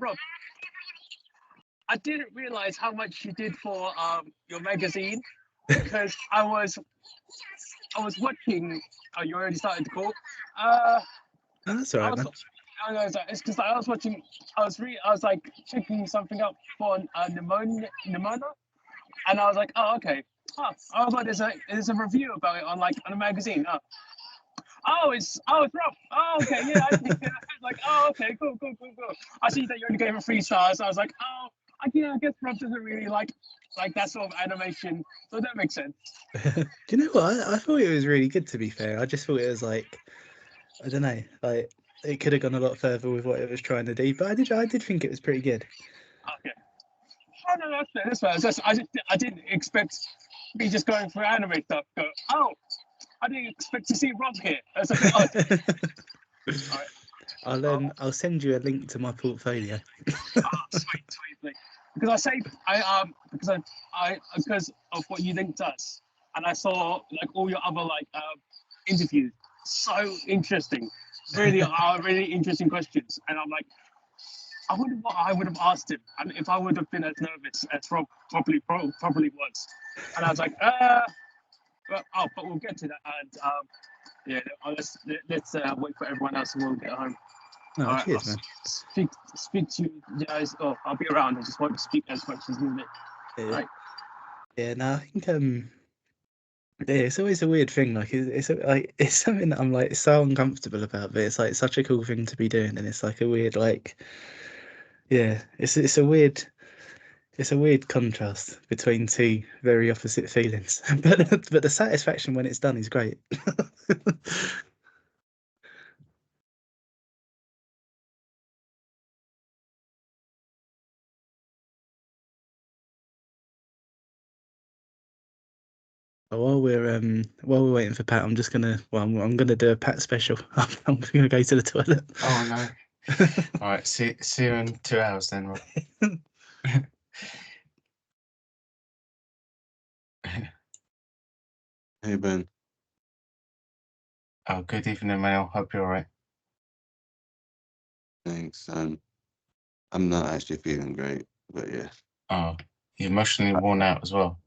Rob, I didn't realize how much you did for your magazine because I was watching. Oh, you already started the call. Uh, Oh, that's all I right, was. man. I know it's because I was watching. I was like checking something up for pneumonia, and I was like, oh, okay. I was like, there's a review about it on a magazine. It's Rob. Oh, okay, yeah. Like, oh, okay, cool. I see that you only gave it 3 stars. I was like, oh, I guess Rob doesn't really like that sort of animation, so that makes sense. Do you know what? I thought it was really good, to be fair. I just thought it was like, I don't know, like it could have gone a lot further with what it was trying to do, but I did think it was pretty good. Okay. Oh no, that's fair. That's fair. I didn't expect me just going for anime stuff. Oh, I didn't expect to see Rob here. That's a bit odd. All right. I'll send you a link to my portfolio. Sweet. Because I saved because of what you linked us, and I saw like all your other interviews. So interesting, really interesting questions, and I'm like, I wonder what I would have asked him, and if I would have been as nervous as Rob probably was, and I was like, but we'll get to that, and yeah, let's wait for everyone else, and we'll get home. No, All right, cheers, man. speak to you guys. Oh, I'll be around. I just won't speak as much as needed. Yeah, Right. yeah. No, I think yeah, it's always a weird thing. Like it's something that I'm like so uncomfortable about, but it's like such a cool thing to be doing, and it's like a weird yeah, it's a weird contrast between two very opposite feelings. But the satisfaction when it's done is great. While we're waiting for Pat, I'm gonna do a Pat special. I'm gonna go to the toilet. Oh no. All right, see you in 2 hours then, Rob. Hey Ben, Oh, good evening, Mail. Hope you're all right. thanks. I'm not actually feeling great, but yeah. Oh, you're emotionally worn out as well.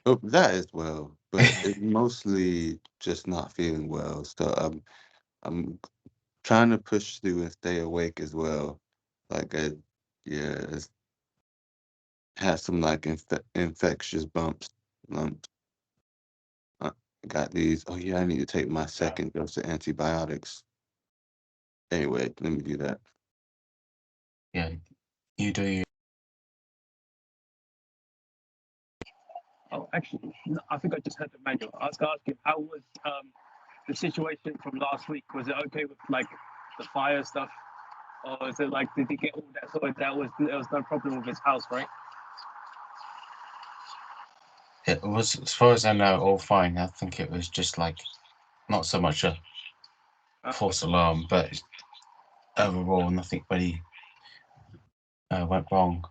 Oh, that as well, but it's mostly just not feeling well. So I'm trying to push through and stay awake as well. Like yeah, had some like infectious lumps. I got these. Oh yeah, I need to take my second dose of antibiotics. Anyway, let me do that. Yeah, you do. Oh, actually, no, I think I just heard the manual. I was gonna ask you, how was the situation from last week? Was it okay with like the fire stuff, or is it like did he get all that sorted? There was no problem with his house, right? It was, as far as I know, all fine. I think it was just like not so much a false alarm, but overall nothing really went wrong.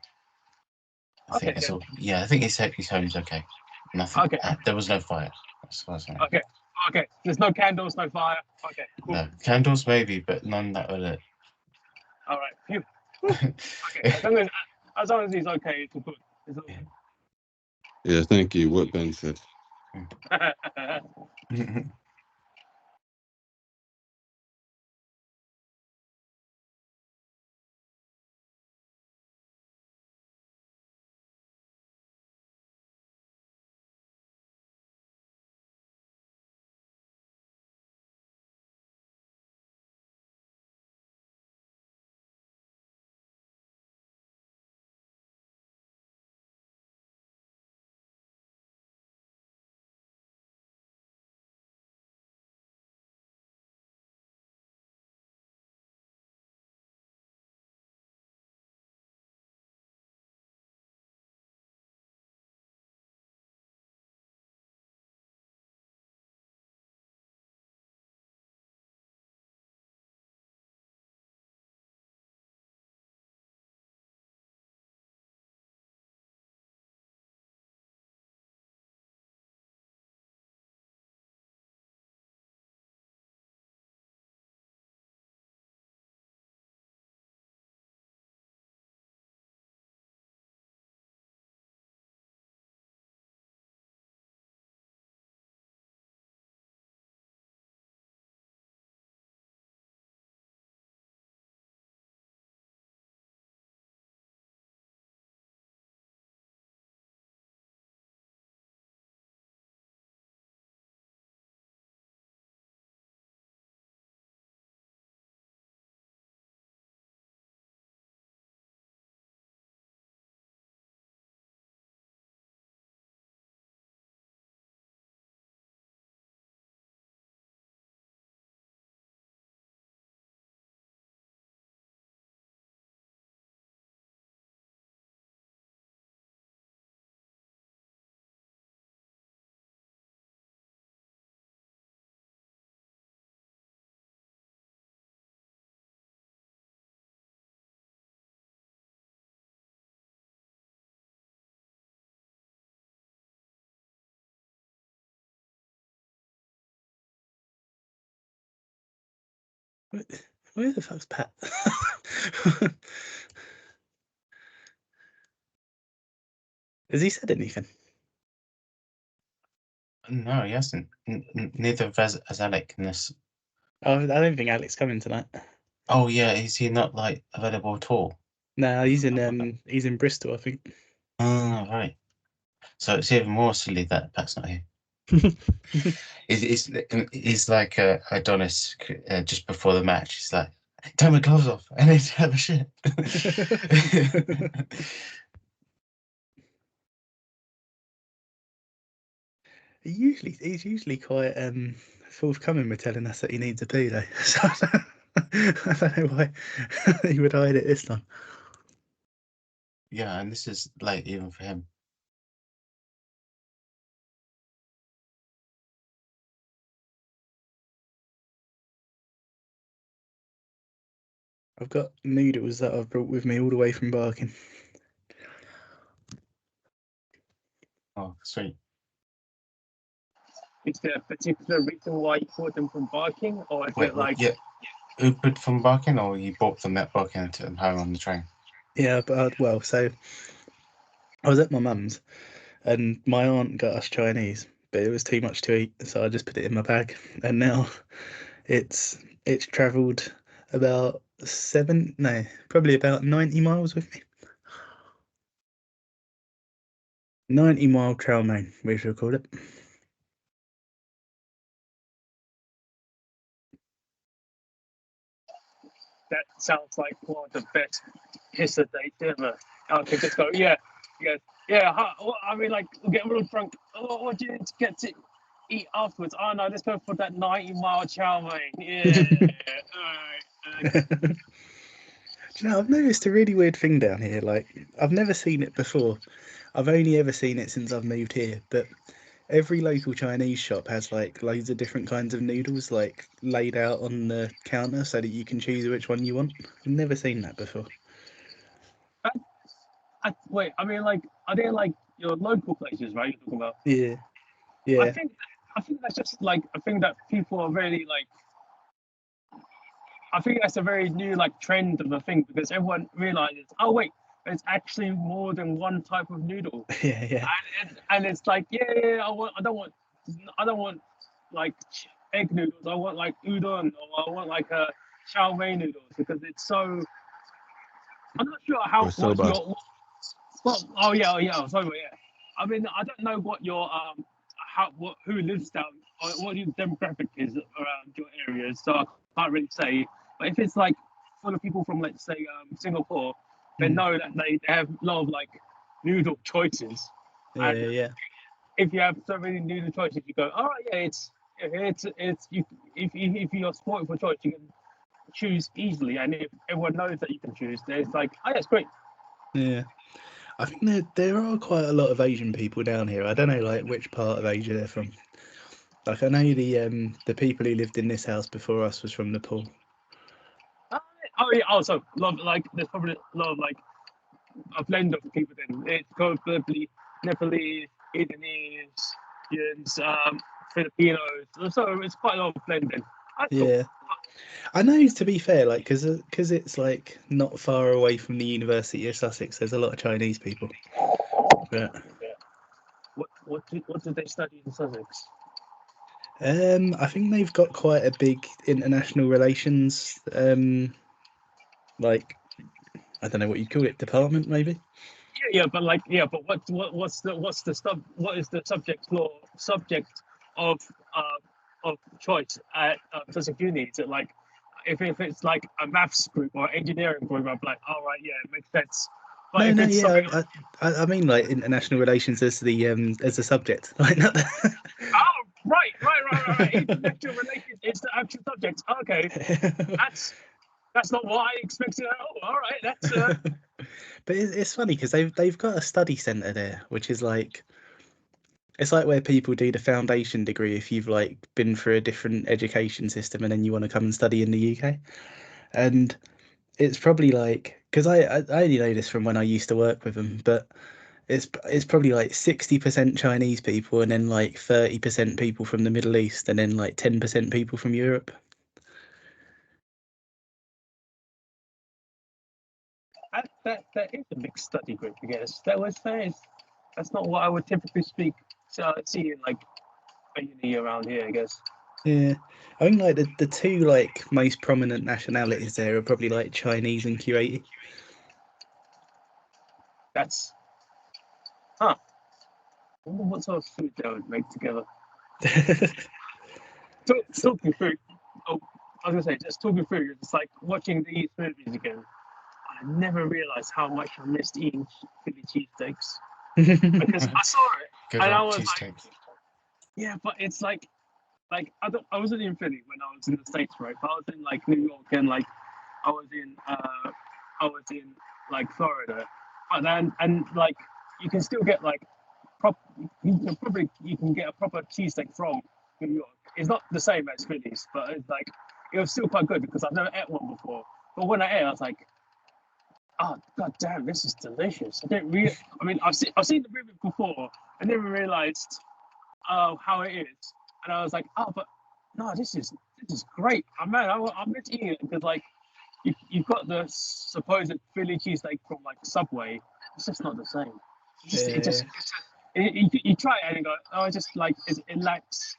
I think it's all. Yeah, I think his home's okay. Nothing. Okay. There was no fire, as far as I know. Okay. There's no candles, no fire. Okay, cool. No candles, maybe, but none that were lit. All right. Phew. Okay. As long as he's okay, it's all good. It's all good. Yeah, thank you. What Ben said. Where the fuck's Pat? Has he said anything? No, he hasn't. Neither has Alec in this. Oh, I don't think Alec's coming tonight. Oh yeah, is he not like available at all? No, he's in Bristol, I think. Oh right. So it's even more silly that Pat's not here. He's like Adonis just before the match. He's like, "Take my gloves off. I need to have a shit." He's usually quite forthcoming with telling us that he needs a poo though. So I don't know why he would hide it this time. Yeah, and this is late even for him. I've got noodles that I've brought with me all the way from Barking. Oh, sweet. Is there a particular reason why you bought them from Barking, or is Wait, it like yeah, Ubered from Barking, or you bought them at Barking and took them home on the train? Yeah, but well, so I was at my mum's and my aunt got us Chinese, but it was too much to eat, so I just put it in my bag. And now it's travelled about probably about 90 miles with me. 90-mile trail main, we should call it. that sounds like one of the best pizza dates ever? I could just go, yeah. I mean, like, we'll get real drunk. Oh, what do you need to get to eat afterwards? Oh no, let's go for that 90-mile chow mein. Yeah. All right. Do you know, I've noticed a really weird thing down here. Like, I've never seen it before. I've only ever seen it since I've moved here. But every local Chinese shop has like loads of different kinds of noodles, like laid out on the counter so that you can choose which one you want. I've never seen that before. Wait, I mean, like, are they like your local places, right? You're talking about. Yeah, I yeah, think that's just like a thing that people are really like. I think that's a very new like trend of a thing because everyone realizes, oh wait, there's actually more than one type of noodle, yeah. and it's like, yeah, I don't want like egg noodles. I want like udon, or I want like a chow mein noodles because it's so. I'm not sure how Or soba. oh yeah, sorry, yeah. I mean, I don't know what your who lives down or what your demographic is around your area, so I can't really say. But if it's like full of people from, let's say, Singapore, they Mm. know that they have a lot of like noodle choices. And Yeah. if you have so many noodle choices, you go, all right, yeah, it's you. If you're spoiled for choice, you can choose easily, and if everyone knows that you can choose, then it's like, oh, yeah, it's great. Yeah. I think there are quite a lot of Asian people down here. I don't know like which part of Asia they're from. Like I know the people who lived in this house before us was from Nepal. Oh yeah, also love like there's probably a lot of like a blend of people then. It's probably Nepalese, Indonesians, Filipinos. So it's quite a lot of blending. That's cool. Yeah. I know, to be fair, like because it's like not far away from the University of Sussex, there's a lot of Chinese people. But What did they study in Sussex? I think they've got quite a big international relations like I don't know what you call it, department maybe. But what's the stuff? What is the subject of choice at Sussex Uni? Is it like if it's like a maths group or engineering group? I'm like, all right, yeah, it makes sense. But if it's something, I mean like international relations as the subject, like not the... oh, right. International relations is the actual subject. Okay, that's not what I expected at all. All right, that's. But it's funny because they've got a study centre there, which is like it's like where people do the foundation degree if you've like been through a different education system and then you want to come and study in the UK. And it's probably like because I only know this from when I used to work with them, but it's probably like 60% Chinese people and then like 30% people from the Middle East and then like 10% people from Europe. That is a mixed study group, I guess. That's not what I would typically see in like a uni around here, I guess. Yeah, I think like the two like most prominent nationalities there are probably like Chinese and Kuwaiti. That's I wonder what sort of food they would make together. Talking food. Oh, I was gonna say, just talking food. It's like watching these movies again. I never realized how much I missed eating Philly cheesesteaks because I saw it Good and I old was like, cheesesteaks. yeah, but it's like I wasn't in Philly when I was in the States, right? But I was in like New York and like I was in like Florida, but then and like you can still get like you can get a proper cheesesteak from New York. It's not the same as Philly's, but it's like it was still quite good because I've never ate one before. But when I ate, I was like, oh god damn, this is delicious. I mean, I've seen the movie before. I never realized how it is, and I was like, oh, but no, this is great. I'm meant to eat it because like you've got the supposed Philly cheesesteak from like Subway. It's just not the same. You try it and you go, oh, it's just like it lacks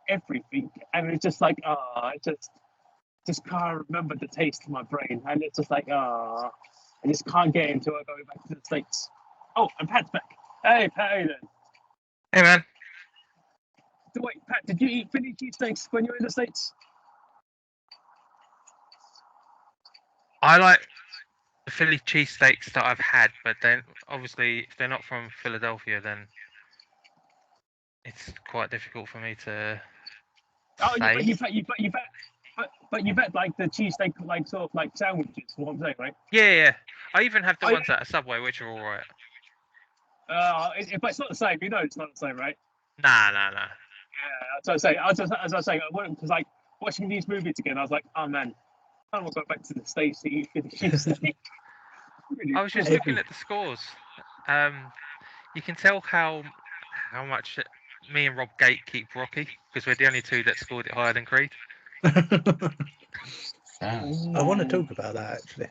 everything, and it's just like I just can't remember the taste in my brain, and it's just like I just can't get into it going back to the States. Oh, and Pat's back. Hey, Pat, how you doing? Hey man, Wait, Pat, did you eat Philly cheesesteaks when you were in the States? I like the Philly cheesesteaks that I've had, but then obviously if they're not from Philadelphia, then it's quite difficult for me to Oh, say. but you've had like the cheesesteak like sort of like sandwiches. What I'm saying, right? Yeah. I even have the Oh, ones at a Subway, which are all right. But it's not the same. You know, it's not the same, right? Nah. Yeah, as I was saying, I wouldn't because like watching these movies again, I was like, oh man, I don't want to go back to the States to eat Philly cheesesteak. Really I was just cool. looking at the scores. You can tell how much me and Rob gatekeep Rocky because we're the only two that scored it higher than Creed. Yeah. I want to talk about that actually.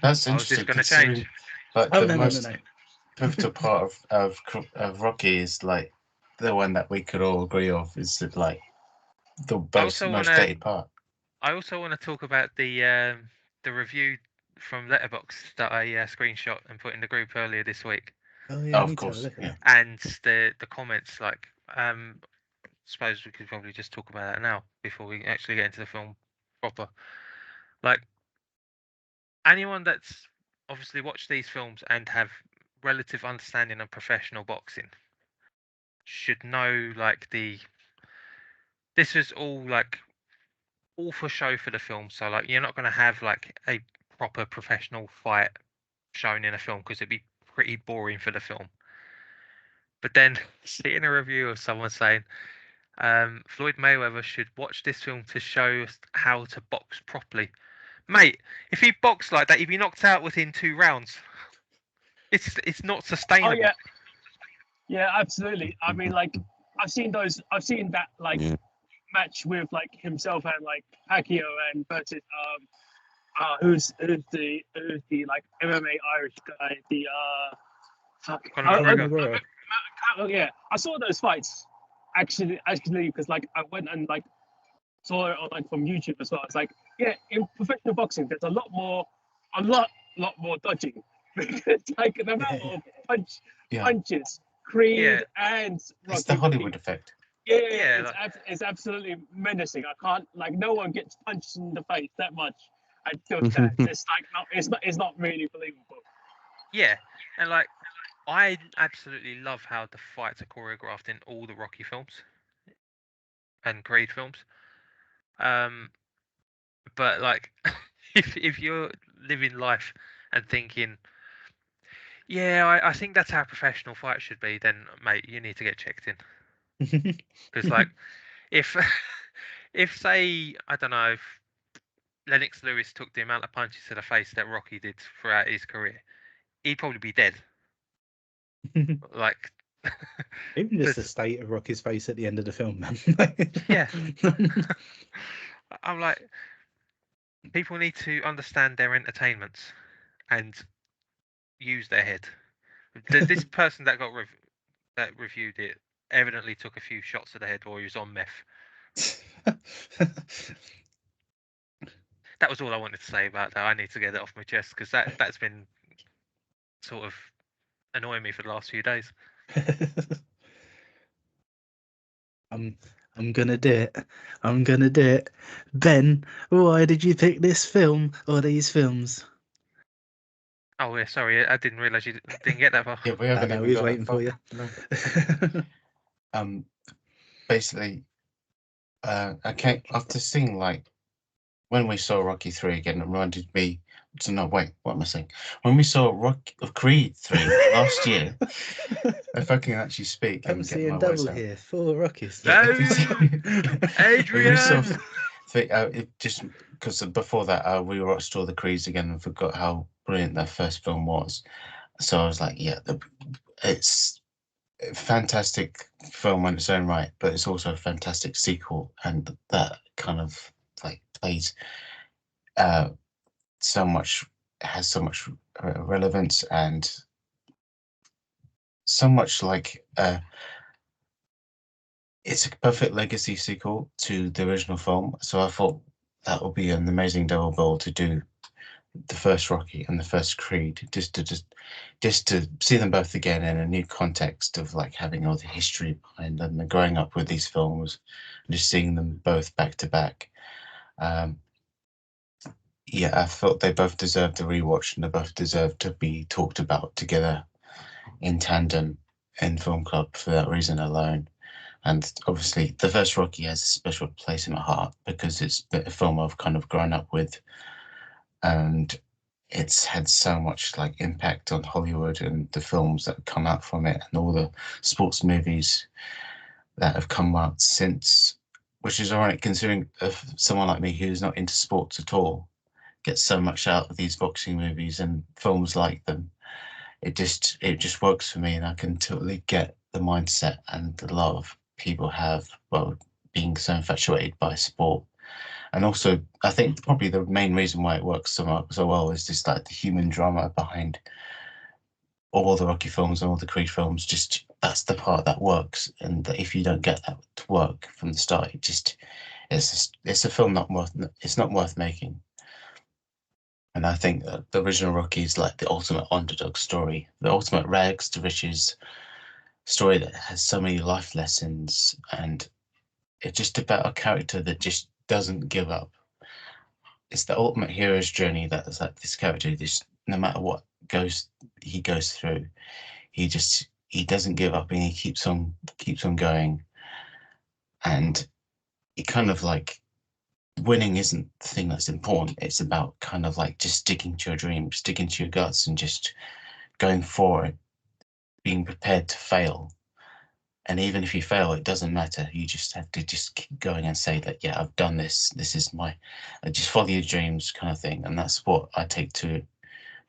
That's I was just interesting. going to considering, change. Like Oh the no. most pivotal part of Rocky is like the one that we could all agree of is like the most dated part. I also want to talk about the review from Letterboxd that I screenshot and put in the group earlier this week, Oh yeah, Of course, yeah. and the comments. Like, suppose we could probably just talk about that now before we actually get into the film proper. Like, anyone that's obviously watched these films and have relative understanding of professional boxing should know like this was all for show for the film. So like you're not going to have like a proper professional fight shown in a film because it'd be pretty boring for the film. But then seeing a review of someone saying Floyd Mayweather should watch this film to show us how to box properly. Mate, if he boxed like that, he'd be knocked out within 2 rounds. It's not sustainable. Oh yeah, absolutely. I mean, like I've seen that like match with like himself and like Pacquiao and versus who's the like MMA Irish guy, the Conor McGregor. yeah, I saw those fights actually because like I went and like saw it on like from YouTube as well. It's like, yeah, in professional boxing there's a lot more dodging because like the amount of punches Creed and Rocky, It's the Hollywood effect. Yeah, it's absolutely menacing. I can't like no one gets punched in the face that much. I feel that it's like it's not really believable. Yeah, and like I absolutely love how the fights are choreographed in all the Rocky films and Creed films. But like if you're living life and thinking, yeah, I think that's how a professional fight should be, then mate, you need to get checked in. Because like if say I don't know, if Lennox Lewis took the amount of punches to the face that Rocky did throughout his career, he'd probably be dead. Like even just the state of Rocky's face at the end of the film, man. Yeah. I'm like, People need to understand their entertainments and use their head. This person that that reviewed it evidently took a few shots to the head while he was on meth. That was all I wanted to say about that. I need to get it off my chest because that's been sort of annoying me for the last few days. I'm gonna do it. I'm gonna do it. Ben, why did you pick this film or these films? Oh yeah, sorry, I didn't realise you didn't get that far. Yeah, we haven't No, even we was got that waiting for far. you. No. Basically, I came after seeing like when we saw Rocky 3 again, it reminded me. So no, wait, what am I saying? When we saw Creed 3 last year, if I can actually speak I'm and get my seeing words double out. here. 4 Rockies. No, When we Adrian. saw it just because before that we watched all the Creeds again and forgot how brilliant that first film was. So I was like, yeah, it's a fantastic film in its own right, but it's also a fantastic sequel, and that kind of like plays so much, has so much relevance and so much like it's a perfect legacy sequel to the original film. So I thought that would be an amazing double bill to do the first Rocky and the first Creed, just to see them both again in a new context of like having all the history behind them and growing up with these films and just seeing them both back to back. Yeah, I thought they both deserved a rewatch and they both deserved to be talked about together in tandem in Film Club for that reason alone. And obviously, the first Rocky has a special place in my heart because it's a film I've kind of grown up with, and it's had so much like impact on Hollywood and the films that have come out from it, and all the sports movies that have come out since. Which is ironic considering someone like me who's not into sports at all gets so much out of these boxing movies and films like them. It just works for me, and I can totally get the mindset and the love people have about being so infatuated by sport. And also, I think probably the main reason why it works so well is just like the human drama behind all the Rocky films and all the Creed films. Just that's the part that works, and if you don't get that to work from the start, it's a film it's not worth making. And I think that the original Rocky is like the ultimate underdog story, the ultimate rags to riches story that has so many life lessons, and it's just about a character that just doesn't give up. It's the ultimate hero's journey that is like this character just no matter what he goes through, he doesn't give up and he keeps on going. And it kind of like winning isn't the thing that's important. It's about kind of like just sticking to your dreams, sticking to your guts and just going for it, being prepared to fail. And even if you fail, it doesn't matter. You just have to just keep going and say that, yeah, I've done this. This is my, just follow your dreams kind of thing. And that's what I take to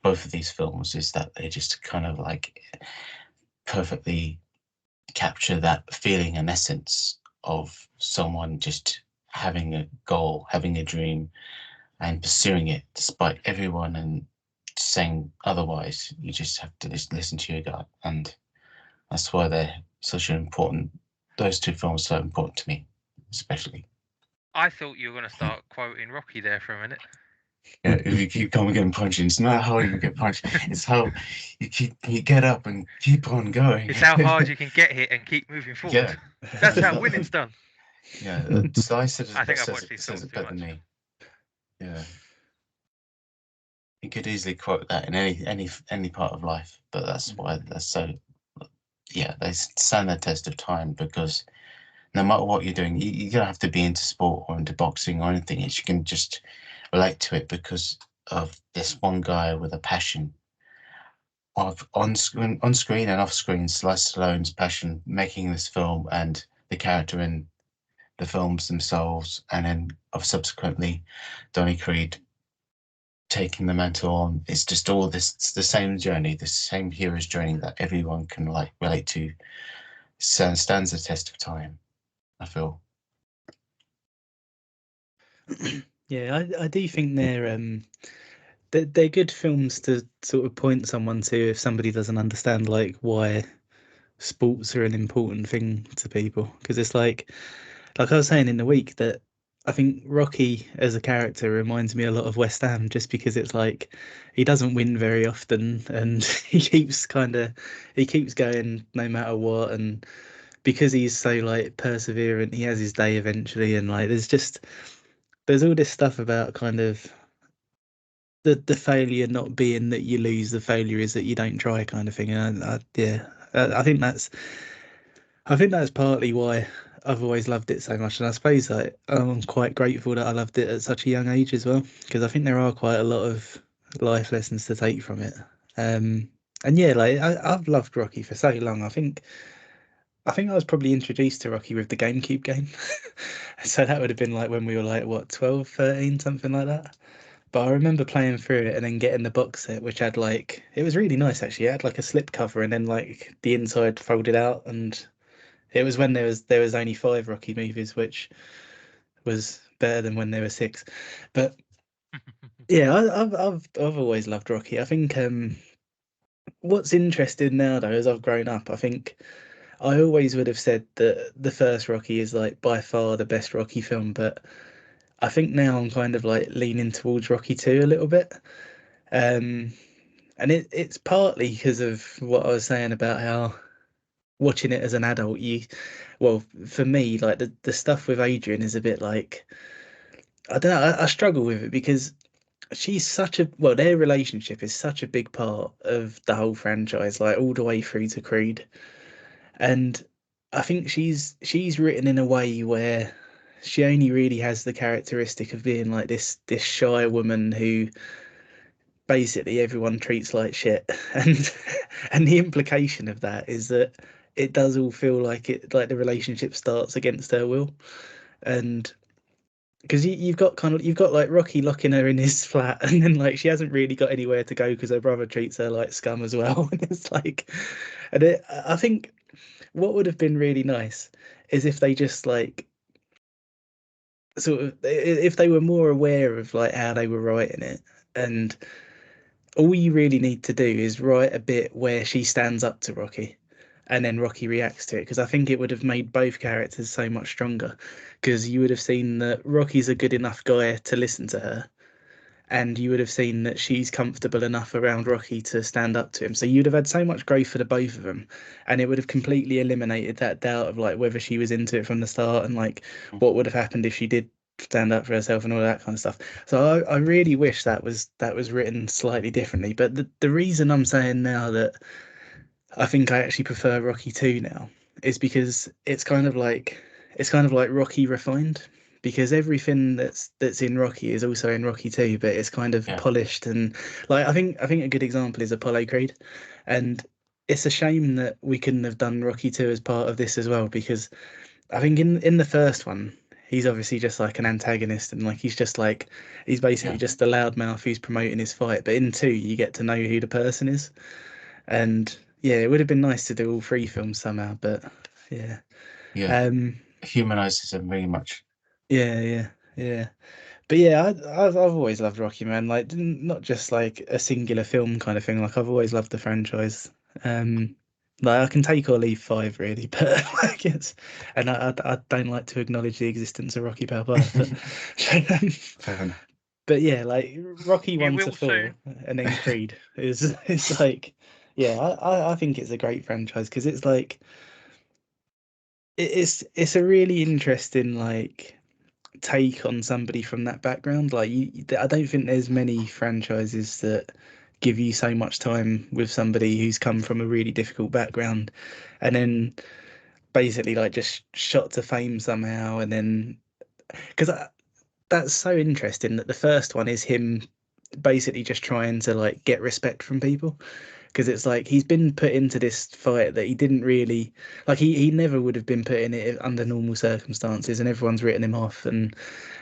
both of these films, is that they just kind of like perfectly capture that feeling and essence of someone just having a goal, having a dream and pursuing it despite everyone and saying otherwise. You just have to just listen to your gut. And that's why they're such an important, those two films are so important to me, especially. I thought you were going to start quoting Rocky there for a minute. Yeah, if you keep coming getting punched, it's not how you get punched, it's how you get up and keep on going. It's how hard you can get hit and keep moving forward. Yeah. That's how winning's done. Yeah, Sly says I think I've says watched these says films it too better than much. me. Yeah. You could easily quote that in any part of life, but that's why they're so, yeah, they stand the test of time, because no matter what you're doing, you don't have to be into sport or into boxing or anything. You can just relate to it because of this one guy with a passion of on screen and off screen, Sly Stallone's passion making this film and the character in the films themselves, and then of subsequently Donny Creed taking the mantle on. It's just all this, it's the same journey, the same hero's journey that everyone can like relate to. Stands the test of time, I feel. Yeah, I do think they're good films to sort of point someone to if somebody doesn't understand like why sports are an important thing to people. Because it's like I was saying in the week that I think Rocky as a character reminds me a lot of West Ham just because it's like he doesn't win very often and he keeps going no matter what, and because he's so like perseverant, he has his day eventually, and like there's all this stuff about kind of the failure not being that you lose, the failure is that you don't try kind of thing. And yeah, I think that's partly why I've always loved it so much, and I suppose that I'm quite grateful that I loved it at such a young age as well, because I think there are quite a lot of life lessons to take from it. And yeah, like I've loved Rocky for so long. I think I was probably introduced to Rocky with the GameCube game. So that would have been like when we were like, what, 12, 13, something like that. But I remember playing through it and then getting the box set, which had like, it was really nice actually. It had like a slip cover and then like the inside folded out. And it was when there was only 5 Rocky movies, which was better than when there were 6. But yeah, I've always loved Rocky. I think what's interesting now though, as I've grown up, I think I always would have said that the first Rocky is like by far the best Rocky film, but I think now I'm kind of like leaning towards Rocky 2 a little bit. Um, and it's partly because of what I was saying about how watching it as an adult, well, for me, like the stuff with Adrian is a bit like, I don't know, I struggle with it because she's well, their relationship is such a big part of the whole franchise, like all the way through to Creed. And I think she's written in a way where she only really has the characteristic of being like this shy woman who basically everyone treats like shit. And the implication of that is that it does all feel like the relationship starts against her will. And because you've got like Rocky locking her in his flat, and then like she hasn't really got anywhere to go because her brother treats her like scum as well. And it's like, I think what would have been really nice is if they just like sort of if they were more aware of like how they were writing it, and all you really need to do is write a bit where she stands up to Rocky and then Rocky reacts to it, because I think it would have made both characters so much stronger, because you would have seen that Rocky's a good enough guy to listen to her, and you would have seen that she's comfortable enough around Rocky to stand up to him. So you'd have had so much growth for the both of them, and it would have completely eliminated that doubt of like whether she was into it from the start and like what would have happened if she did stand up for herself and all that kind of stuff. So I really wish that was written slightly differently. But the reason I'm saying now that I think I actually prefer Rocky 2 now is because it's kind of like Rocky refined, because everything that's in Rocky is also in Rocky 2, but it's kind of Yeah. polished. And like I think a good example is Apollo Creed, and it's a shame that we couldn't have done Rocky 2 as part of this as well, because I think in the first one he's obviously just like an antagonist, and like he's basically Yeah. just the loudmouth who's promoting his fight. But in 2 you get to know who the person is. And yeah, it would have been nice to do all 3 films somehow, but yeah. Yeah. Um, Humanizes him very much. yeah. But yeah, I've always loved Rocky, man. Like not just like a singular film kind of thing. Like I've always loved the franchise. Like I can take or leave 5 really, but like and I don't like to acknowledge the existence of Rocky Balboa, but Fair enough. but yeah, like Rocky You 1 to will 4 soon. and then Creed is it's like, yeah, I think it's a great franchise because it's like it's a really interesting like take on somebody from that background. Like I don't think there's many franchises that give you so much time with somebody who's come from a really difficult background and then basically like just shot to fame somehow. And then because that's so interesting that the first one is him basically just trying to like get respect from people, because it's like he's been put into this fight that he didn't really like. He never would have been put in it under normal circumstances, and everyone's written him off, and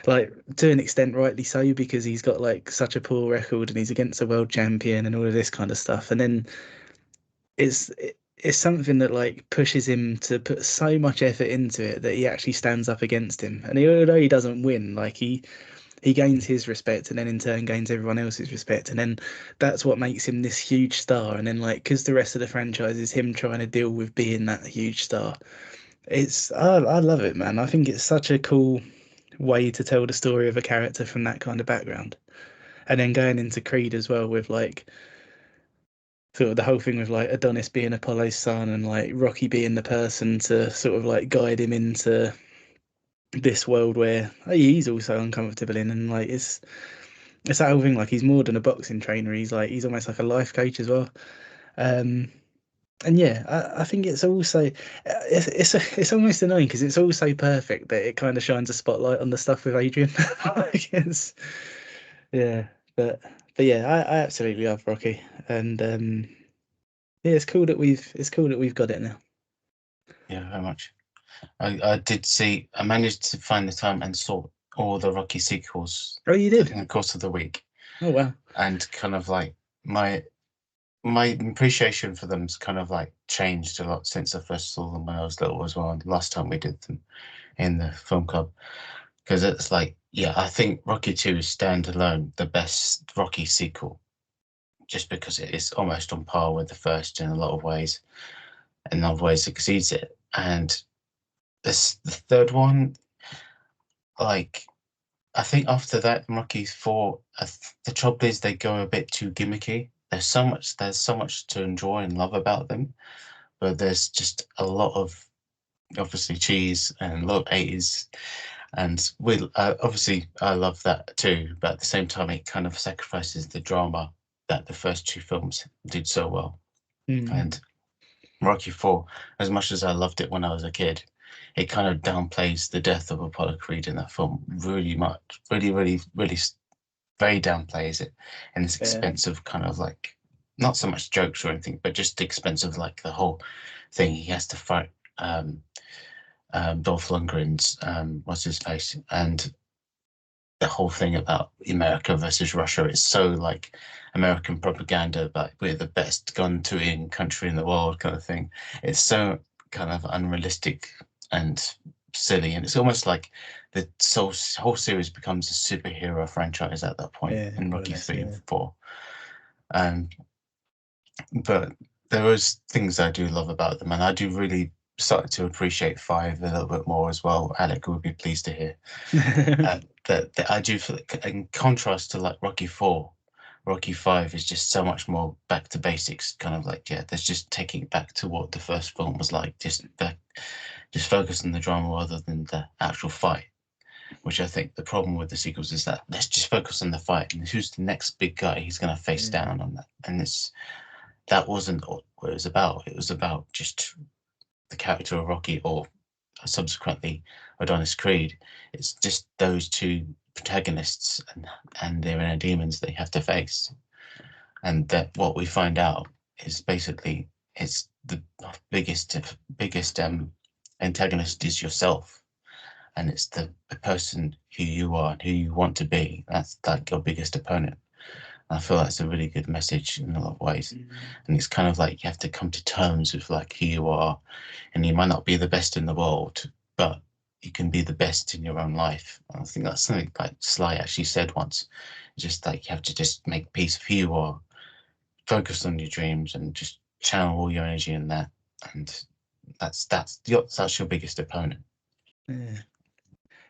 like to an extent rightly so, because he's got like such a poor record and he's against a world champion and all of this kind of stuff. And then it's something that like pushes him to put so much effort into it that he actually stands up against him. And although he doesn't win, like he gains his respect, and then in turn gains everyone else's respect, and then that's what makes him this huge star. And then like, because the rest of the franchise is him trying to deal with being that huge star. I love it, man. I think it's such a cool way to tell the story of a character from that kind of background. And then going into Creed as well, with like sort of the whole thing with like Adonis being Apollo's son, and like Rocky being the person to sort of like guide him into this world where he's also uncomfortable in. And like it's that whole thing, like he's more than a boxing trainer, he's almost like a life coach as well. And yeah, I think it's also it's almost annoying because it's all so perfect that it kind of shines a spotlight on the stuff with Adrian. I guess. Yeah, but yeah, I absolutely love Rocky, and yeah, it's cool that we've got it now. Yeah, very much. I did see. I managed to find the time and saw all the Rocky sequels Oh, you did? in the course of the week, Oh wow. and kind of like my appreciation for them's kind of like changed a lot since I first saw them when I was little as well. And last time we did them in the film club, because it's like, yeah, I think Rocky 2 is standalone the best Rocky sequel, just because it is almost on par with the first in a lot of ways. In other ways, exceeds it. And the third one, like, I think after that, Rocky 4, the trouble is they go a bit too gimmicky. There's so much to enjoy and love about them, but there's just a lot of obviously cheese and a lot of 80s, and obviously I love that too. But at the same time, it kind of sacrifices the drama that the first two films did so well. And Rocky 4, as much as I loved it when I was a kid, it kind of downplays the death of Apollo Creed in that film really much, really very downplays it, and it's expensive, kind of like not so much jokes or anything, but just expensive, like the whole thing. He has to fight Dolph Lundgren's what's his face, and the whole thing about America versus Russia is so like American propaganda, but we're the best gun-toting country in the world kind of thing. It's so kind of unrealistic and silly, and it's almost like the whole series becomes a superhero franchise at that point in Rocky 3 and 4. But there was things I do love about them, and I do really start to appreciate 5 a little bit more as well. Alec would be pleased to hear. That I do feel, in contrast to like Rocky 4, Rocky 5 is just so much more back to basics, kind of like, yeah, there's just taking it back to what the first film was like, just focus on the drama rather than the actual fight. Which I think the problem with the sequels is that let's just focus on the fight and who's the next big guy he's going to face down on that. And that wasn't what it was about. It was about just the character of Rocky, or subsequently Adonis Creed. It's just those two protagonists and their inner demons they have to face. And that what we find out is basically it's the biggest antagonist is yourself. And it's the person who you are and who you want to be. That's like your biggest opponent. And I feel that's a really good message in a lot of ways. And it's kind of like you have to come to terms with like who you are, and you might not be the best in the world, but you can be the best in your own life. And I think that's something like Sly actually said once. Just like you have to just make peace with who you are, focus on your dreams, and just channel all your energy in that. And that's your biggest opponent. Yeah.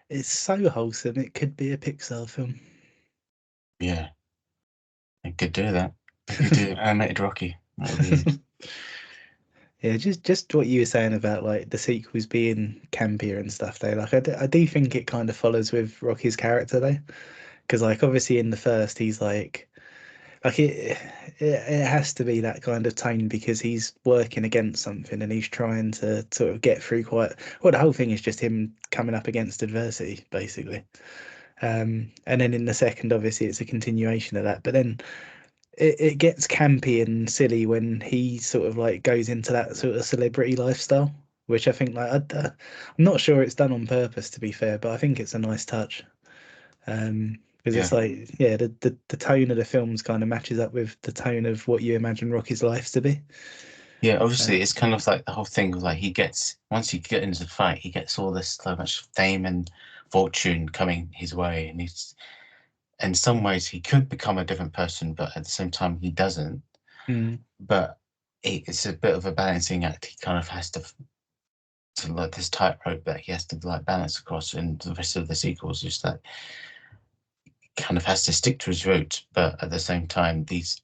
It's so wholesome. It could be a Pixar film. Yeah, it could do that. It could do animated Rocky. Yeah, just what you were saying about like the sequels being campier and stuff. Though, like I do think it kind of follows with Rocky's character though, because like obviously in the first he's like it has to be that kind of tone because he's working against something and he's trying to sort of get through the whole thing is just him coming up against adversity basically. And then in the second obviously it's a continuation of that, but then it gets campy and silly when he sort of like goes into that sort of celebrity lifestyle, which I think like I'm not sure it's done on purpose to be fair, but I think it's a nice touch. Because it's like, yeah, the tone of the films kind of matches up with the tone of what you imagine Rocky's life to be. Yeah, obviously it's kind of like the whole thing of like once you get into the fight, he gets all this so much fame and fortune coming his way, and in some ways he could become a different person, but at the same time he doesn't. But it's a bit of a balancing act. He kind of has to like this tightrope that he has to like balance across, and the rest of the sequels just like kind of has to stick to his roots, but at the same time these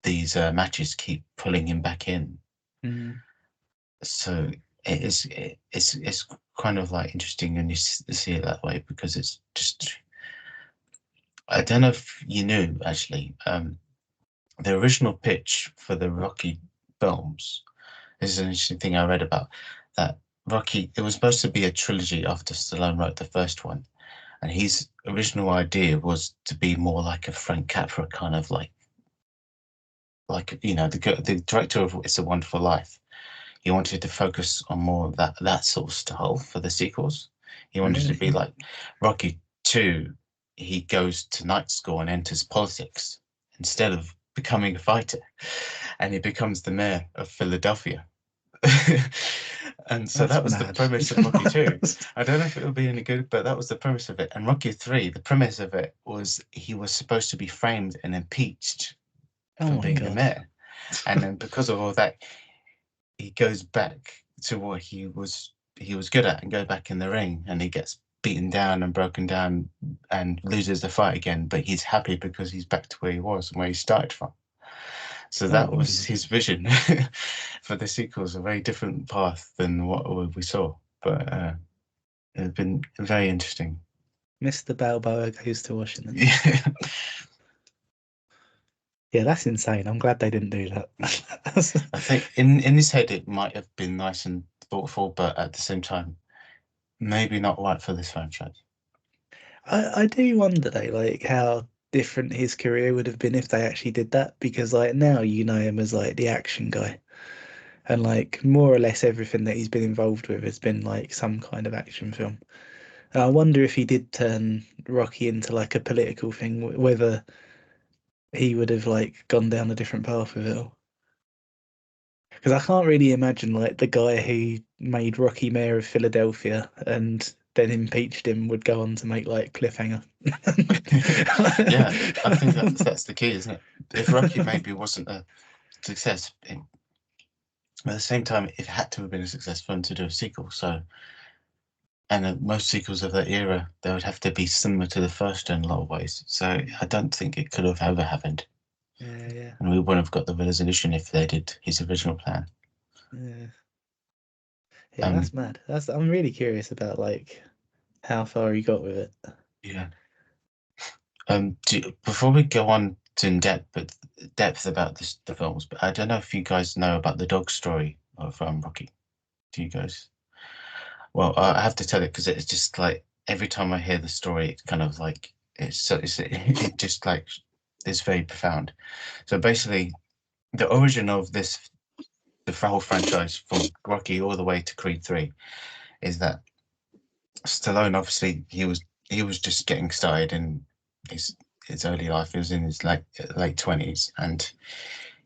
matches keep pulling him back in. So it's kind of like interesting when you see it that way, because it's just, I don't know if you knew actually, the original pitch for the Rocky films, this is an interesting thing I read about, that Rocky, it was supposed to be a trilogy after Stallone wrote the first one, and his original idea was to be more like a Frank Capra kind of like you know, the director of It's a Wonderful Life. He wanted to focus on more of that sort of style for the sequels. He wanted to be like Rocky 2. He goes to night school and enters politics instead of becoming a fighter, and he becomes the mayor of Philadelphia. And so that was the premise of Rocky 2. I don't know if it would be any good, but that was the premise of it. And Rocky 3, the premise of it was he was supposed to be framed and impeached for being the mayor. And then because of all that, he goes back to what he was good at and go back in the ring, and he gets beaten down and broken down and loses the fight again, but he's happy because he's back to where he was and where he started from. So that was his vision for the sequels, a very different path than what we saw, but it's been very interesting. Mr. Balboa goes to Washington. Yeah. Yeah, that's insane. I'm glad they didn't do that. I think in his head it might have been nice and thoughtful, but at the same time, maybe not right for this franchise. I do wonder though, like how different his career would have been if they actually did that, because like now you know him as like the action guy, and like more or less everything that he's been involved with has been like some kind of action film. And I wonder if he did turn Rocky into like a political thing, whether he would have like gone down a different path with it all. Because I can't really imagine like the guy who made Rocky mayor of Philadelphia and then impeached him would go on to make like Cliffhanger. Yeah, I think that's the key, isn't it? If Rocky maybe wasn't a success, at the same time, it had to have been a success for him to do a sequel. So, and most sequels of that era, they would have to be similar to the first in a lot of ways. So I don't think it could have ever happened. Yeah. And we wouldn't have got the resolution if they did his original plan. Yeah, that's mad. I'm really curious about like how far he got with it. Yeah. Before we go on to in depth about the films, but I don't know if you guys know about the dog story of Rocky. Do you guys? Well, I have to tell it because it's just like every time I hear the story, it's kind of like it just like it's very profound. So basically, the origin of the whole franchise from Rocky all the way to Creed 3 is that Stallone, obviously, he was just getting started in his early life. He was in his late 20s, and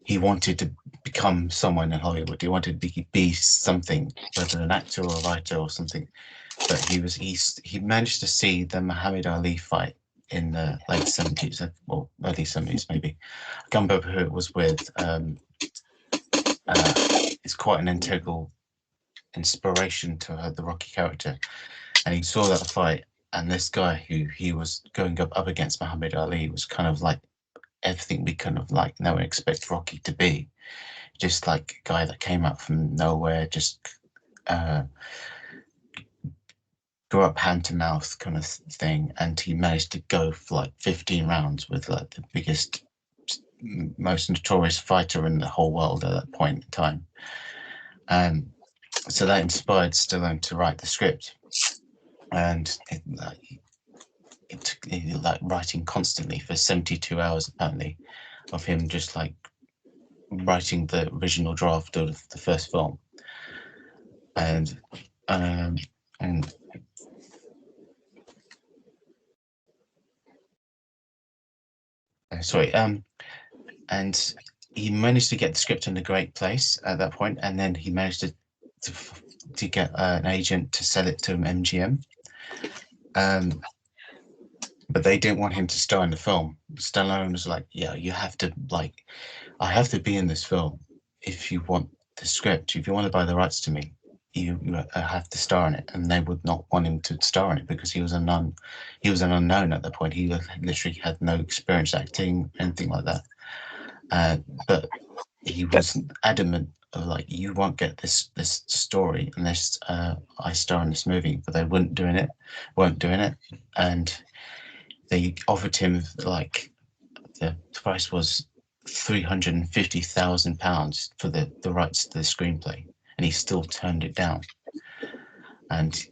he wanted to become someone in Hollywood. He wanted to be something, whether an actor or a writer or something. But he managed to see the Muhammad Ali fight in the late 70s, or early 70s maybe. I can't remember who it was with. It's quite an integral inspiration to the Rocky character. And he saw that fight, and this guy who he was going up against, Muhammad Ali, was kind of like everything we kind of like now expect Rocky to be. Just like a guy that came up from nowhere, just grew up hand to mouth kind of thing, and he managed to go for like 15 rounds with like the biggest, most notorious fighter in the whole world at that point in time. So that inspired Stallone to write the script, and it took like writing constantly for 72 hours apparently of him just like writing the original draft of the first film, and and he managed to get the script in a great place at that point, and then he managed to get an agent to sell it to MGM. but they didn't want him to star in the film. Stallone was like, "Yeah, you have to like, I have to be in this film if you want the script. If you want to buy the rights to me, you have to star in it." And they would not want him to star in it because he was an unknown at that point. He literally had no experience acting, anything like that. But he was adamant of like, you won't get this story unless I star in this movie. But they weren't doing it, and they offered him like the price was £350,000 for the rights to the screenplay, and he still turned it down. And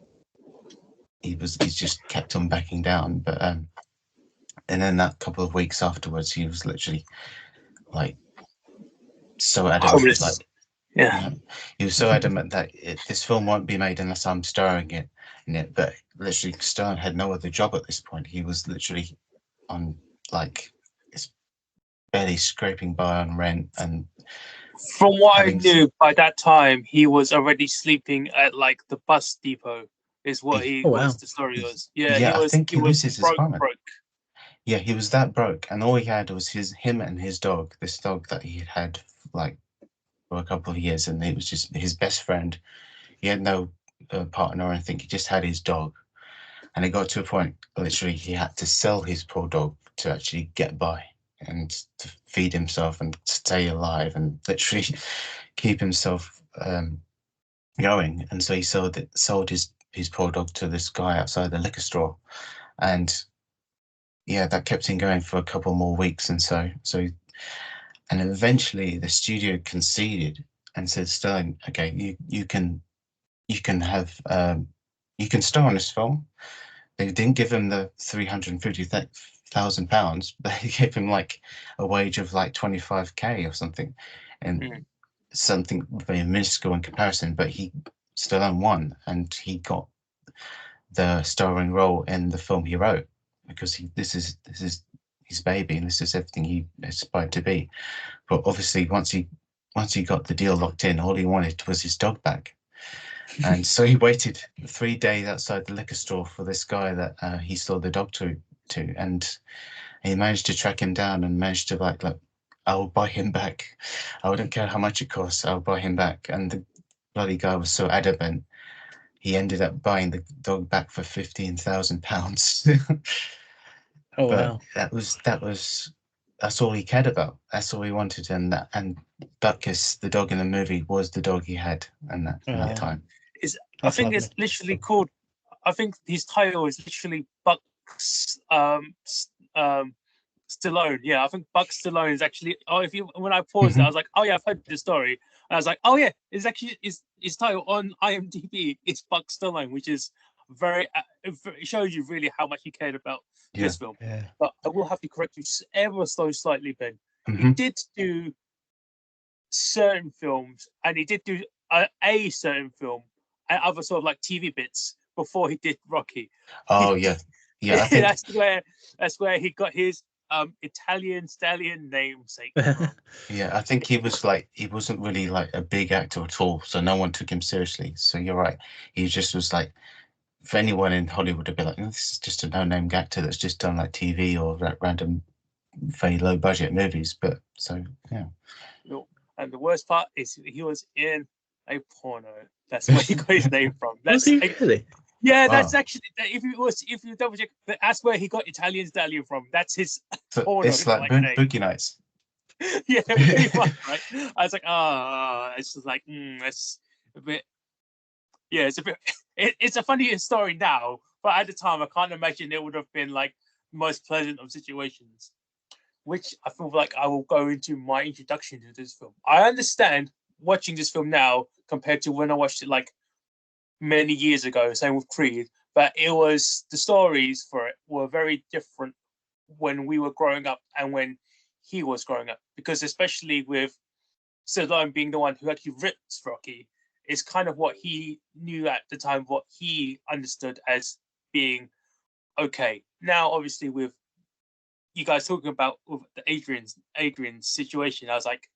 he's just kept on backing down. But and then that couple of weeks afterwards, he was literally like so adamant, Homeless. like Yeah. he was so adamant that this film won't be made unless I'm starring in it. But literally, Stallone had no other job at this point. He was literally on like barely scraping by on rent, and From what I knew, by that time he was already sleeping at like the bus depot. Is what he Oh, wow. was. The story was. Yeah, Yeah, he I think he was loses his broke. apartment. Yeah, he was that broke, and all he had was him and his dog. This dog that he had like for a couple of years, and it was just his best friend. He had no partner or anything. He just had his dog, and it got to a point literally he had to sell his poor dog to actually get by and to feed himself and stay alive and literally keep himself going. And so he sold his poor dog to this guy outside the liquor store, and yeah, that kept him going for a couple more weeks. And so and eventually the studio conceded and said, Sterling, okay, you can have you can star in this film. They didn't give him the £350,000, but they gave him like a wage of like 25k or something, and something very minuscule in comparison. But he Stallone won, and he got the starring role in the film he wrote, because this is his baby, and this is everything he aspired to be. But obviously, once he got the deal locked in, all he wanted was his dog back. And so he waited 3 days outside the liquor store for this guy that he sold the dog to, and he managed to track him down and managed to like, look, I'll buy him back. I don't care how much it costs. I'll buy him back. And the bloody guy was so adamant, he ended up buying the dog back for £15,000. Oh, But wow. that's all he cared about. That's all he wanted, and Butkus, the dog in the movie, was the dog he had in that time. I think it's literally called. I think his title is literally Bucks Stallone. Yeah, I think Bucks Stallone is actually. Oh, when I paused it, I was like, oh yeah, I've heard the story. And I was like, oh yeah, it's actually his title on IMDb. It's Bucks Stallone, which is very. It shows you really how much he cared about this film. Yeah. But I will have to correct you ever so slightly, Ben. He did do certain films, and he did do a certain film and other sort of like TV bits before he did Rocky. Oh yeah, I think that's where he got his Italian stallion namesake. Yeah, I think he wasn't really like a big actor at all, so no one took him seriously. So you're right, he just was like, for anyone in Hollywood to be like, this is just a no-name actor that's just done like TV or like random, very low-budget movies. But so yeah. And the worst part is he was in a porno. That's where he got his name from. Was he really? Yeah, that's actually, if you double check, that's where he got Italian Stallion from. That's his porno. It's like Boogie Nights. Yeah, pretty much, right? I was like, it's just like, it's a bit. Yeah, it's a bit. It's a funny story now, but at the time, I can't imagine it would have been like the most pleasant of situations. Which I feel like I will go into my introduction to this film. I understand watching this film now compared to when I watched it like many years ago, same with Creed, but the stories for it were very different when we were growing up and when he was growing up, because especially with Stallone being the one who actually ripped Rocky, is kind of what he knew at the time, what he understood as being okay. Now, obviously, with you guys talking about with the Adrian's situation, I was like,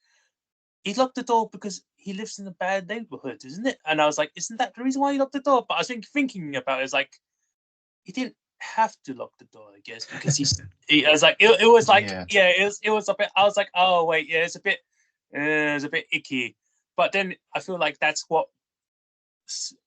he locked the door because he lives in a bad neighborhood, isn't it? And I was like, isn't that the reason why he locked the door? But I was thinking about it, it's like, he didn't have to lock the door, I guess, because he was like, it was like, Yeah. it was a bit. I was like, oh wait, yeah, it's a bit icky. But then I feel like that's what Sylvester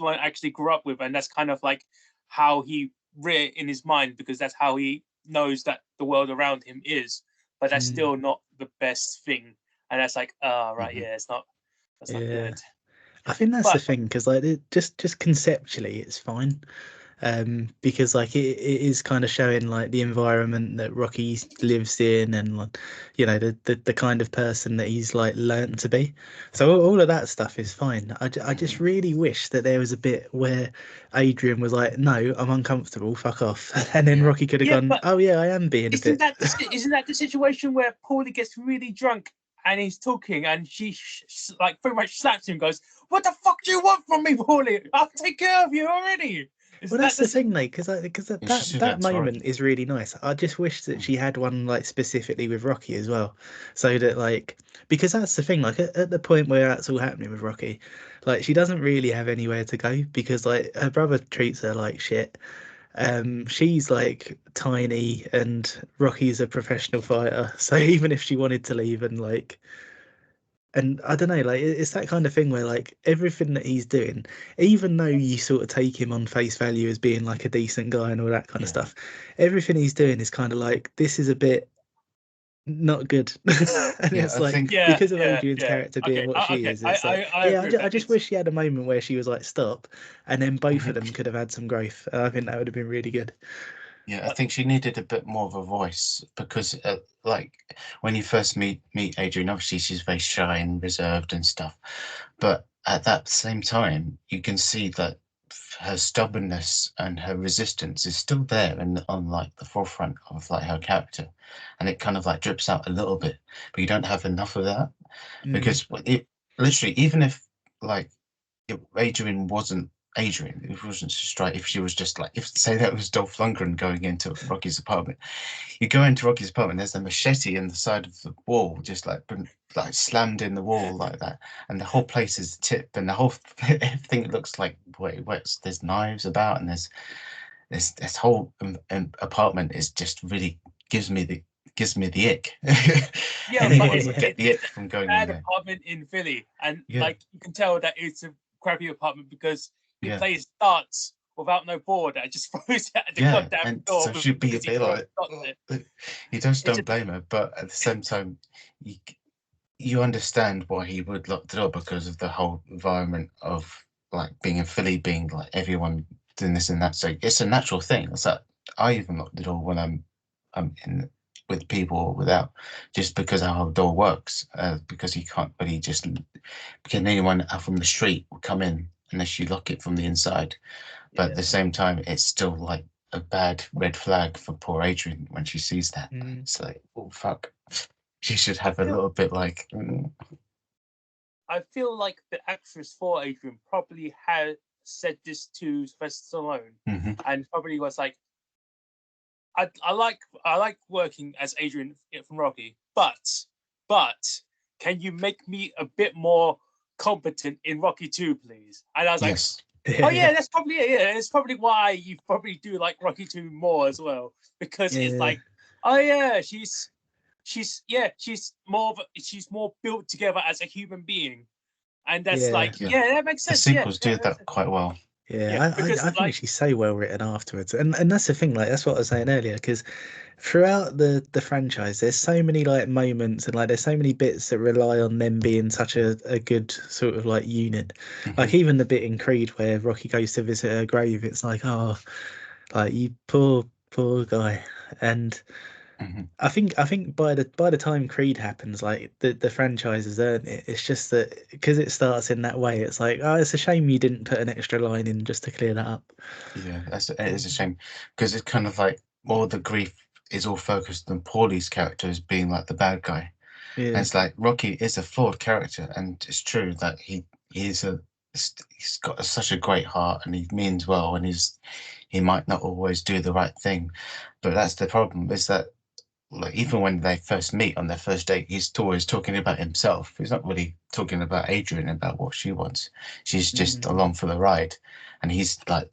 Stallone actually grew up with, and that's kind of like how he read in his mind, because that's how he knows that the world around him is. But that's still not the best thing, and that's like, right, yeah, it's not. That's not Yeah. good. I think that's the But- thing, because like just conceptually it's fine, because like it is kind of showing like the environment that Rocky lives in, and like, you know, the kind of person that he's like learned to be. So all of that stuff is fine. I just really wish that there was a bit where Adrian was like, no, I'm uncomfortable, fuck off, and then Yeah. Rocky could have Yeah, gone, but oh yeah, I am being a Isn't bit. isn't that the situation where Paulie gets really drunk and he's talking, and she like pretty much slaps him, and goes, "What the fuck do you want from me, Paulie? I'll take care of you already." Well, that's the thing, like, because You that should that let moment Rocky. is really nice. I just wish that Mm. she had one like specifically with Rocky as well, so that like, because that's the thing, like at the point where that's all happening with Rocky, like she doesn't really have anywhere to go, because like her brother treats her like shit. She's like tiny, and Rocky's a professional fighter, so even if she wanted to leave and like. And I don't know, like it's that kind of thing where like everything that he's doing, even though you sort of take him on face value as being like a decent guy and all that kind of Yeah. stuff, everything he's doing is kind of like, this is a bit not good. And Yeah, it's I like, think- because of Adrian's character being what she okay, is, it's like, I yeah, agree with I that. just wish she had a moment where she was like, stop, and then both of Mhm. them could have had some growth. And I think that would have been really good. Yeah, I think she needed a bit more of a voice, because, like, when you first meet Adrian, obviously she's very shy and reserved and stuff, but at that same time, you can see that her stubbornness and her resistance is still there and on like the forefront of like her character, and it kind of like drips out a little bit, but you don't have enough of that, because it literally, even if like if Adrian wasn't Adrian, if it wasn't just right, if she was just like, if say that was Dolph Lundgren going into Rocky's apartment, you go into Rocky's apartment, there's a machete in the side of the wall, just like been like slammed in the wall like that, and the whole place is tipped, and the whole everything looks like there's knives about, and there's this whole apartment is just really gives me the ick. Yeah, Anyone but would get the ick from going in bad there. apartment in Philly, and Yeah. like you can tell that it's a crappy apartment because he Yeah. plays darts without no board and just throws it at the Yeah, goddamn and door. so she'd be a because he bit throws like, darts at it. you just It's don't a- blame her, but at the same time, you understand why he would lock the door, because of the whole environment of like being in Philly, being like everyone doing this and that. So it's a natural thing. It's like I even lock the door when I'm in with people or without, just because how the door works. Because you can't really just, because anyone out from the street will come in unless you lock it from the inside. But at the same time, it's still like a bad red flag for poor Adrian when she sees that. It's like, oh fuck, she should have a little bit like. I feel like the actress for Adrian probably had said this to Sylvester Stallone, Mhm. and probably was like, I like working as Adrian from Rocky, but can you make me a bit more competent in Rocky 2, please? And I was like, Yes. oh yeah, that's probably it. Yeah, it's probably why you probably do like Rocky 2 more as well, because it's Yeah. like, oh yeah, she's more built together as a human being, and that's Yeah. like, Yeah. yeah, that makes The sense. sequels yeah, do that quite well. Yeah, Yeah, because, I think like- she's so well written afterwards, and that's the thing. Like that's what I was saying earlier, because throughout the franchise, there's so many like moments, and like there's so many bits that rely on them being such a good sort of like unit. Like Mhm. even the bit in Creed where Rocky goes to visit her grave, it's like, oh, like you poor guy. And Mhm. I think by the time Creed happens, like the franchise has earned it. It's just that because it starts in that way, it's like, oh, it's a shame you didn't put an extra line in just to clear that up. Yeah, it is a shame, because it's kind of like all the grief is all focused on Paulie's character as being like the bad guy. And Yeah, it's like Rocky is a flawed character, and it's true that he's got such a great heart, and he means well, and he might not always do the right thing, but that's the problem, is that like even when they first meet on their first date, he's always talking about himself. He's not really talking about Adrian, about what she wants. She's just along for the ride, and he's like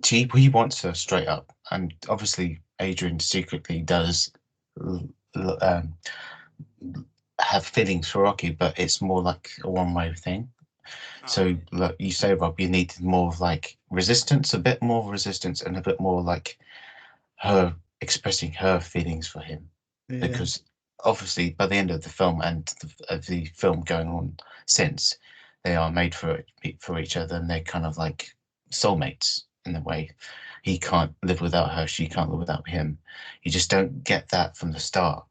he wants her straight up, and obviously Adrian secretly does have feelings for Rocky, but it's more like a one-way thing. So like you say, Rob, you needed more of like resistance, a bit more resistance, and a bit more like her expressing her feelings for him. Yeah. Because obviously by the end of the film and the film going on since, they are made for each other, and they're kind of like soulmates in a way. He can't live without her, she can't live without him. You just don't get that from the start,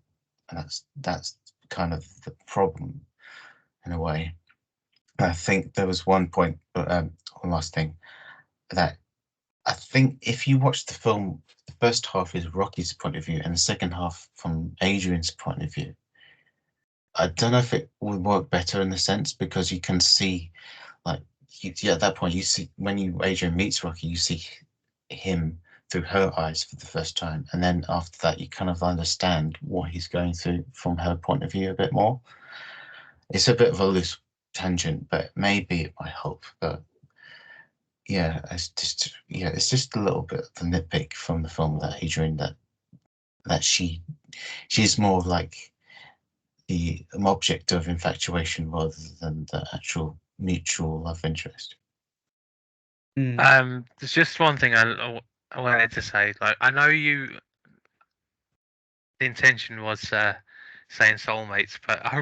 and that's kind of the problem in a way. I think there was one point, one last thing, that I think if you watch the film, the first half is Rocky's point of view and the second half from Adrian's point of view. I don't know if it would work better in the sense, because you can see, like, at that point, you see when Adrian meets Rocky, you see him through her eyes for the first time, and then after that, you kind of understand what he's going through from her point of view a bit more. It's a bit of a loose tangent, but maybe it might help. But yeah, it's just a little bit of a nitpick from the film that Adrian that she's more of like the object of infatuation rather than the actual mutual love interest. There's just one thing I wanted to say. Like, I know the intention was saying soulmates, but I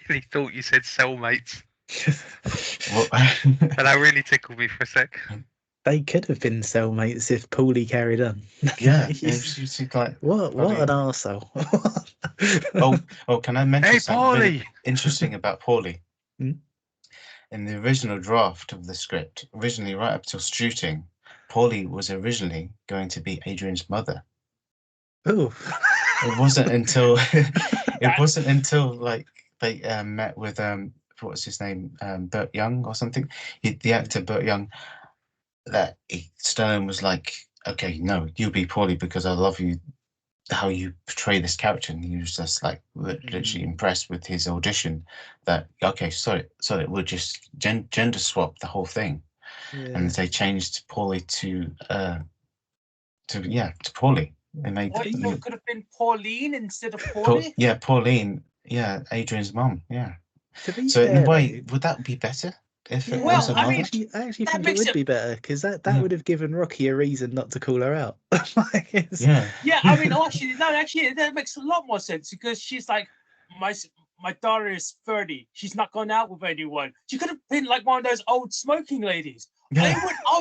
really thought you said cellmates, and that really tickled me for a sec. They could have been cellmates if Paulie carried on. Yeah, He's- she's like, what an arsehole. oh, can I mention Hey, something really Paulie! interesting about Paulie? Hmm? In the original draft of the script, originally right up till shooting, Paulie was originally going to be Adrian's mother. Ooh. It wasn't until like they met with what's his name, Burt Young or something. The actor Burt Young, that Stone was like, okay, no, you'll be Paulie because I love you, how you portray this character, and he was just like literally impressed with his audition. That okay, sorry, we'll just gender swap the whole thing, and they changed Paulie to Paulie. They made What, so it could have been Pauline instead of Paulie? Pauline, Adrian's mum, yeah. To be So fair, in a way, would that be better if it Well, was a I mother? mean, I actually that think it makes would it- be better, because that Yeah. would have given Rocky a reason not to call her out. Yeah. Yeah, I mean, actually, that makes a lot more sense because she's like, my daughter is 30. She's not gone out with anyone. She could have been like one of those old smoking ladies. Yeah.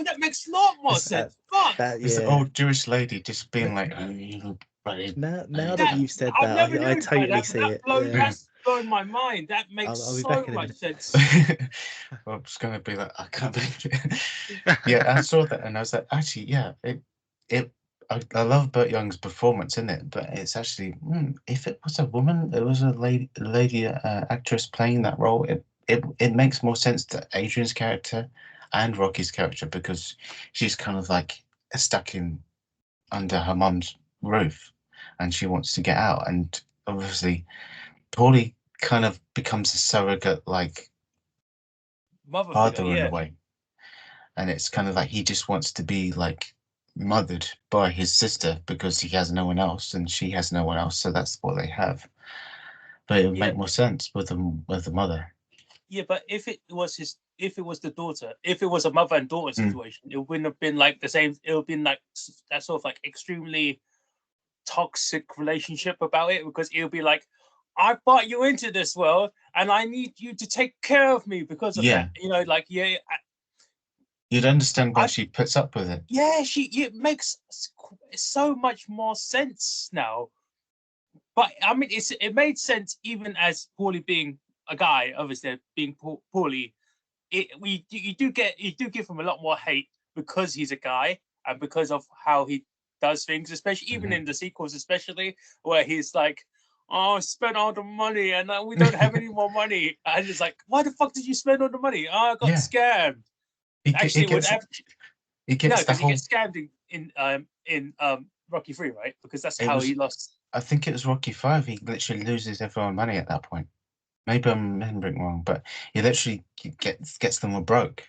That makes a lot more It's sense. Fuck. This Yeah. old Jewish lady just being like, oh, you look right. Now Yeah. that you've said I that, never I knew totally that, see but it. Yeah. That's blown my mind. That makes I'll be so back in a much minute. sense. Well, I was gonna be like, I can't believe it. Yeah, I saw that and I was like, actually, yeah, I love Burt Young's performance in it, but it's actually, if it was a woman, it was a lady actress playing that role, it makes more sense to Adrian's character and Rocky's character, because she's kind of like stuck in under her mum's roof and she wants to get out, and obviously Paulie kind of becomes a surrogate like Mother father figure, in yeah. a way, and it's kind of like he just wants to be like mothered by his sister because he has no one else and she has no one else, so that's what they have. But it would make more sense with the mother. Yeah, but if it was the daughter, if it was a mother and daughter situation, it wouldn't have been like the same. It would have been like that sort of like extremely toxic relationship about it, because it would be like, I brought you into this world and I need you to take care of me because of that. You know, like, you'd understand why she puts up with it. Yeah, it makes so much more sense now. But I mean, it made sense even as Paulie being a guy, obviously being Paulie. You do give him a lot more hate because he's a guy and because of how he does things, especially even in the sequels, especially where he's like, "Oh, I spent all the money and we don't have any more money." And it's like, "Why the fuck did you spend all the money?" "Oh, I got scammed." He gets scammed in Rocky 3, right? Because that's how he lost. I think it was Rocky 5. He literally loses everyone money at that point. Maybe I'm remembering wrong, but he literally gets them all broke.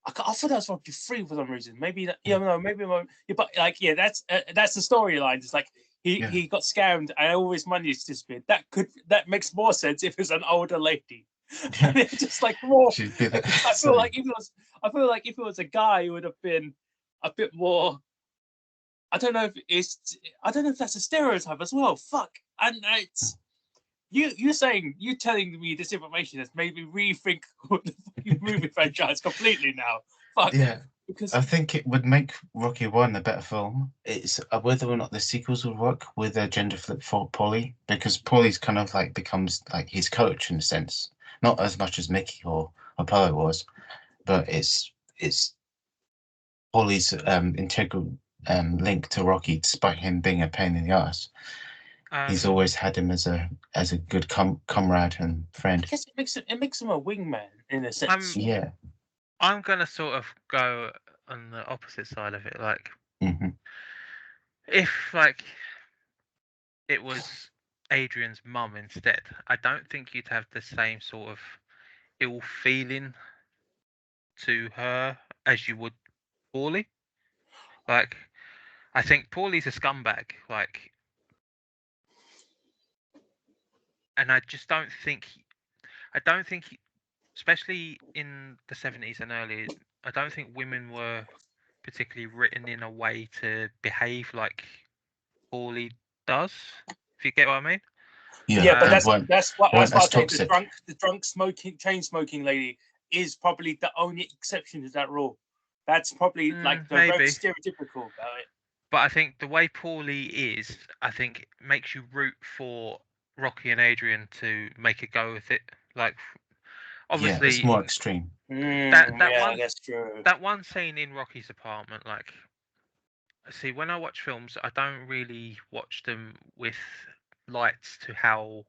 I thought that was Rocky 3 for some reason. Maybe that, no, maybe, yeah, but like, yeah, that's the storyline. It's like he got scammed and all his money is disappeared. That makes more sense if it's an older lady. And it's just like more. I feel like if it was a guy, it would have been a bit more. I don't know if that's a stereotype as well. Fuck, and it's. You telling me this information has made me rethink the fucking movie franchise completely now. Fuck. Yeah, because I think it would make Rocky 1 a better film. It's whether or not the sequels would work with a gender flip for Paulie, because Paulie's kind of like becomes like his coach in a sense, not as much as Mickey or Apollo was, but it's Paulie's integral link to Rocky, despite him being a pain in the ass. He's always had him as a good comrade and friend. I guess it makes him a wingman in a sense. Yeah. I'm gonna sort of go on the opposite side of it. Like, if like it was Adrian's mum instead, I don't think you'd have the same sort of ill feeling to her as you would Paulie. Like, I think Paulie's a scumbag. Like, and I just don't think. Especially in the 70s and early, I don't think women were particularly written in a way to behave like Paulie does. If you get what I mean? Yeah, but that's why I think the drunk chain smoking lady is probably the only exception to that rule. That's probably like the very stereotypical about it. But I think the way Paulie is, I think makes you root for Rocky and Adrian to make a go with it. Like, obviously, it's more extreme. That's true. That one scene in Rocky's apartment, like, see, when I watch films, I don't really watch them with lights to how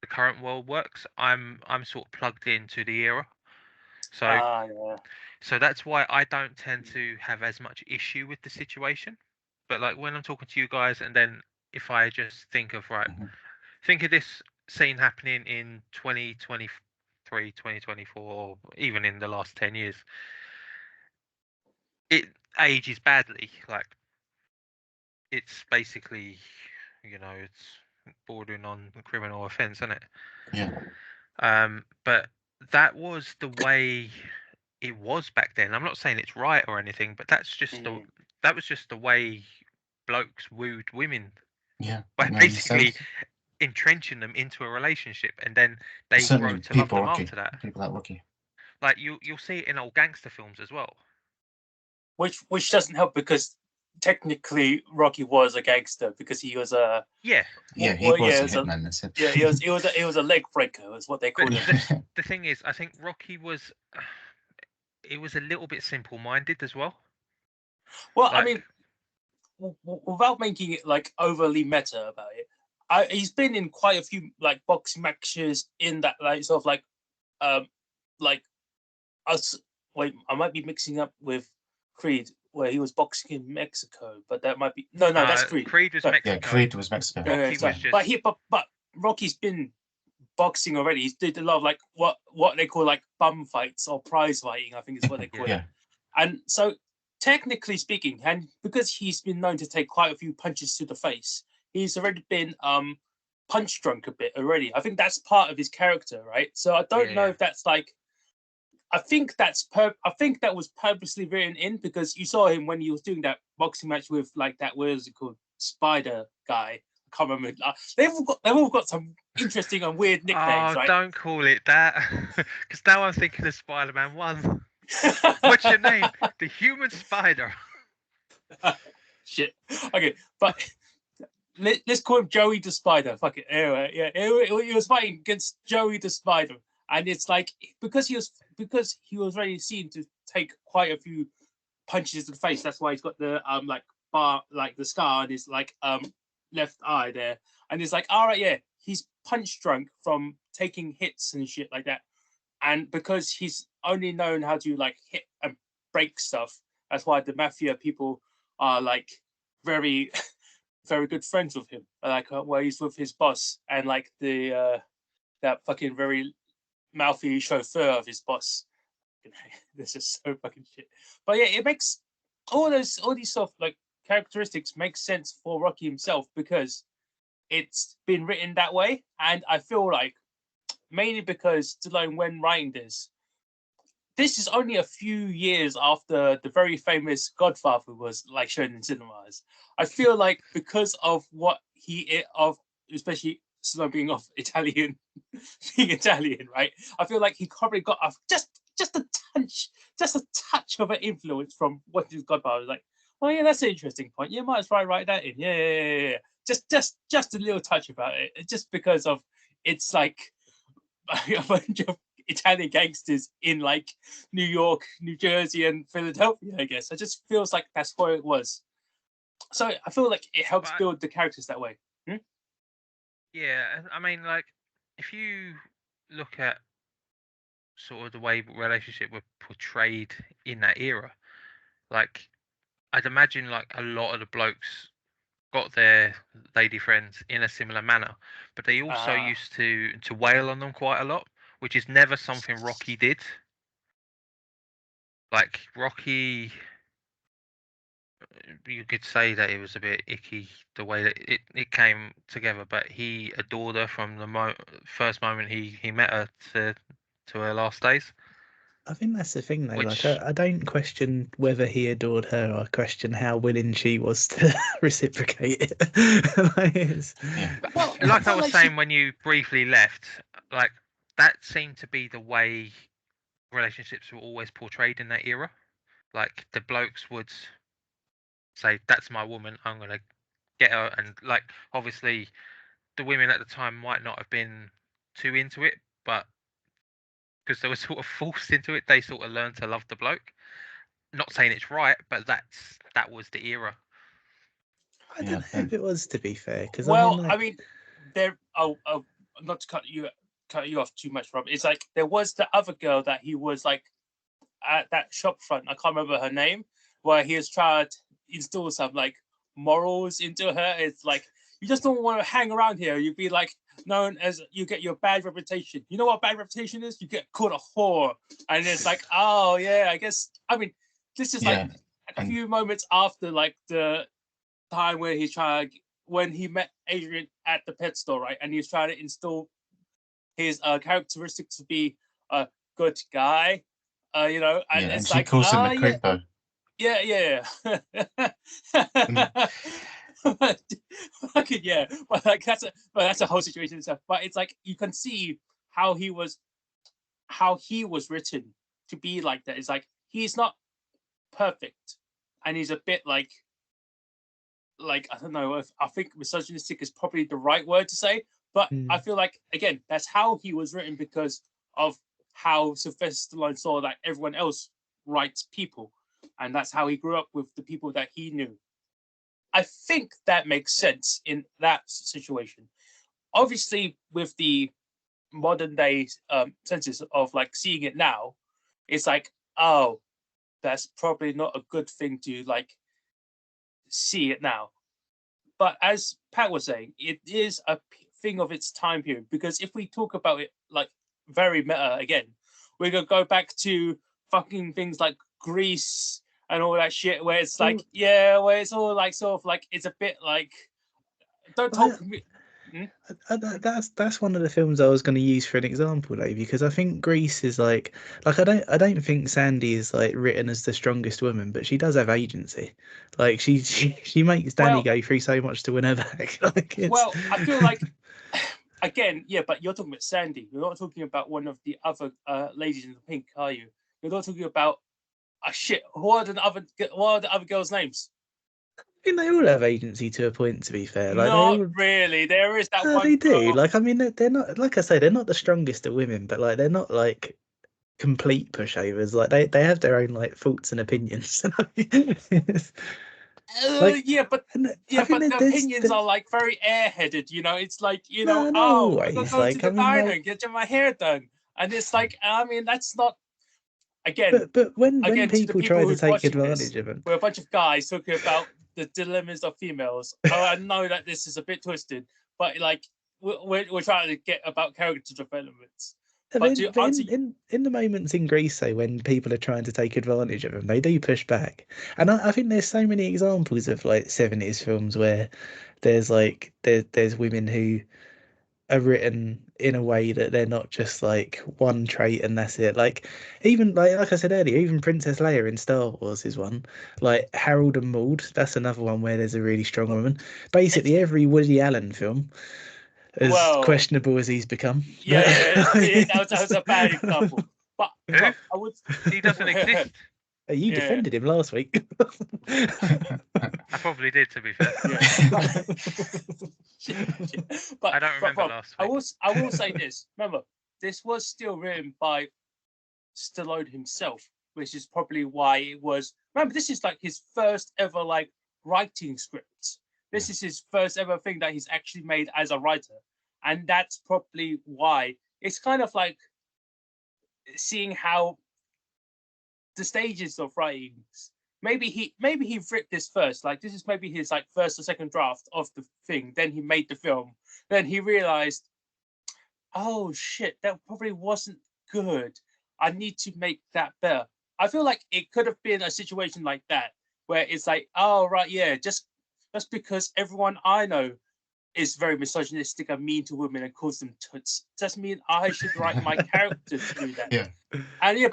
the current world works. I'm sort of plugged into the era, so that's why I don't tend to have as much issue with the situation. But like when I'm talking to you guys, and then if I just think of think of this scene happening in 2023, 2024, or even in the last 10 years, it ages badly. Like, it's basically, it's bordering on a criminal offence, isn't it? Yeah. But that was the way it was back then. I'm not saying it's right or anything, but that's just that was just the way blokes wooed women. Yeah. By basically entrenching them into a relationship, and then they grow to love them after that. People like Rocky. Like you'll see it in old gangster films as well. Which doesn't help because technically Rocky was a gangster because he was a he was a hitman. He was a leg breaker, is what they called it. The thing is, I think Rocky was it was a little bit simple-minded as well. Well, like, I mean, without making it like overly meta about it, he's been in quite a few like boxing matches in that like sort of like us. Wait, I might be mixing up with Creed, where he was boxing in Mexico, but that might be no, that's Creed. Creed was Mexico. Yeah, Creed was Mexico. Rocky was just... But Rocky's been boxing already. He's did a lot of like what they call like bum fights or prize fighting, I think is what they call it. And so technically speaking, and because he's been known to take quite a few punches to the face, he's already been punch drunk a bit already. I think that's part of his character, right? So I don't know if that's like. I think that was purposely written in because you saw him when he was doing that boxing match with like that, what is it called, Spider guy. I can't remember. They've all got some interesting and weird nicknames. Right? Don't call it that, because now I'm thinking of Spider-Man 1. What's your name? The Human Spider. Shit. Okay, but let's call him Joey the Spider. Fuck it. Anyway, yeah, he was fighting against Joey the Spider, and it's like because he was ready seen to take quite a few punches to the face. That's why he's got the the scar on his left eye there, and it's like, all right, yeah, he's punch drunk from taking hits and shit like that, and because he's only known how to like hit and break stuff, that's why the mafia people are like very very good friends with him, like where he's with his boss and like the that fucking very mouthy chauffeur of his boss. this is so fucking shit. But yeah, it makes all these sort of like characteristics make sense for Rocky himself because it's been written that way, and I feel like mainly because Stallone, when writing this is only a few years after the very famous Godfather was like shown in cinemas. I feel like because of what especially Stallone being of Italian, right? I feel like he probably got just a touch of an influence from what his Godfather was like. Oh yeah, that's an interesting point. You might as well write that in. Yeah. Just a little touch about it. Just because of it's like a bunch of Italian gangsters in like New York, New Jersey, and Philadelphia. I guess it just feels like that's what it was. So I feel like it helps build the characters that way. Yeah, I mean, like if you look at sort of the way relationships were portrayed in that era, like I'd imagine like a lot of the blokes got their lady friends in a similar manner, but they also used to wail on them quite a lot, which is never something Rocky did. Like Rocky, you could say that it was a bit icky the way that it came together, but he adored her from the first moment he met her to her last days. I think that's the thing, though. Which- Like, I don't question whether he adored her. I question how willing she was to reciprocate it. Yeah. Well, like I was saying when you briefly left, like that seemed to be the way relationships were always portrayed in that era. Like the blokes would say, "That's my woman. I'm gonna get her," and like obviously the women at the time might not have been too into it, but because they were sort of forced into it, they sort of learned to love the bloke. Not saying it's right, but that was the era. I don't know if it was, to be fair, because I mean, there. Not to cut you off too much, Rob. It's like there was the other girl that he was like at that shop front. I can't remember her name, where he was trying to instill some like morals into her. It's like you just don't want to hang around here. You'd be like known as you get your bad reputation. You know what bad reputation is? You get called a whore, and it's like, oh yeah, I guess. I mean, this is like a few moments after like the time where when he met Adrian at the pet store, right? And he's trying to instill his characteristics to be a good guy, you know. And it's she like, calls him a creeper. Yeah. Okay, yeah, but like that's a whole situation itself. But it's like you can see how he was written to be like that. It's like he's not perfect, and he's a bit like I don't know if I think misogynistic is probably the right word to say, but I feel like again that's how he was written because of how Sylvester Stallone saw that everyone else writes people, and that's how he grew up with the people that he knew. I think that makes sense in that situation. Obviously, with the modern day senses of like seeing it now, it's like, oh, that's probably not a good thing to like see it now. But as Pat was saying, it is a thing of its time period, because if we talk about it like very meta again, we're gonna go back to fucking things like Greece and all that shit, where it's like, where it's all like sort of like it's a bit like don't talk to me. That's one of the films I was going to use for an example, though, because I think Grease is like I don't think Sandy is like written as the strongest woman, but she does have agency. Like she makes Danny go through so much to win her back. Like I feel like again, yeah, but you're talking about Sandy. You're not talking about one of the other ladies in the pink, are you? You're not talking about shit. What are the other girls' names? I think they all have agency to a point, to be fair. Like, not really. There is that one. They do. Like, I mean, they're not, like I say, they're not the strongest of women, but like they're not like complete pushovers. Like they have their own like thoughts and opinions. Yeah, but the opinions are like very airheaded. You know, it's like I'm gonna go to the diner and get my hair done, and it's like, I mean, that's not. Again, but when people try to take advantage of it, we're a bunch of guys talking about the dilemmas of females. I know that this is a bit twisted, but like we're trying to get about character developments. Yeah, But but to but answer, in the moments in Greece, though, when people are trying to take advantage of them, they do push back. And I think there's so many examples of like 70s films where there's like there's women who are written in a way that they're not just like one trait and that's it. Like even like I said earlier, even Princess Leia in Star Wars is one. Like Harold and Maude, that's another one where there's a really strong woman. Basically, every Woody Allen film, as well, questionable as he's become. yeah, but- yeah, that was a bad example. But Who? I would. He doesn't exist. Hey, you Yeah. defended him last week. I probably did, to be fair. Yeah. But I don't remember Rob, last I week. will say this. Remember, this was still written by Stallone himself, which is probably why it was. Remember, this is like his first ever like writing script. This is his first ever thing that he's actually made as a writer, and that's probably why it's kind of like seeing how the stages of writing. Maybe he wrote this first. Like this is maybe his like first or second draft of the thing. Then he made the film. Then he realized, oh shit, that probably wasn't good. I need to make that better. I feel like it could have been a situation like that where it's like, oh right, yeah, just because everyone I know is very misogynistic and mean to women and calls them toots doesn't mean I should write my character to do that. Yeah. And yeah,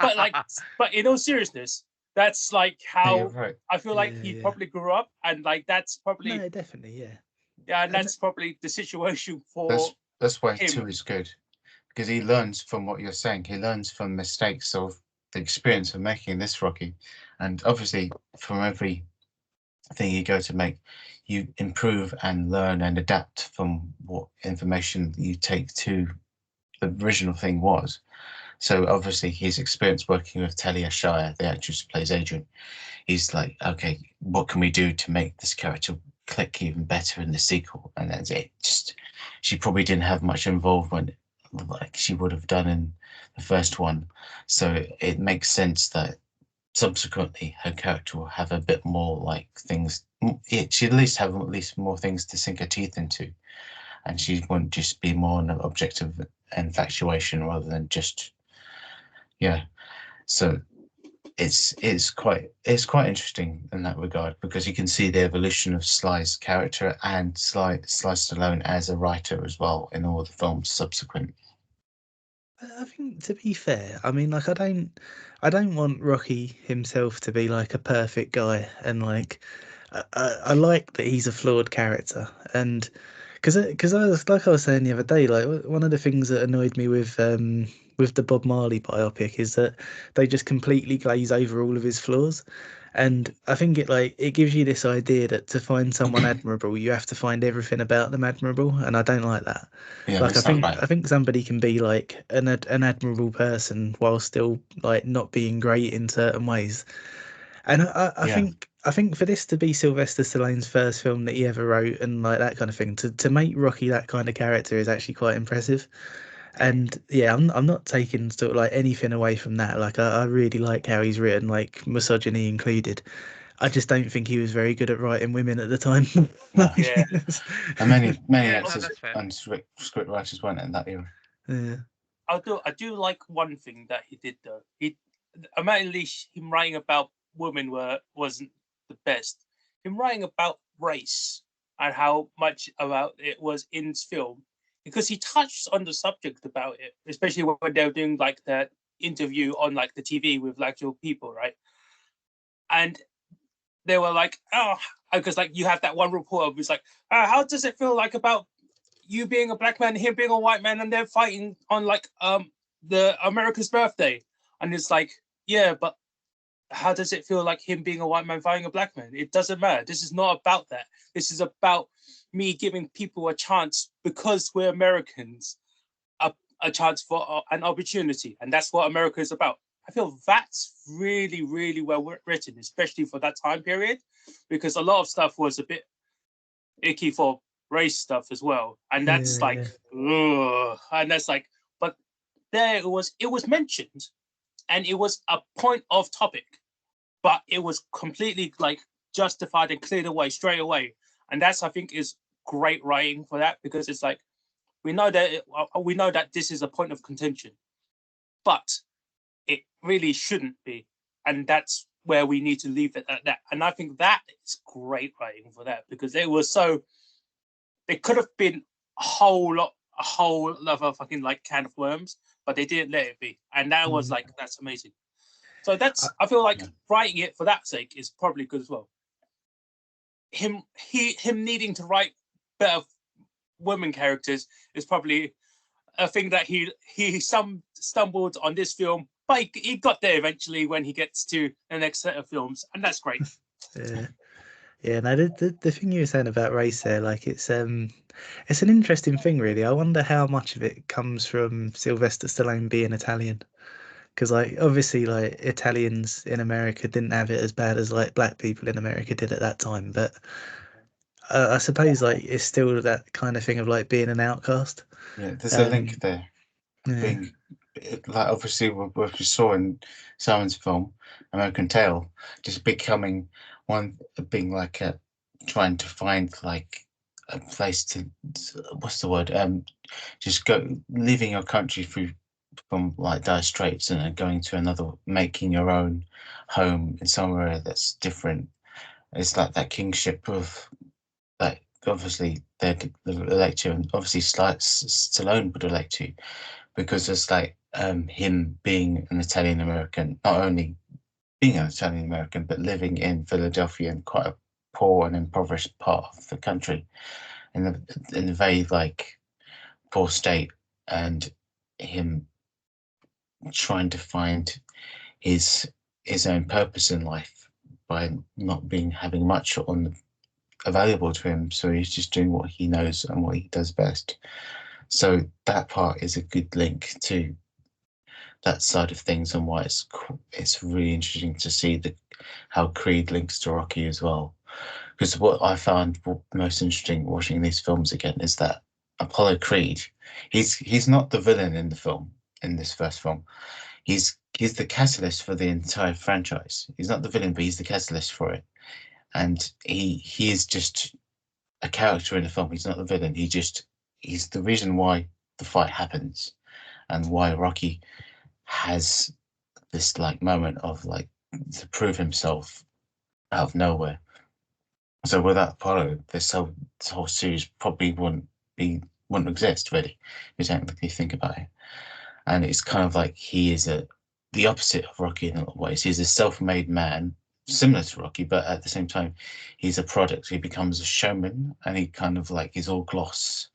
but in all seriousness, that's like Yeah, you're how right. I feel like Yeah, he yeah. probably grew up, and like that's probably No, definitely, yeah. yeah, and And that's probably the situation for That's why him. 2 is good, because he learns from what you're saying. He learns from mistakes of the experience of making this Rocky, and obviously from every thing you go to make, you improve and learn and adapt from what information you take to the original thing was. So obviously his experience working with Talia Shire, the actress who plays Adrian, he's like, okay, what can we do to make this character click even better in the sequel? And that's it. Just she probably didn't have much involvement like she would have done in the first one. So it makes sense that subsequently her character will have a bit more like things. She'd at least have more things to sink her teeth into, and she won't just be more an object of infatuation rather than just So it's quite interesting in that regard, because you can see the evolution of Sly's character and Sly Stallone as a writer as well in all the films subsequent. I think to be fair, I mean, like I don't want Rocky himself to be like a perfect guy, and like I like that he's a flawed character, and because I was like I was saying the other day, like one of the things that annoyed me with the Bob Marley biopic is that they just completely glaze over all of his flaws. And I think it gives you this idea that to find someone admirable, you have to find everything about them admirable, and I don't like that. Yeah, Like that's not right. I think somebody can be like an admirable person while still like not being great in certain ways. And I Yeah. I think for this to be Sylvester Stallone's first film that he ever wrote and like that kind of thing, to make Rocky that kind of character is actually quite impressive. And yeah, I'm not taking sort of like anything away from that. Like I really like how he's written, like misogyny included. I just don't think he was very good at writing women at the time. No. Yeah. And many Yeah, no, actors that's fair. and script writers weren't in that era. Yeah. I do like one thing that he did though. Admittedly, him writing about women wasn't the best. Him writing about race and how much about it was in his film, because he touched on the subject about it, especially when they were doing like that interview on like the TV with actual people, right? And they were like, oh, because like you have that one reporter who's like, how does it feel like about you being a black man, him being a white man, and they're fighting on like the America's birthday? And it's like, yeah, but how does it feel like him being a white man fighting a black man? It doesn't matter. This is not about that. This is about me giving people a chance because we're Americans, a chance for an opportunity, and that's what America is about. I feel that's really, really well written, especially for that time period, because a lot of stuff was a bit icky for race stuff as well, and that's Yeah, like, ugh, and that's like, but there it was mentioned, and it was a point of topic, but it was completely like justified and cleared away straight away, and that's I think is great writing for that, because it's like we know that this is a point of contention, but it really shouldn't be, and that's where we need to leave it at that. And I think that is great writing for that, because it was so. There could have been a whole lot of fucking like can of worms, but they didn't let it be, and that was like, that's amazing. So that's, I feel like writing it for that sake is probably good as well. Him needing to write better women characters is probably a thing that he stumbled on this film, but he got there eventually when he gets to the next set of films, and that's great. Yeah, no, the thing you were saying about race there, like it's an interesting thing, really. I wonder how much of it comes from Sylvester Stallone being Italian, because like obviously like Italians in America didn't have it as bad as like black people in America did at that time, but I suppose like it's still that kind of thing of like being an outcast. Yeah, there's a link there. Yeah. Being like obviously what we saw in Simon's film, American Tail, just becoming one, being like trying to find like a place to, what's the word, just leaving your country from like dire straits and then going to another, making your own home in somewhere that's different. It's like that kingship of, like, obviously they'd elect you, and obviously Stallone would elect you, because it's like him being an Italian American, not only being an Italian American, but living in Philadelphia, in quite a poor and impoverished part of the country, in a very like poor state, and him trying to find his own purpose in life by not having much available to him, so he's just doing what he knows and what he does best. So that part is a good link to that side of things, and why it's really interesting to see how Creed links to Rocky as well. Because what I found most interesting watching these films again is that Apollo Creed, he's not the villain in the film, in this first film. He's the catalyst for the entire franchise. He's not the villain, but he's the catalyst for it. And he is just a character in the film. He's not the villain. He's the reason why the fight happens, and why Rocky has this like moment of like to prove himself out of nowhere. So without Apollo, this whole series probably wouldn't exist, really, if you technically think about it. And it's kind of like he is the opposite of Rocky in a lot of ways. He's a self-made man, similar to Rocky, but at the same time, he's a product. He becomes a showman, and he kind of like is all gloss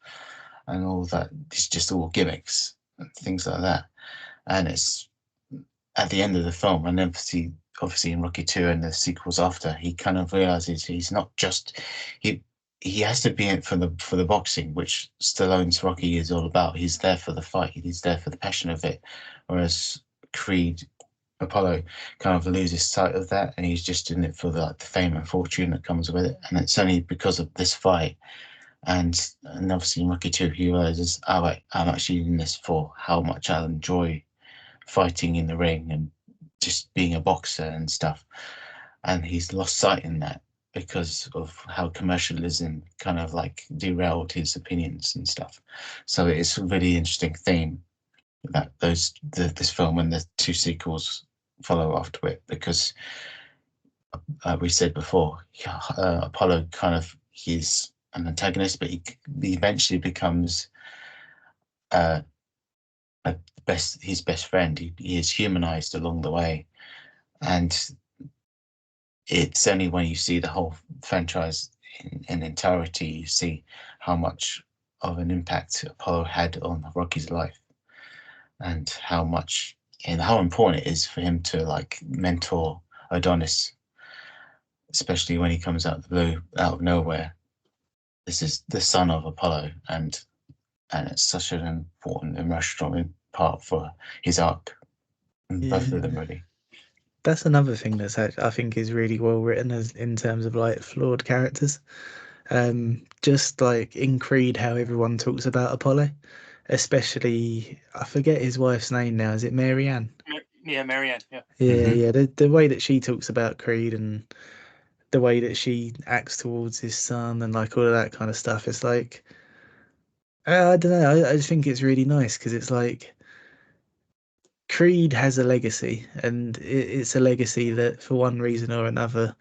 and all that. It's just all gimmicks and things like that. And it's at the end of the film, and obviously in Rocky 2 and the sequels after, he kind of realizes he's not just he has to be in for the boxing, which Stallone's Rocky is all about. He's there for the fight. He's there for the passion of it, whereas Apollo kind of loses sight of that, and he's just in it for the fame and fortune that comes with it. And it's only because of this fight, and obviously in Rocky 2, he realizes, oh wait, I'm actually in this for how much I enjoy fighting in the ring and just being a boxer and stuff. And he's lost sight in that because of how commercialism kind of like derailed his opinions and stuff. So it's a really interesting theme that this film and the two sequels follow after it, because we said before, Apollo kind of, he's an antagonist, but he eventually becomes his best friend. He is humanized along the way, and it's only when you see the whole franchise in entirety, you see how much of an impact Apollo had on Rocky's life, and how much and how important it is for him to like mentor Adonis, especially when he comes out of nowhere. This is the son of Apollo, and it's such an important emotional part for his arc. Both of them, really. That's another thing that's I think is really well written in terms of like flawed characters. Just like in Creed, how everyone talks about Apollo, especially I forget his wife's name now. Is it Marianne? Yeah, Marianne. Yeah. Yeah. The way that she talks about Creed and the way that she acts towards his son and like all of that kind of stuff. It's like I don't know. I just think it's really nice because it's like Creed has a legacy, and it's a legacy that, for one reason or another,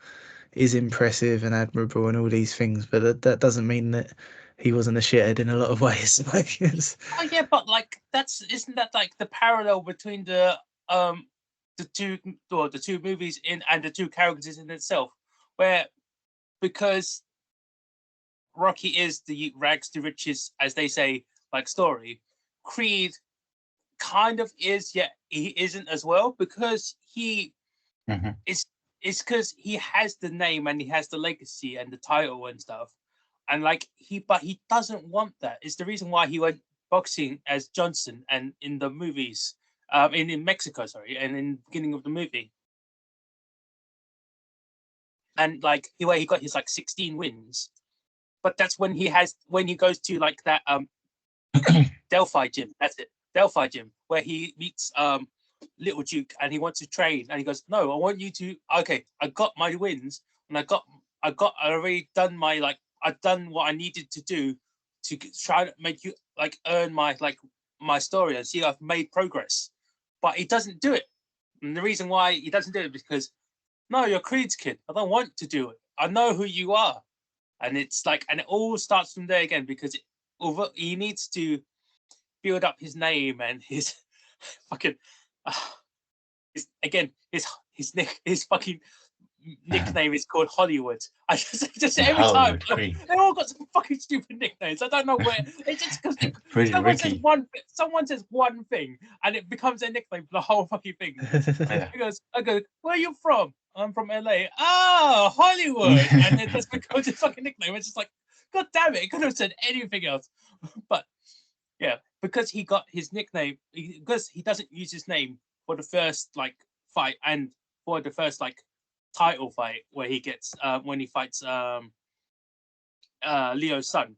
is impressive and admirable and all these things. But that doesn't mean that he wasn't a shithead in a lot of ways. Like, Oh yeah, but like isn't that like the parallel between the two movies and the two characters in itself, where because Rocky is the rags to riches, as they say, like story, Creed kind of is, yet he isn't as well, because he Mhm. it's because he has the name and he has the legacy and the title and stuff, and like he doesn't want that. It's the reason why he went boxing as Johnson and in the movies, in Mexico, sorry, and in the beginning of the movie, and like where he got his like 16 wins. But that's when he goes to like that Delphi gym. That's it, Delphi gym, where he meets Little Duke, and he wants to train, and he goes, "No, I want you to. Okay, I got my wins, and I already done my I've done what I needed to do to try to make you like earn my story and see I've made progress." But he doesn't do it, and the reason why he doesn't do it is because, no, you're Creed's kid. I don't want to do it. I know who you are, and it's like, and it all starts from there again, because he needs to build up his name and his fucking his fucking nickname is called Hollywood. I just every time Creed. they all got some fucking stupid nicknames. I don't know where. It's just because Pretty someone says one thing and it becomes a nickname for the whole fucking thing. Yeah. I go, where are you from? I'm from LA. Oh, Hollywood, and it just becomes a fucking nickname. It's just like, God damn it! It could have said anything else, but yeah, because he got his nickname, because he doesn't use his name for the first like fight and for the first like title fight where he gets when he fights Leo's son,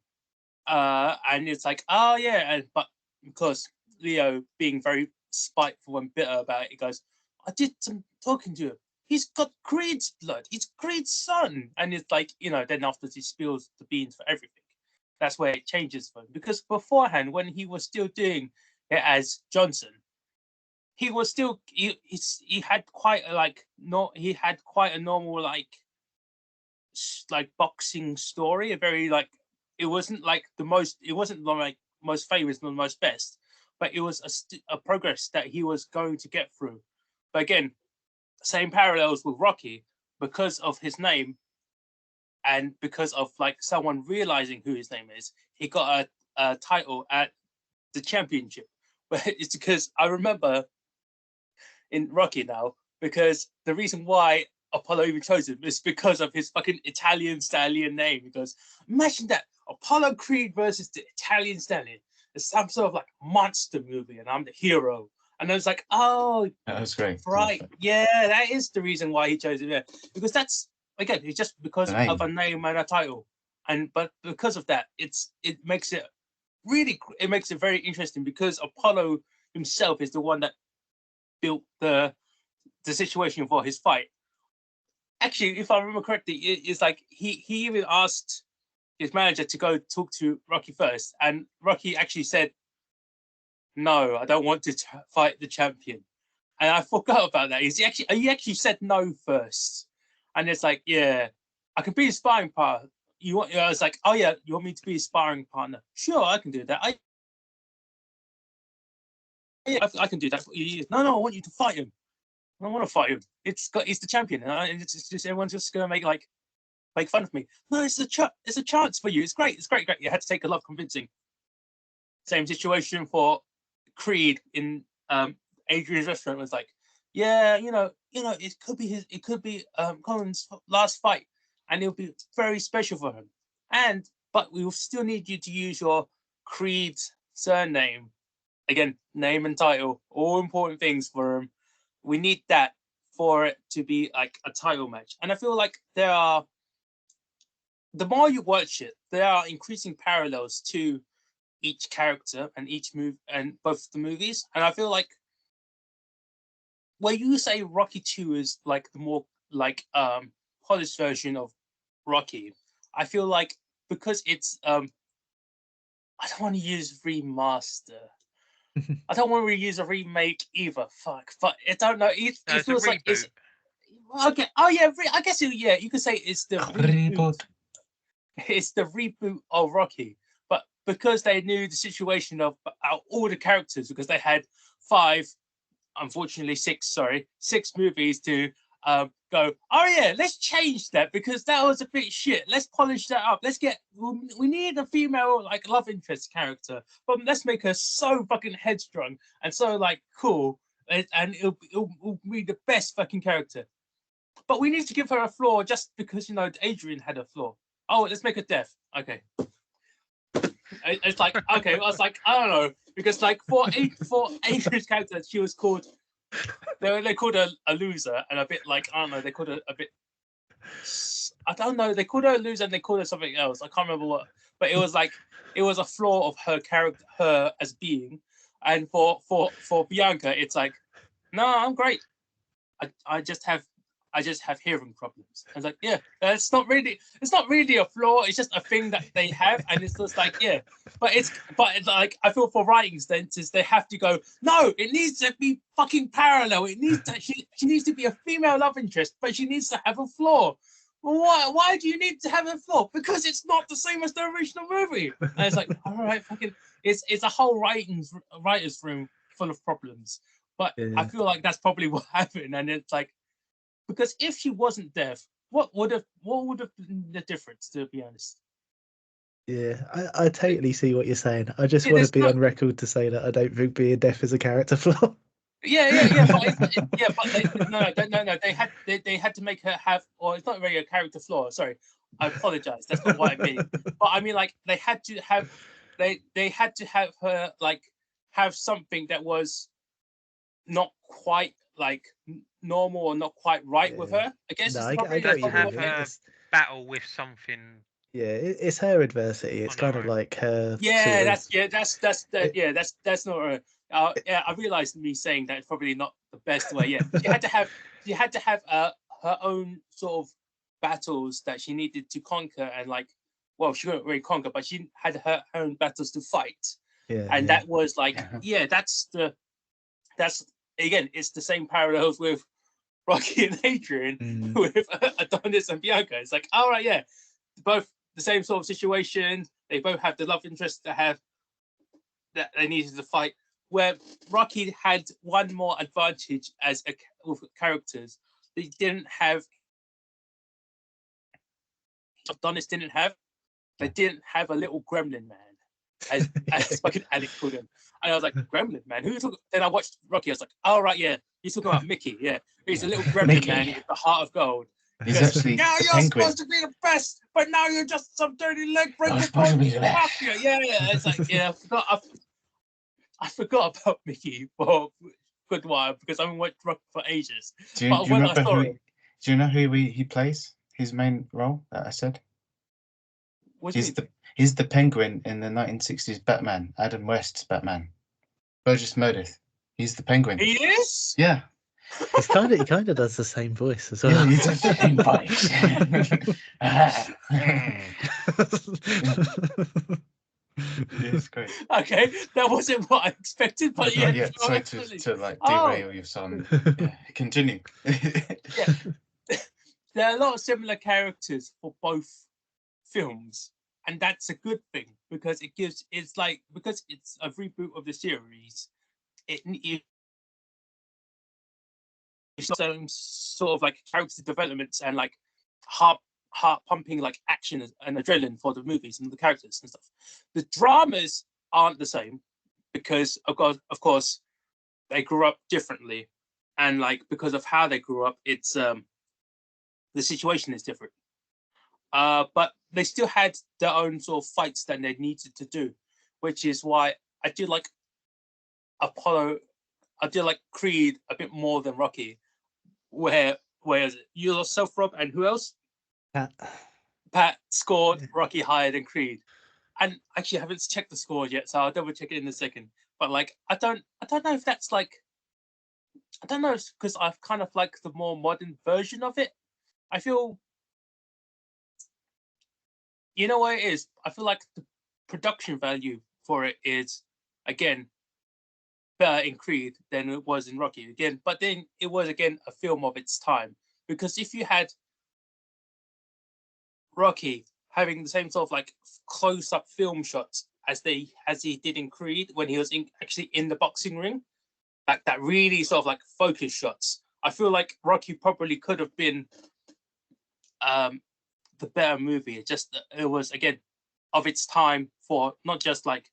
and it's like, oh yeah, and but because Leo being very spiteful and bitter about it, he goes, I did some talking to him. He's got Creed's blood. He's Creed's son, and it's like, then after he spills the beans for everything. That's where it changes for him, because beforehand, when he was still doing it as Johnson, he was still he had quite a normal like boxing story, a very like, it wasn't like most famous nor the most best, but it was a progress that he was going to get through. But again, same parallels with Rocky, because of his name and because of like someone realizing who his name is, he got a title at the championship. But it's because I remember in Rocky now, because the reason why Apollo even chose him is because of his fucking Italian stallion name. He goes, imagine that, Apollo Creed versus the Italian stallion. It's some sort of like monster movie, and I'm the hero. And I was like, oh, That was great. right, yeah, that is the reason why he chose it. Yeah, because that's, again, it's just because of a name and a title, but because of that, it makes it very interesting, because Apollo himself is the one that built the situation for his fight. Actually, if I remember correctly, it's like he even asked his manager to go talk to Rocky first, and Rocky actually said, no, I don't want to fight the champion. And I forgot about that. He actually said no first. And it's like, yeah, I can be a sparring partner. I was like, oh yeah, you want me to be a sparring partner? Sure, I can do that. I can do that. No, I want you to fight him. I don't want to fight him. He's the champion. And it's just everyone's just gonna make fun of me. No, it's a chance for you. It's great. It's great. You had to take a lot of convincing. Same situation for Creed in Adrian's restaurant. Was like, yeah, it could be Colin's last fight, and it'll be very special for him. But we will still need you to use your Creed surname. Again, name and title, all important things for him. We need that for it to be like a title match. And I feel like the more you watch it, there are increasing parallels to each character and each move and both the movies. And I feel like where you say Rocky 2 is like the more like polished version of Rocky, I feel like because it's I don't want to use remaster, I don't want to reuse a remake either. Fuck, I don't know. It No, it's a feels like it's reboot. okay. Oh yeah, I guess yeah. You could say it's the reboot. Reboot. It's the reboot of Rocky, but because they knew the situation of all the characters, because they had six movies to go, oh yeah, let's change that because that was a bit shit. Let's polish that up. We need a female like love interest character, but let's make her so fucking headstrong and so like cool, and it'll be the best fucking character. But we need to give her a flaw just because Adrian had a flaw. Oh, let's make her deaf. Okay. It's like okay. I was like I don't know because like for Adrian's character, she was called. They called her a loser and a bit like I don't know. They called her a bit. I don't know. They called her a loser and they called her something else. I can't remember what. But it was like it was a flaw of her character, her as being. And for Bianca, it's like, no, I'm great. I just have hearing problems. I was like, yeah, it's not really a flaw. It's just a thing that they have, and it's just like, yeah. But it's like I feel for writing senses, they have to go. No, it needs to be fucking parallel. It needs to. She needs to be a female love interest, but she needs to have a flaw. Well, why do you need to have a flaw? Because it's not the same as the original movie. And it's like, all right, fucking. It's a whole writer's room full of problems. But I feel like that's probably what happened, and it's like. Because if she wasn't deaf, what would have been the difference? To be honest. Yeah, I totally see what you're saying. I just want to be on record to say that I don't think being deaf is a character flaw. Yeah. But no. They had to make her have, or it's not really a character flaw. Sorry, I apologize. That's not what I mean. But I mean, like they had to have her like have something that was not quite like normal or not quite right with her. I guess No, it's I get what you have mean. her battle with something. Yeah, it's her adversity. It's kind of like her. Yeah, sort of, that's not a. Yeah, I realized me saying that is probably not the best way. Yeah, she had to have her own sort of battles that she needed to conquer, and like, well, she couldn't really conquer, but she had her own battles to fight. Yeah, and that was like, yeah, that's again, it's the same parallels with Rocky and Adrian with Adonis and Bianca. It's like, all right, yeah, both the same sort of situation. They both have the love interest that they needed to fight. Where Rocky had one more advantage with characters they didn't have. Adonis didn't have. They didn't have a little gremlin man, as fucking Alec called him. And I was like, gremlin man, who talking? Then I watched Rocky. I was like, oh right, yeah, he's talking about Mickey. Yeah, he's a little gremlin man with the heart of gold. He's actually now you're penguin. supposed to be the best, but now you're just some dirty leg breaker. supposed to be the best. Yeah. It's like, yeah, I forgot about Mickey for a good while because I haven't watched Rocky for ages. Do you know who he plays? His main role that I said. He's the Penguin in the 1960s Batman, Adam West's Batman. Burgess Meredith. He's the Penguin. He is? Yeah. he kind of does the same voice as well. Yeah, he does the same voice. It's great. Okay, that wasn't what I expected, but yeah. Sorry to like derail your son. Yeah, continue. Yeah. There are a lot of similar characters for both films, and that's a good thing because because it's a reboot of the series. It's some sort of like character developments and like heart pumping like action and adrenaline for the movies and the characters and stuff. The dramas aren't the same because of course they grew up differently, and like because of how they grew up, it's the situation is different. But they still had their own sort of fights that they needed to do, which is why I do like Creed a bit more than Rocky. Whereas yourself, Rob, and who else? Pat scored Rocky higher than Creed, and actually I haven't checked the score yet, so I'll double check it in a second. But like, I don't know if that's like, I don't know, because I've kind of like the more modern version of it. I feel, you know what it is? I feel like the production value for it is, again, better in Creed than it was in Rocky again. But then it was again a film of its time, because if you had Rocky having the same sort of like close-up film shots as he did in Creed when he was actually in the boxing ring, like that really sort of like focus shots, I feel like Rocky probably could have been the better movie. It was again of its time, for not just like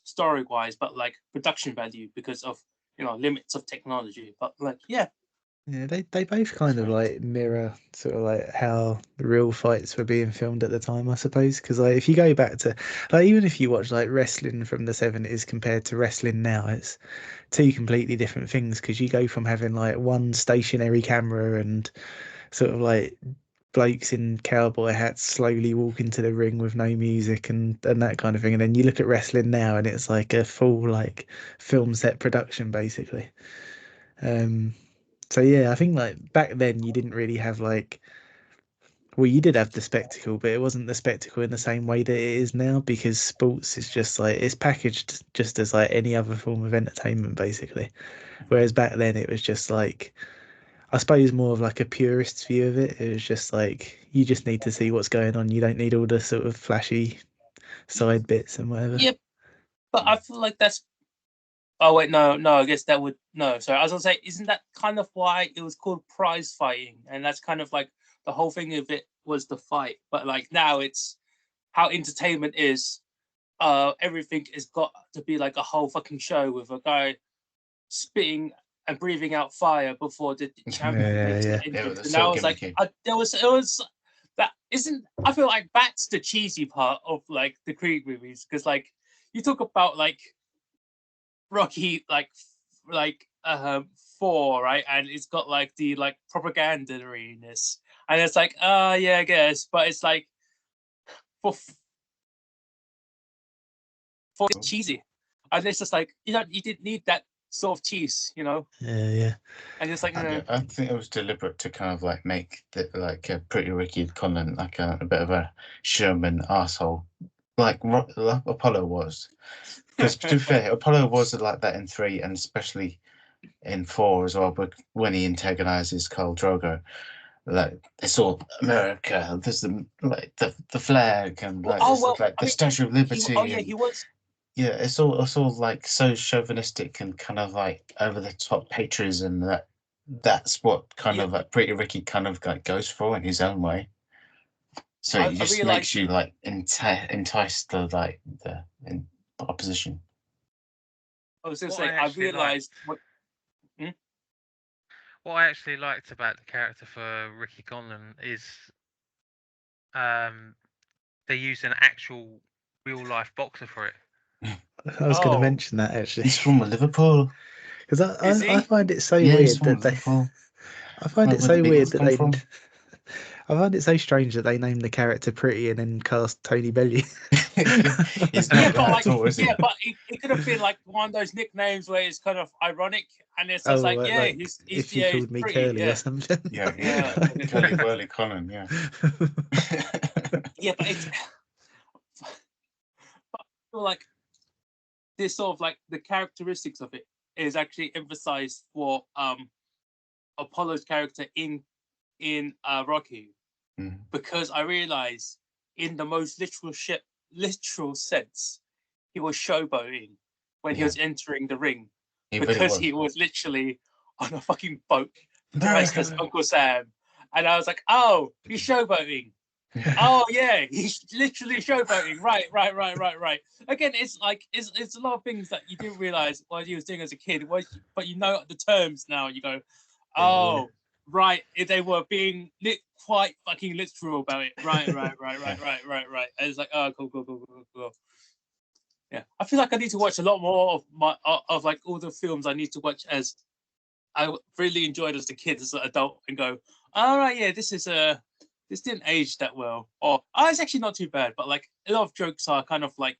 story wise, but like production value, because of limits of technology. But like Yeah, they both kind of like mirror sort of like how the real fights were being filmed at the time, I suppose. Because like if you go back to like even if you watch like wrestling from the 70s compared to wrestling now, it's two completely different things. Because you go from having like one stationary camera and sort of like blokes in cowboy hats slowly walking to the ring with no music and that kind of thing, and then you look at wrestling now and it's like a full like film set production basically. So yeah, I think like back then you didn't really have like, well, you did have the spectacle, but it wasn't the spectacle in the same way that it is now, because sports is just like it's packaged just as like any other form of entertainment basically. Whereas back then it was just like, I suppose more of like a purist's view of it. It was just like you just need to see what's going on. You don't need all the sort of flashy side bits and whatever. Yep. But I feel like that's. Oh wait, no. I guess that would no. Sorry, I was gonna say, isn't that kind of why it was called prize fighting? And that's kind of like the whole thing of it was the fight. But like now it's how entertainment is. Everything has got to be like a whole fucking show with a guy spitting and breathing out fire before the champion makes the entrance. And I was like, it was that isn't. I feel like that's the cheesy part of like the Creed movies, because like you talk about like Rocky like 4, right, and it's got like the like propaganda-ness, and it's like yeah, I guess, but it's like for it's cheesy, and it's just like you didn't need that sort of cheese, Yeah. And it's like I think it was deliberate to kind of like make the like a Pretty Ricky Conlan like a bit of a Sherman asshole, like Apollo was. Because to be fair, Apollo was like that in 3, and especially in 4 as well. But when he antagonizes Khal Drogo, like it's all America. There's the flag and like the Statue of Liberty. He was. Yeah, it's all like so chauvinistic and kind of like over the top patriotism. That's what kind of like Pretty Ricky kind of like goes for in his own way. So it just makes you like entice the opposition. I was going to say, I realized what I actually liked about the character for Ricky Conlan is they used an actual real life boxer for it. I was going to mention that actually. He's from Liverpool. Because I find it so weird that they. I find it so weird that they. I find it so strange that they named the character Pretty and then cast Tony Bellew. He's not that at all, is he? Yeah, but it could have been like one of those nicknames where it's kind of ironic, and it's just he's if you called me pretty, Curly or something. Yeah. Curly Whirly Conlan, yeah. Yeah, but it's like this sort of like the characteristics of it is actually emphasized for Apollo's character in Rocky, because I realized in the most literal sense he was showboating when he was entering the ring, because he was literally on a fucking boat dressed as Uncle Sam, and I was like, oh, he's showboating. Oh yeah, he's literally showboating. Right. Again, it's like it's a lot of things that you didn't realize what he was doing as a kid, but you know the terms now. You go, oh. Right, they were being quite fucking literal about it. Right. And it's like, oh, cool. Yeah, I feel like I need to watch a lot more of like all the films I need to watch as I really enjoyed as a kid, as an adult, and go, all right, yeah, this didn't age that well, or it's actually not too bad, but like a lot of jokes are kind of like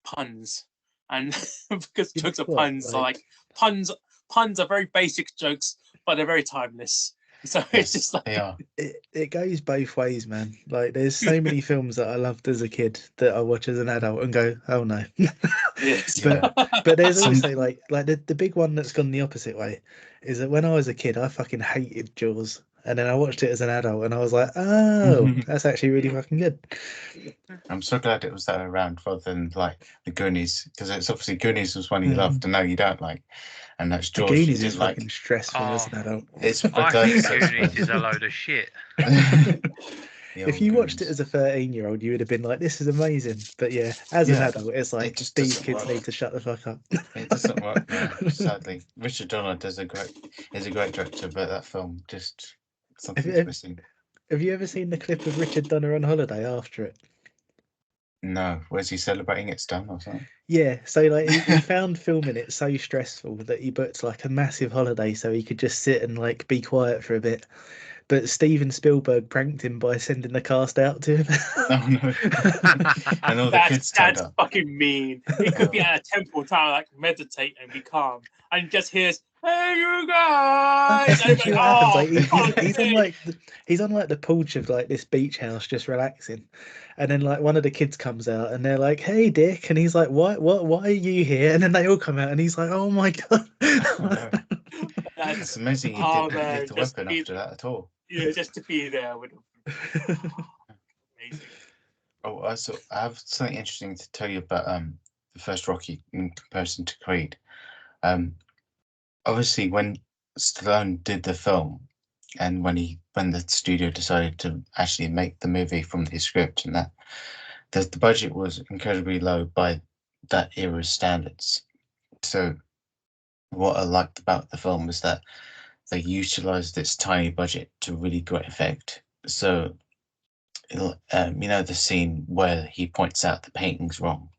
puns, and because jokes are puns, are like puns are very basic jokes, but they're very timeless. So Yes, it's just like they are. It goes both ways, man. Like there's so many films that I loved as a kid that I watch as an adult and go, oh no. yes. But there's Some- also like the big one that's gone the opposite way is that when I was a kid I fucking hated Jaws. And then I watched it as an adult and I was like, oh, that's actually really fucking good. I'm so glad it was that way around rather than like the Goonies, because it's obviously Goonies was one you Mhm. loved and now you don't like, and that's The Jaws you Goonies is didn't like. fucking stressful as an Oh. adult. It's I regardless think of Goonies is a load of shit. The If old you watched it Goonies. as a 13-year-old, you would have been like, this is amazing. But yeah, as an Yeah, adult, it's like, just these doesn't kids work. need to shut the fuck up. It doesn't work now, sadly. Richard Donner is a great director, but that film just something's Have- missing. Have you ever seen the clip of Richard Donner on holiday after it? No, where's he celebrating it's done or something? Yeah, so like he found filming it so stressful that he booked like a massive holiday so he could just sit and like be quiet for a bit. But Steven Spielberg pranked him by sending the cast out to him. Oh no. And all the kids turned That's up. fucking mean. He could be at a temple trying to like meditate and be calm, and just hears, "Hey, you guys!" That's And literally like, what happens. "Oh, Like he's on fuck like he's on like the porch of like this beach house just relaxing, and then like one of the kids comes out and they're like, "Hey, Dick," and he's like, "Why are you here?" And then they all come out and he's like, "Oh my god." Oh, no. That's It's amazing he Oh, didn't man, need the just weapon be- after that at all. just to be there with him. Amazing. Oh, I have something interesting to tell you about the first Rocky in comparison to Creed. Obviously when Stallone did the film and when the studio decided to actually make the movie from his script and that the budget was incredibly low by that era's standards. So what I liked about the film was that they utilized this tiny budget to really great effect. So the scene where he points out the painting's wrong.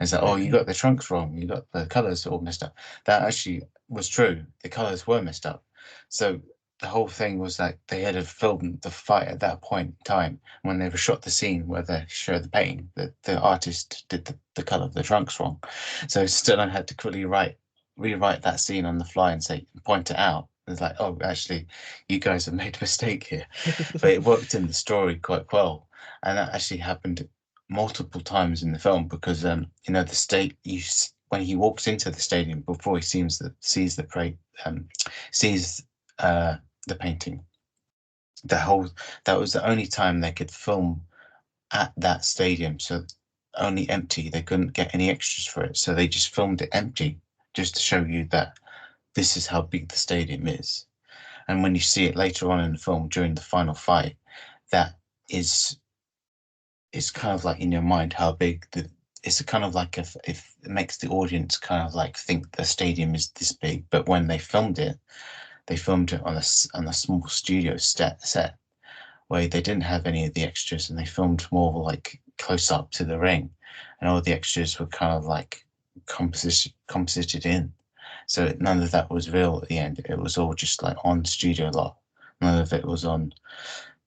And it's like, oh, you got the trunks wrong. You got the colors all messed up. That actually was true. The colors were messed up. So the whole thing was like they had to film the fight at that point in time when they shot the scene where they show the painting. The artist did the color of the trunks wrong. So Stallone had to quickly rewrite that scene on the fly and point it out. It's like, oh, actually, you guys have made a mistake here. But it worked in the story quite well, and that actually happened multiple times in the film because when he walks into the stadium before he sees the painting, that was the only time they could film at that stadium, so only empty. They couldn't get any extras for it, so they just filmed it empty just to show you that this is how big the stadium is. And when you see it later on in the film during the final fight, that is kind of like in your mind how big it's kind of like if it makes the audience kind of like think the stadium is this big. But when they filmed it on a small studio set where they didn't have any of the extras, and they filmed more like close up to the ring, and all the extras were kind of like composited in. So none of that was real at the end. It was all just like on studio lot. None of it was on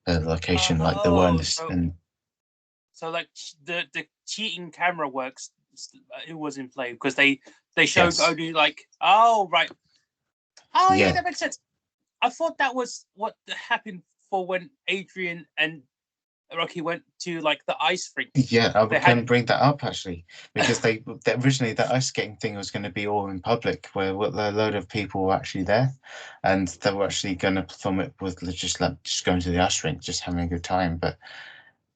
the location like there were in the. So like the cheating camera works, it was in play because they showed only like, oh right, oh yeah, that makes sense. I thought that was what happened for when Adrian and Rocky went to like the ice rink. Yeah, I was going to bring that up actually, because they originally the ice skating thing was going to be all in public, where a load of people were actually there, and they were actually going to film it with just going to the ice rink, just having a good time. But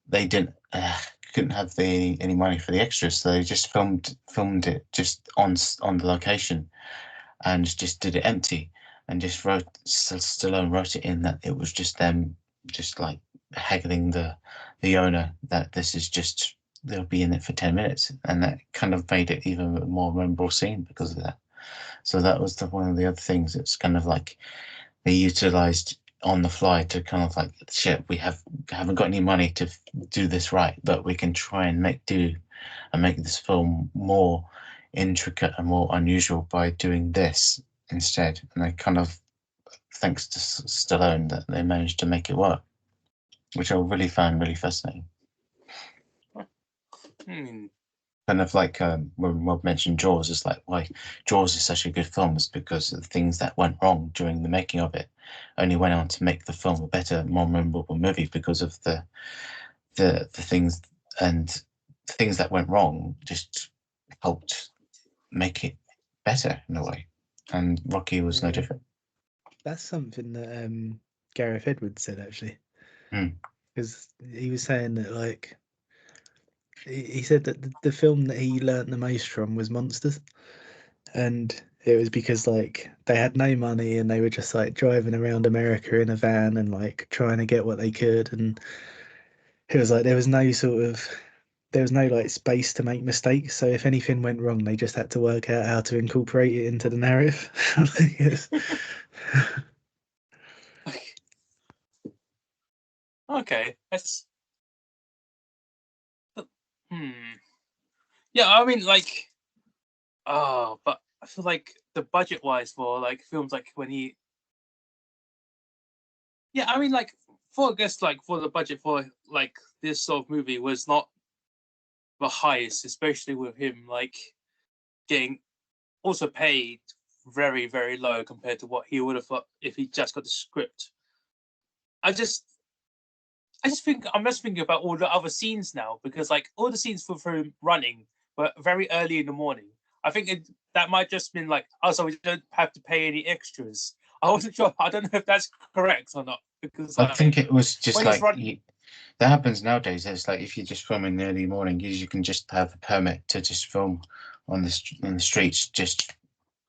they couldn't have any money for the extras, so they just filmed it just on the location, and just did it empty, and just Stallone wrote it in that it was just them, just like haggling the owner that this is just they'll be in it for 10 minutes, and that kind of made it even a more memorable scene because of that. So that was one of the other things. It's kind of like they utilized on the fly to kind of like, shit, we haven't got any money to do this right, but we can try and make this film more intricate and more unusual by doing this instead. And they kind of, thanks to Stallone, that they managed to make it work, which I really found really fascinating. Kind of like when Rob mentioned Jaws, it's like why Jaws is such a good film is because of the things that went wrong during the making of it, only went on to make the film a better, more memorable movie because of the things and things that went wrong just helped make it better in a way. And Rocky was no Yeah. different. That's something that Gareth Edwards said actually, Hmm. because he was saying that like he said that the film that he learnt the most from was Monsters, and it was because like they had no money and they were just like driving around America in a van and like trying to get what they could, and it was like there was no like space to make mistakes, so if anything went wrong they just had to work out how to incorporate it into the narrative. Yes. Okay, that's yeah. I mean, like, but I feel like the budget wise for like films like when he, yeah, I mean, like for I guess like for the budget for like this sort of movie was not the highest, especially with him like getting also paid very very low compared to what he would have thought if he just got the script. I just think I'm just thinking about all the other scenes now, because like all the scenes for him running were very early in the morning. I think that might just been like, oh, so we don't have to pay any extras. I wasn't sure. I don't know if that's correct or not, because I think it was just when he's like that happens nowadays. It's like if you just film in the early morning, you can just have a permit to just film on in the streets just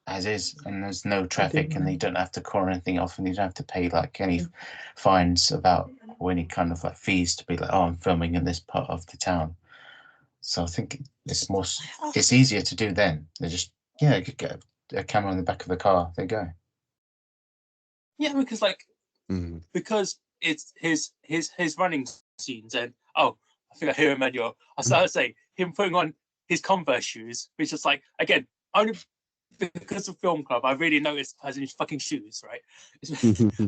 as is, and there's no traffic, and you don't have to call anything off, and you don't have to pay like any fines or any kind of like fees to be like, oh, I'm filming in this part of the town. So I think it's easier to do then. They just you could get a camera on the back of the car. There you go. Yeah, because like Mhm. because it's his running scenes, and I think I hear Emmanuel. I started to say him putting on his Converse shoes, which is like again only because of Film Club, I really noticed as in his fucking shoes, right?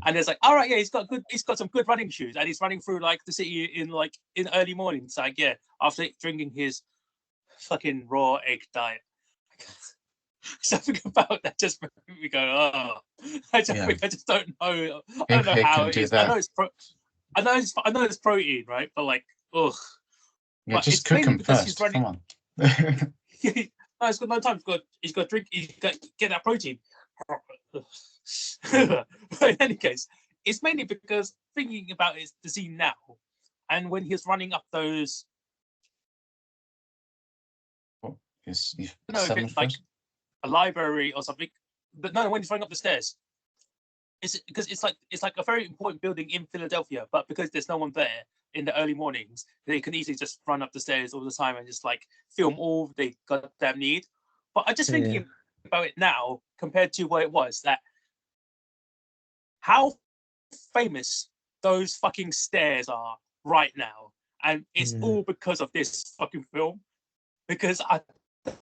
And it's like, all right, yeah, he's got some good running shoes, and he's running through like the city in early mornings, like yeah, after drinking his fucking raw egg diet. Something about that just made me go, oh, I just don't know. I don't know how it is. I know it's protein, right? But like, ugh. Yeah, but just it's cook mainly him because first. he's running. Come on. No, he's got no time. He's got to drink. He's got to get that protein. But in any case, it's mainly because thinking about the scene now, and when he's running up those. What? I don't know if it's like a library or something. But no, when he's running up the stairs, it's because it's like a very important building in Philadelphia, but because there's no one there in the early mornings, they can easily just run up the stairs all the time and just like film all they goddamn need. But I'm just thinking about it now compared to what it was, that how famous those fucking stairs are right now, and it's all because of this fucking film. Because I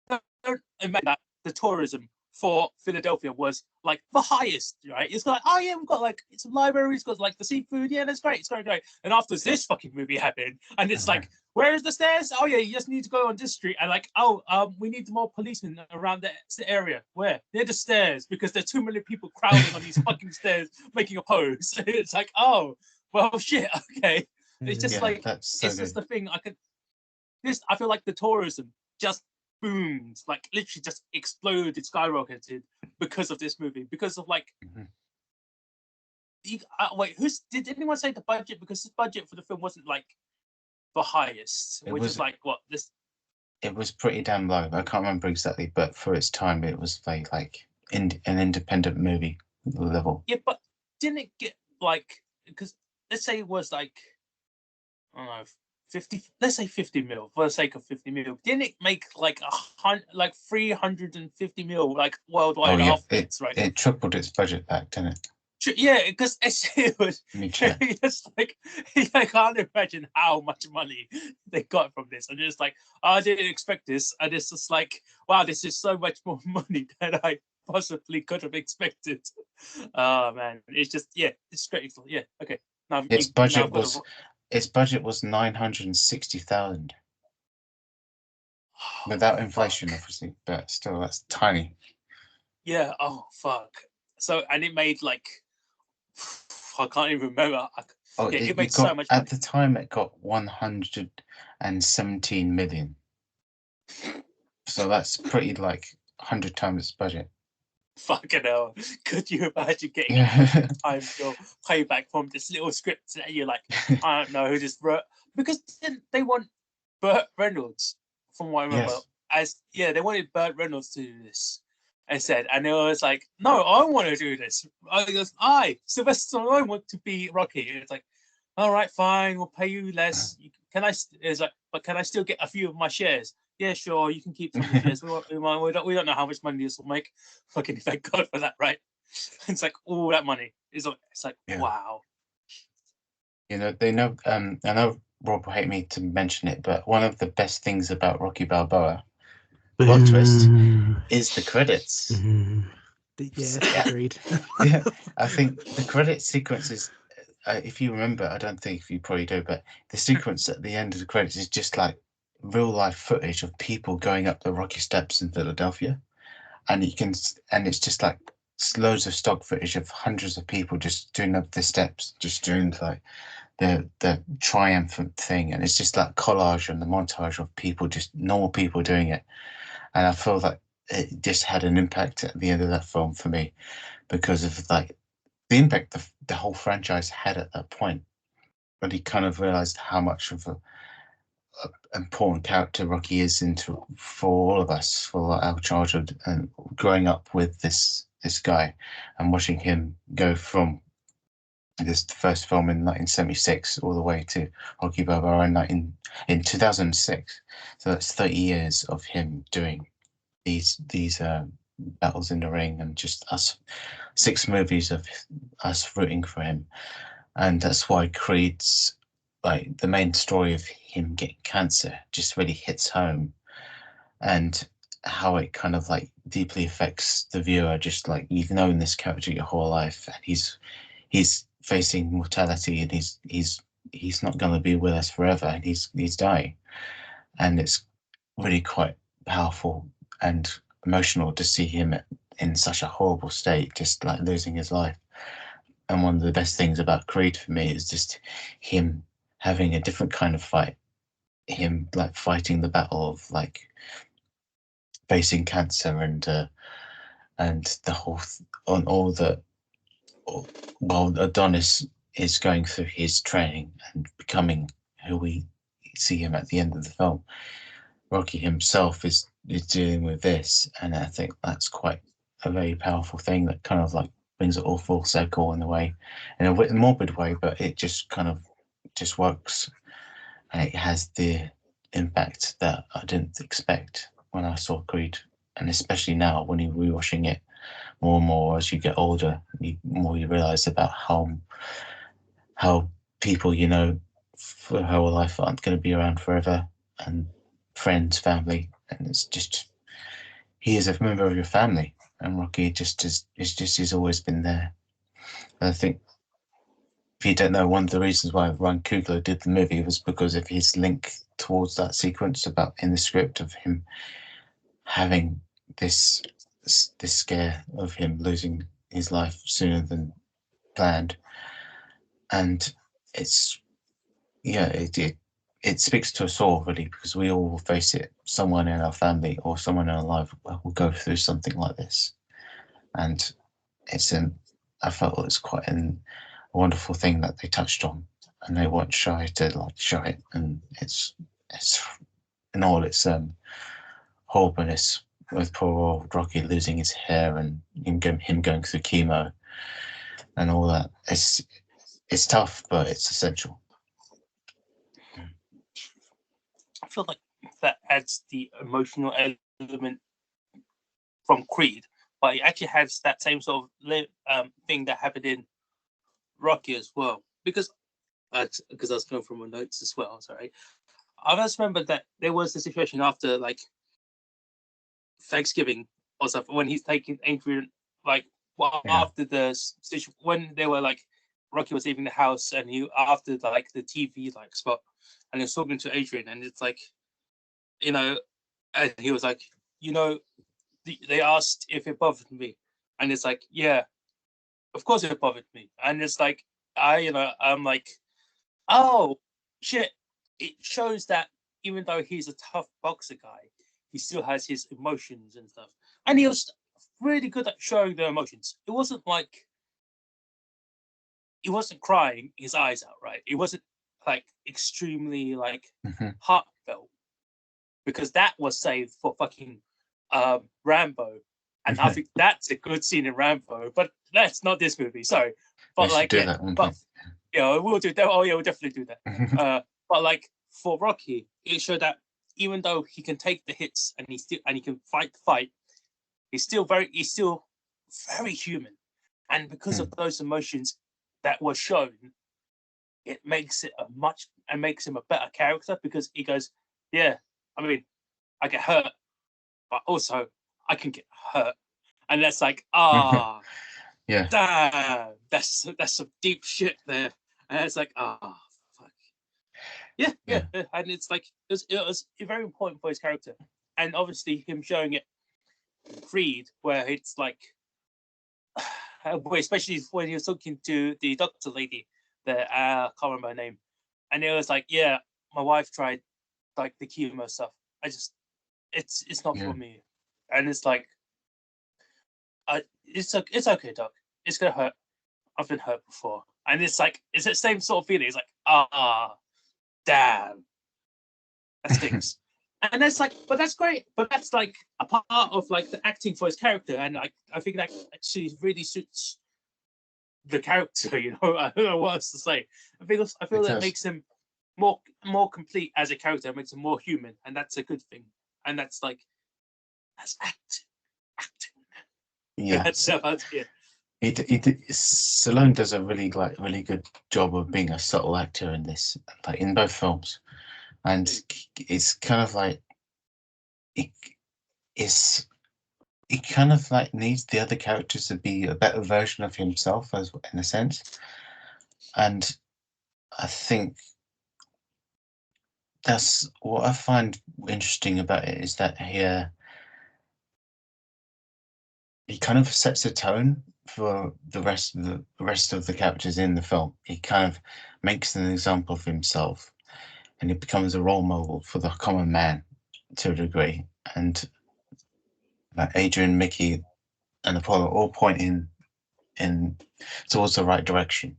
don't imagine that the tourism for Philadelphia was like the highest, right? It's like, oh yeah, we've got like some libraries, got like the seafood, yeah, that's great, it's great. And after this fucking movie happened, and it's like, where is the stairs? Oh yeah, you just need to go on this street, and like, we need more policemen around the area. Where? Near the stairs, because there's too many people crowding on these fucking stairs making a pose. It's like, oh well, shit, okay. It's just like it's just the thing. I feel like the tourism just boomed, like literally just exploded, skyrocketed because of this movie, because of like. Wait, did anyone say the budget? Because the budget for the film wasn't like the highest, which is like what this. It was pretty damn low. I can't remember exactly, but for its time, it was very like an independent movie level. Yeah, but didn't it get like, because let's say it was like, I don't know, 50, let's say 50 mil for the sake of 50 mil. Didn't it make like 350 mil like worldwide afterwards, right? It tripled its budget back, didn't it? Yeah, because it was just like, I can't imagine how much money they got from this. I'm just like, I didn't expect this, and it's just like, wow, this is so much more money than I possibly could have expected. Oh man, it's just it's great. Yeah, okay. Now its budget was 960,000 without inflation, obviously, but still, that's tiny. Yeah. Oh fuck. So, and it made like I can't even remember. Oh, Yeah, it it made so got much at money. the time it got 117 million. So that's pretty like 100 times its budget. Fucking hell. Could you imagine getting Yeah. 100 times your payback from this little script that you're like, I don't know who this wrote? Because they want Burt Reynolds, from what I remember. Yes. They wanted Burt Reynolds to do this. And it was like, no, I want to do this. Sylvester Stallone, want to be Rocky. And it's like, all right, fine, we'll pay you less. It's like, but can I still get a few of my shares? Yeah, sure, you can keep some of the shares. We don't know how much money this will make. Fucking thank God for that, right? It's like all that money. It's like Yeah. wow. You know, they know. I know Rob will hate me to mention it, but one of the best things about Rocky Balboa, plot twist, is the credits. Yeah, Yeah. agreed. Yeah, I think the credit sequence is, if you remember, I don't think you probably do, but the sequence at the end of the credits is just like real life footage of people going up the Rocky steps in Philadelphia, and it's just like loads of stock footage of hundreds of people just doing up the steps, just doing like the triumphant thing, and it's just like collage and the montage of people, just normal people doing it, and I feel that it just had an impact at the end of that film for me because of like the impact the whole franchise had at that point. But he kind of realized how much of a important character Rocky is for all of us, for our childhood, and growing up with this guy and watching him go from this first film in 1976 all the way to Rocky Balboa in 2006. So that's 30 years of him doing these battles in the ring, and just 6 movies of us rooting for him. And that's why Creed's, like, the main story of him getting cancer just really hits home, and how it kind of like deeply affects the viewer. Just like, you've known this character your whole life, and he's facing mortality, and he's not going to be with us forever, and he's dying, and it's really quite powerful and emotional to see him in such a horrible state, just like losing his life. And one of the best things about Creed for me is just him having a different kind of fight, him like fighting the battle of like facing cancer, and the whole on all the while Adonis is going through his training and becoming who we see him at the end of the film, Rocky himself is dealing with this, and I think that's quite a very powerful thing that kind of like brings it all full circle in a way, in a morbid way, but it just kind of just works, and it has the impact that I didn't expect when I saw Creed, and especially now when you're rewatching it more and more as you get older, you realize about how people you know for their whole life aren't going to be around forever, and friends, family, and it's just, he is a member of your family, and Rocky he's always been there. And I think, if you don't know, one of the reasons why Ryan Coogler did the movie was because of his link towards that sequence about in the script of him having this scare of him losing his life sooner than planned, and it's it speaks to us all really, because we all face it. Someone in our family or someone in our life will go through something like this, and I felt it's quite a wonderful thing that they touched on, and they weren't shy to like show it, and it's in all its horribleness, with poor old Rocky losing his hair and him going through chemo and all that. It's tough, but it's essential. I feel like that adds the emotional element from Creed, but it actually has that same sort of thing that happened in Rocky as well. Because I was going from my notes as well. Sorry, I just remember that there was a situation after like Thanksgiving or something when he's taking Adrian, like after the situation when they were like Rocky was leaving the house, and he after like the TV like spot, and he was talking to Adrian, and it's like, and he was like, they asked if it bothered me, and it's like, yeah, of course it bothered me, and it's like I'm like, oh shit! It shows that even though he's a tough boxer guy, he still has his emotions and stuff, and he was really good at showing the emotions. It wasn't like he wasn't crying his eyes out, right? It wasn't like extremely like Mhm. heartfelt, because that was saved for fucking Rambo, and I think that's a good scene in Rambo, but that's not this movie. Sorry, We but should like do yeah, that one but day. we'll do that. Oh yeah, we'll definitely do that. But like for Rocky, it showed that even though he can take the hits and he can fight the fight, he's still very human, and because of those emotions that were shown, it makes it makes him a better character, because he goes, yeah, I mean, I get hurt, but also I can get hurt, and that's like, Yeah. damn, that's some deep shit there, and it's like, fuck, yeah, and it's like it was very important for his character, and obviously him showing it Creed, where it's like, especially when he was talking to the doctor lady, that I can't remember her name, and it was like, yeah, my wife tried like the chemo stuff. It's not for me, and it's like, it's okay, doc. It's gonna hurt. I've been hurt before, and it's like it's the same sort of feeling. It's like, damn, that stinks. And that's like, but that's great. But that's like a part of like the acting for his character, and I think that actually really suits the character. I don't know what else to say. I feel that makes him more complete as a character. It makes him more human, and that's a good thing. And that's acting. Yeah. That's about it. Stallone does a really good job of being a subtle actor in this, like in both films, and it's kind of like it kind of like needs the other characters to be a better version of himself, as in a sense, and I think that's what I find interesting about it, is that he kind of sets a tone for the rest of the characters in the film. He kind of makes an example of himself, and he becomes a role model for the common man to a degree. And like Adrian, Mickey, and Apollo all point in towards the right direction.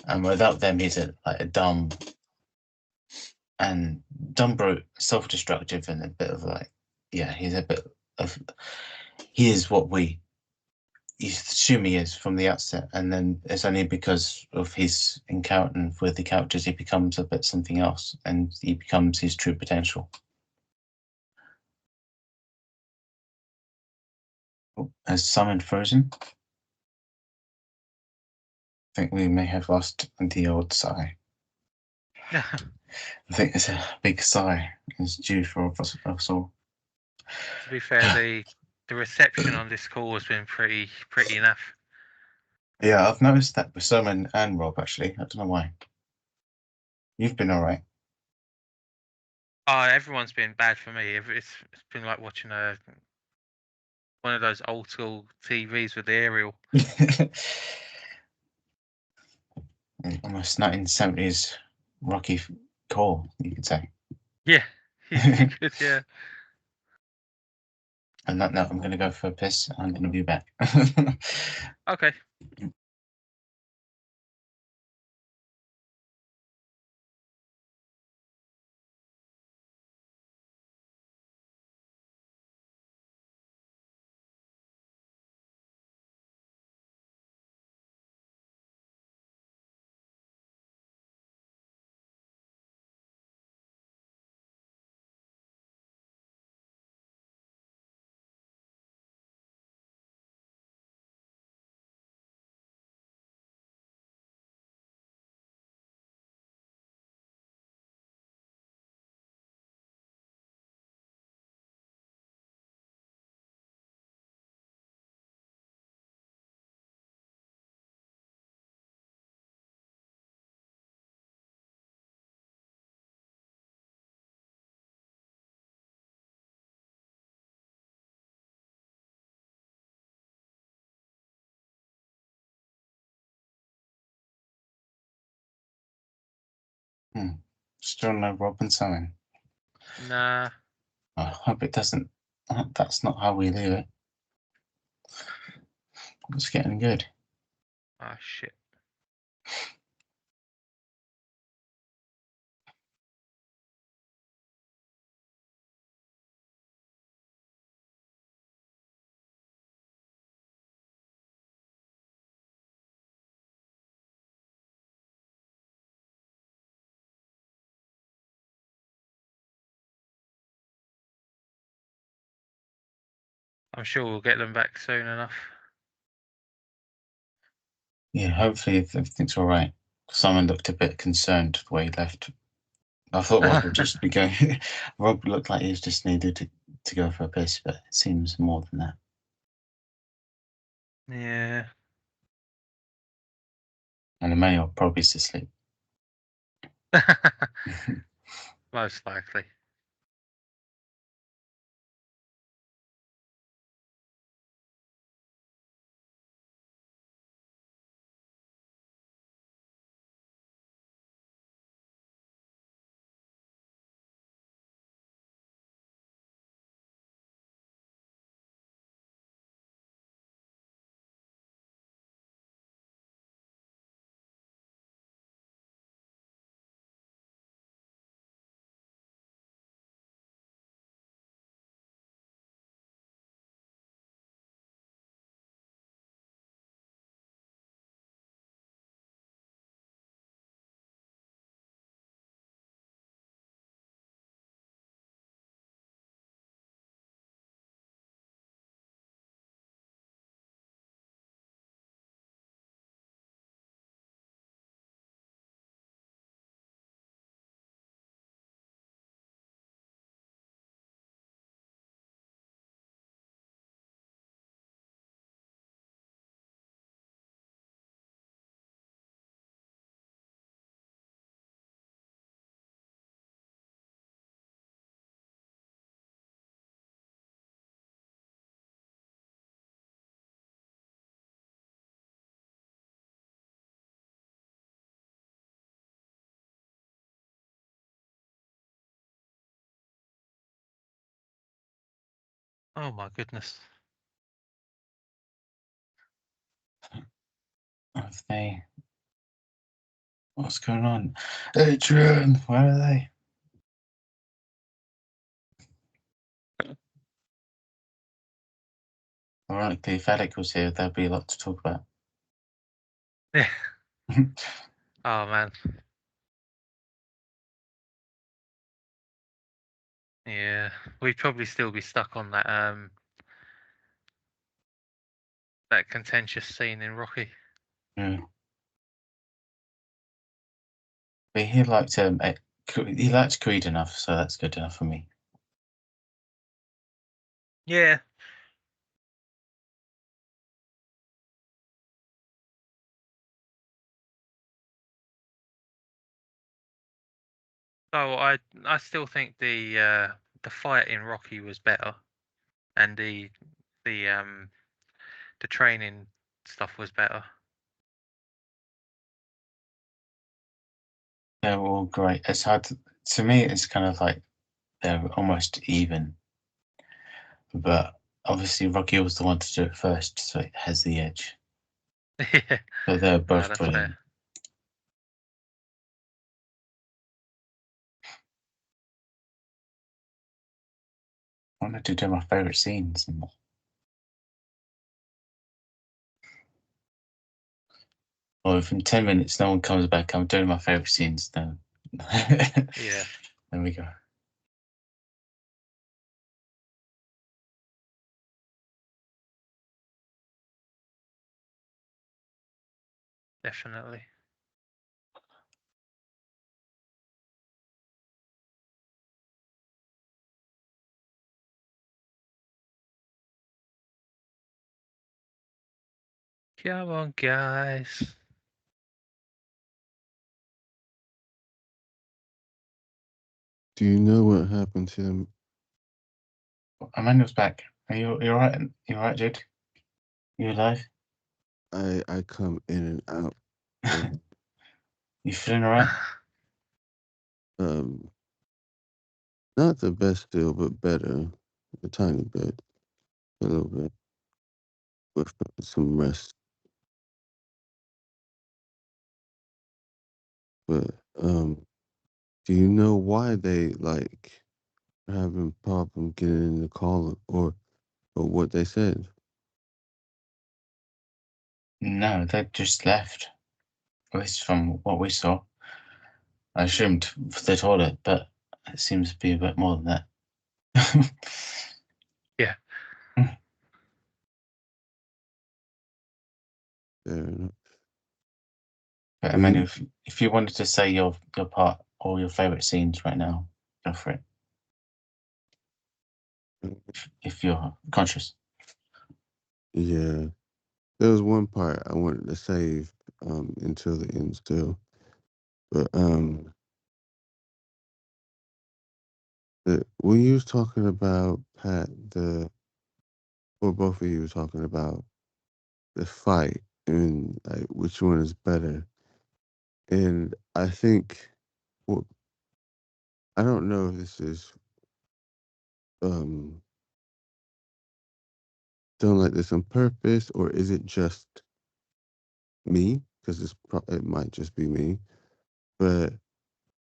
And without them, he's a dumb brute, self-destructive, and a bit of like, yeah, he's a bit of, he is what you assume he is from the outset, and then it's only because of his encounter with the characters he becomes a bit something else, and he becomes his true potential. Has Simon frozen? I think we may have lost the old sigh. I think it's a big sigh. It's due for us all. To be fair, the reception on this call has been pretty enough. Yeah, I've noticed that with Simon and Rob, actually. I don't know why. You've been all right. Everyone's been bad for me. It's been like watching one of those old school TVs with the aerial. Almost 1970s Rocky call, you could say. Yeah, you could, yeah. And that note, I'm going to go for a piss. I'm going to be back. Okay. Still no Robin Salmon. Nah. I hope it doesn't. That's not how we leave it. It's getting good. Oh shit. I'm sure we'll get them back soon enough. Yeah, hopefully everything's all right. Simon looked a bit concerned the way he left. I thought Rob would just be going. Rob looked like he just needed to go for a piss, but it seems more than that. Yeah. And Emmanuel probably is asleep. Most likely. Oh my goodness. Have they? What's going on? Adrian, where are they? Ironically, if Alec was here, there'd be a lot to talk about. Yeah. Oh man. Yeah. We'd probably still be stuck on that contentious scene in Rocky. Yeah. But he liked Creed enough, so that's good enough for me. Yeah. So I still think the fight in Rocky was better, and the training stuff was better. They're all great. It's hard to me. It's kind of like they're almost even, but obviously Rocky was the one to do it first, so it has the edge. Yeah. But they're No, both that's brilliant. fair. I wanted to do my favourite scenes. Well, if in 10 minutes no one comes back, I'm doing my favourite scenes, then Yeah. there we go. Definitely. Come on, guys. Do you know what happened to him? Emmanuel's back. Are you alright? You alright, dude? You alive? I come in and out. You feeling alright? um, not the best still, but better, a tiny bit, a little bit, with some rest. But do you know why they like are having problem getting in the call or what they said? No, they just left. At least from what we saw. I assumed for the toilet, but it seems to be a bit more than that. Yeah. Fair enough. But I mean, if you wanted to say your part or your favorite scenes right now, go for it. If you're conscious. Yeah, there was one part I wanted to save until the end still, but when you was talking about Pat, or both of you were talking about the fight and like which one is better, and I think, well, I don't know if this is um done like this on purpose or is it just me because it might just be me, but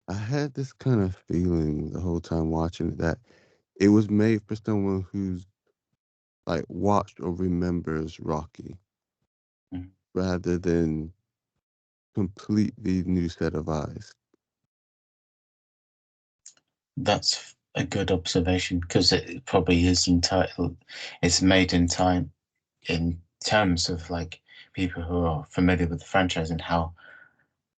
I had this kind of feeling the whole time watching it that it was made for someone who's like watched or remembers Rocky Mm. rather than completely new set of eyes. That's a good observation because it probably is entitled. It's made in time in terms of like people who are familiar with the franchise and how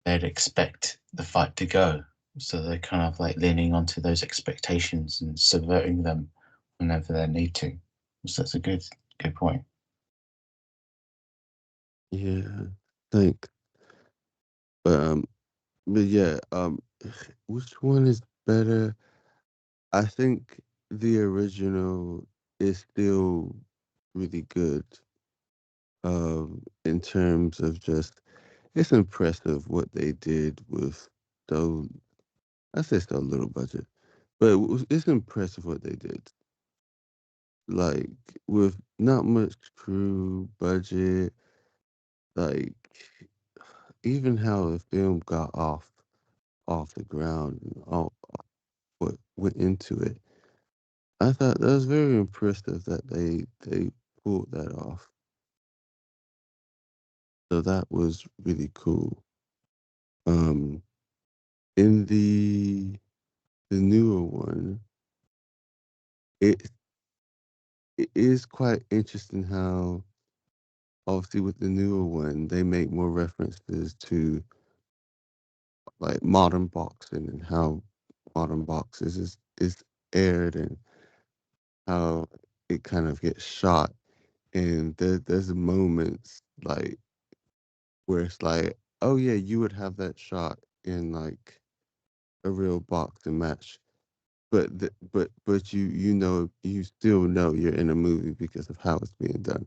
they'd expect the fight to go. So they're kind of like leaning onto those expectations and subverting them whenever they need to. So that's a good point. Yeah, think. But but yeah, which one is better? I think the original is still really good. In terms of just, it's impressive what they did with those. I say so little budget, but it's impressive what they did. Like with not much crew budget, like even how the film got off the ground and all what went into it. I thought that was very impressive that they pulled that off. So that was really cool. Um, in the newer one, it it is quite interesting how obviously with the newer one they make more references to like modern boxing and how modern boxes is aired and how it kind of gets shot. And there's moments like where it's like, oh yeah, you would have that shot in like a real boxing match, but you know you still know you're in a movie because of how it's being done,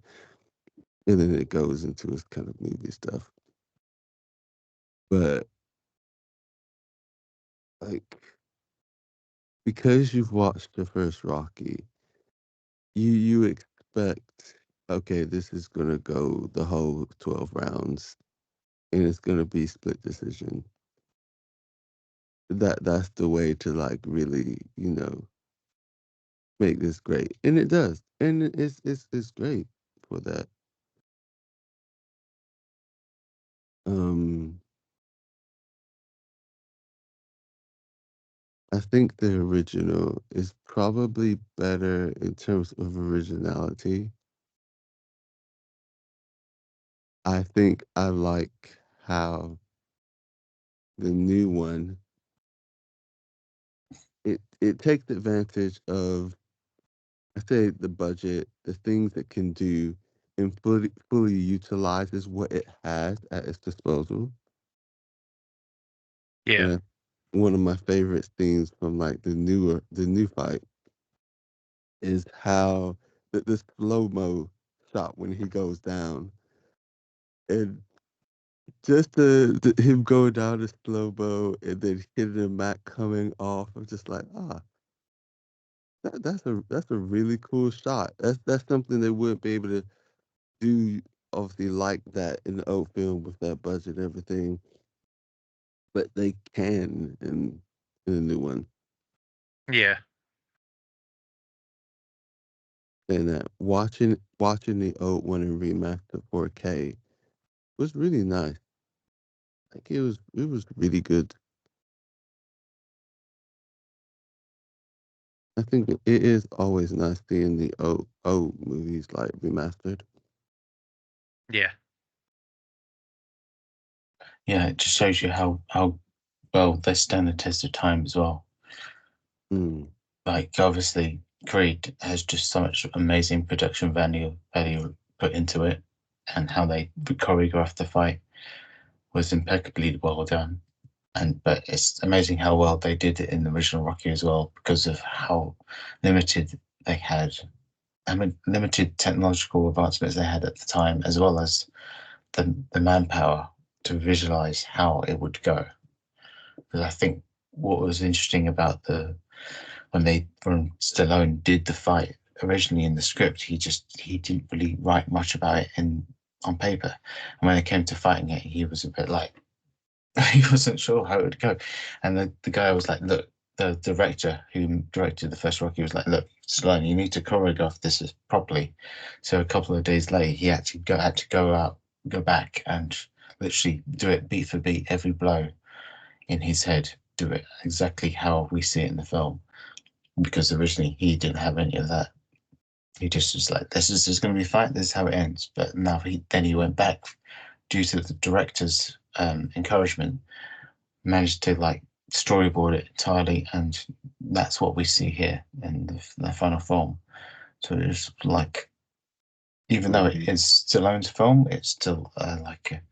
and then it goes into its kind of movie stuff. But like because you've watched the first Rocky, you expect, okay, this is gonna go the whole 12 rounds, and it's gonna be split decision. That's the way to like really make this great, and it does, and it's great for that. Um, I think the original is probably better in terms of originality. I think I like how the new one it takes advantage of, I say, the budget, the things it can do, and fully utilizes what it has at its disposal. Yeah. And one of my favorite things from like the new fight is how the slow mo shot when he goes down, and just him going down the slow mo and then hitting the mat coming off. I'm just like, that's a really cool shot. That's something they wouldn't be able to do, obviously, like that in the old film with that budget and everything, but they can in the new one. Yeah. And watching the old one in remaster 4K was really nice. Like it was really good. I think it is always nice seeing the old movies like remastered. Yeah. Yeah, it just shows you how well they stand the test of time as well. Mm. Like obviously Creed has just so much amazing production value put into it, and how they choreographed the fight was impeccably well done. But it's amazing how well they did it in the original Rocky as well, because of how limited they had, limited technological advancements they had at the time, as well as the manpower to visualize how it would go. Because I think what was interesting about when Stallone did the fight originally in the script, he didn't really write much about it on paper, and when it came to fighting it, he was a bit like he wasn't sure how it would go, and the guy was like, "Look." The director who directed the first Rocky was like, "Look, Stallone, you need to choreograph this properly." So a couple of days later, he had to go back and literally do it beat for beat, every blow in his head, do it exactly how we see it in the film. Because originally he didn't have any of that. He just was like, "This is just going to be a fight. This is how it ends." But now he went back due to the director's encouragement, managed to like storyboard it entirely, and that's what we see here in the final film. So it's like, even though it is Stallone's film, it's still like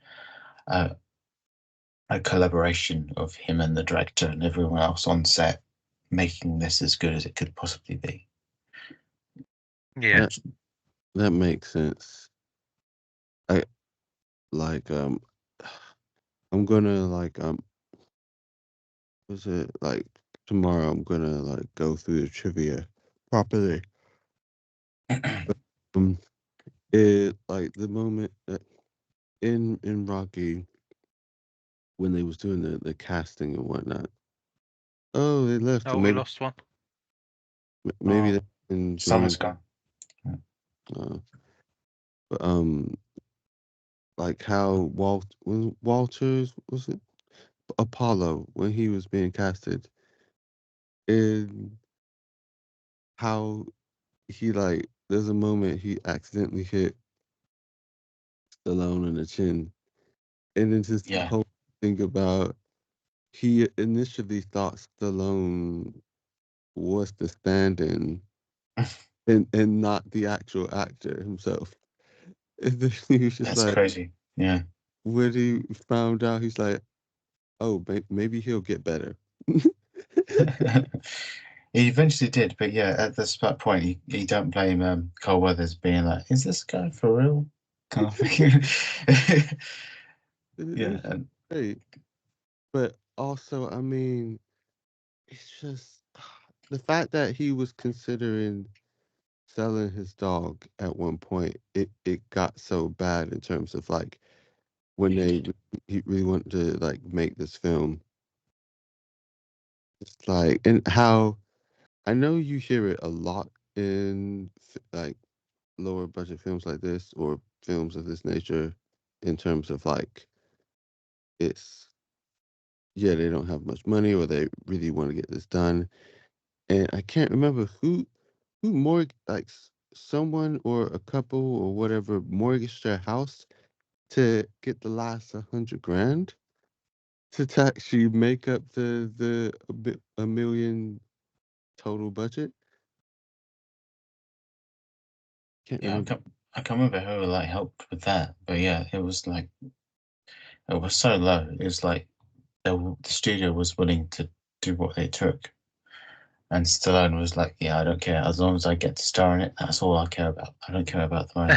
a collaboration of him and the director and everyone else on set, making this as good as it could possibly be. Yeah. That makes sense. I like I'm gonna like was it like tomorrow I'm gonna like go through the trivia properly. It like the moment that in Rocky, when they was doing the casting and whatnot. Oh, they left. Oh, So we maybe lost one. maybe Oh, they can Summer's join. gone. But like how Walters was it Apollo when he was being casted, and how he like there's a moment he accidentally hit Stallone in the chin, and then just the Yeah. whole thing about he initially thought Stallone was the stand-in and not the actual actor himself. And then he was just That's like, crazy. Yeah. when he found out, he's like, oh, maybe he'll get better. He eventually did, but yeah, at this point, you don't blame Carl Weathers being like, "Is this guy for real?" kind of thing. Yeah, It's great. But also, I mean, it's just the fact that he was considering selling his dog at one point. It got so bad in terms of like when he really wanted to like make this film. It's like, and how I know you hear it a lot in like lower budget films like this or films of this nature, in terms of like it's yeah, they don't have much money or they really want to get this done. And I can't remember who like someone or a couple or whatever mortgaged their house to get the last 100 grand to actually make up a million total budget. Can't yeah. remember. I can't remember who like helped with that, but yeah, it was like it was so low. It was like the studio was willing to do what it took, and Stallone was like, "Yeah, I don't care as long as I get to star in it. That's all I care about. I don't care about the money."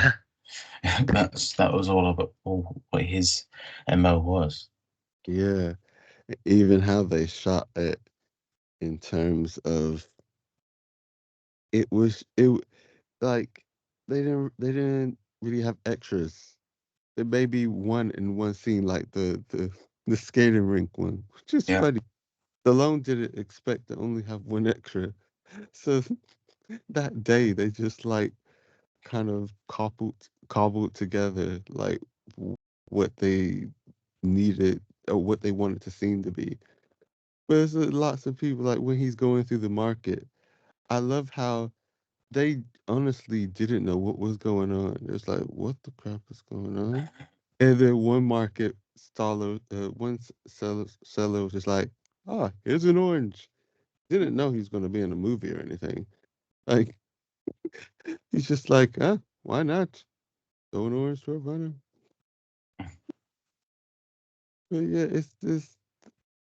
that was all about all what his MO was. Yeah, even how they shot it in terms of like they didn't really have extras. It may be one in one scene, like the skating rink one, which is Yeah. funny. Stallone didn't expect to only have one extra, so that day they just like kind of cobbled together like what they needed or what they wanted the scene to be. But there's lots of people like when he's going through the market. I love how they honestly didn't know what was going on. It's like, what the crap is going on? And then one market seller was just like, "Ah, here's an orange." Didn't know he was going to be in a movie or anything. Like, he's just like, "Huh? Why not? Throw an orange to a runner." But yeah,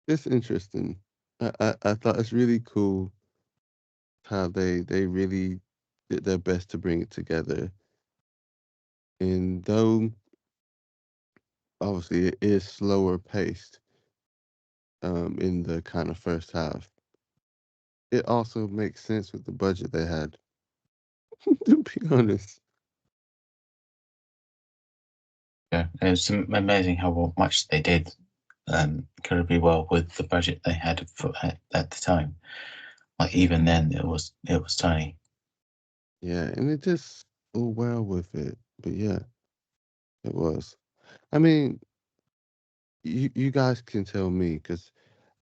it's interesting. I thought it's really cool how they really did their best to bring it together. And though obviously it is slower paced in the kind of first half, it also makes sense with the budget they had. To be honest. Yeah, it was amazing how much they did incredibly well with the budget they had at the time. Like even then, it was tiny. Yeah, and it just oh well with it. But yeah, it was. I mean, you guys can tell me because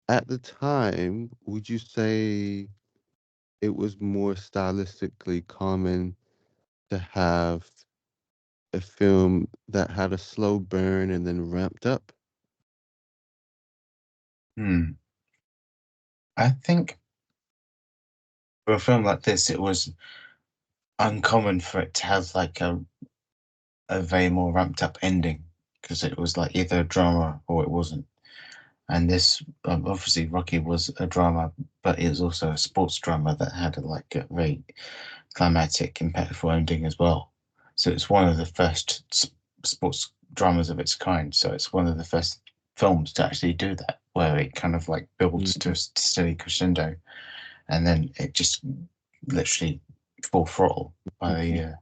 at the time, would you say it was more stylistically common to have a film that had a slow burn and then ramped up? I think for a film like this, it was uncommon for it to have like a very more ramped up ending because it was like either a drama or it wasn't. And this obviously Rocky was a drama, but it was also a sports drama that had like a very climatic, impactful ending as well. So it's one of the first sports dramas of its kind. So it's one of the first films to actually do that, where it kind of like builds to a steady crescendo, and then it just literally full throttle by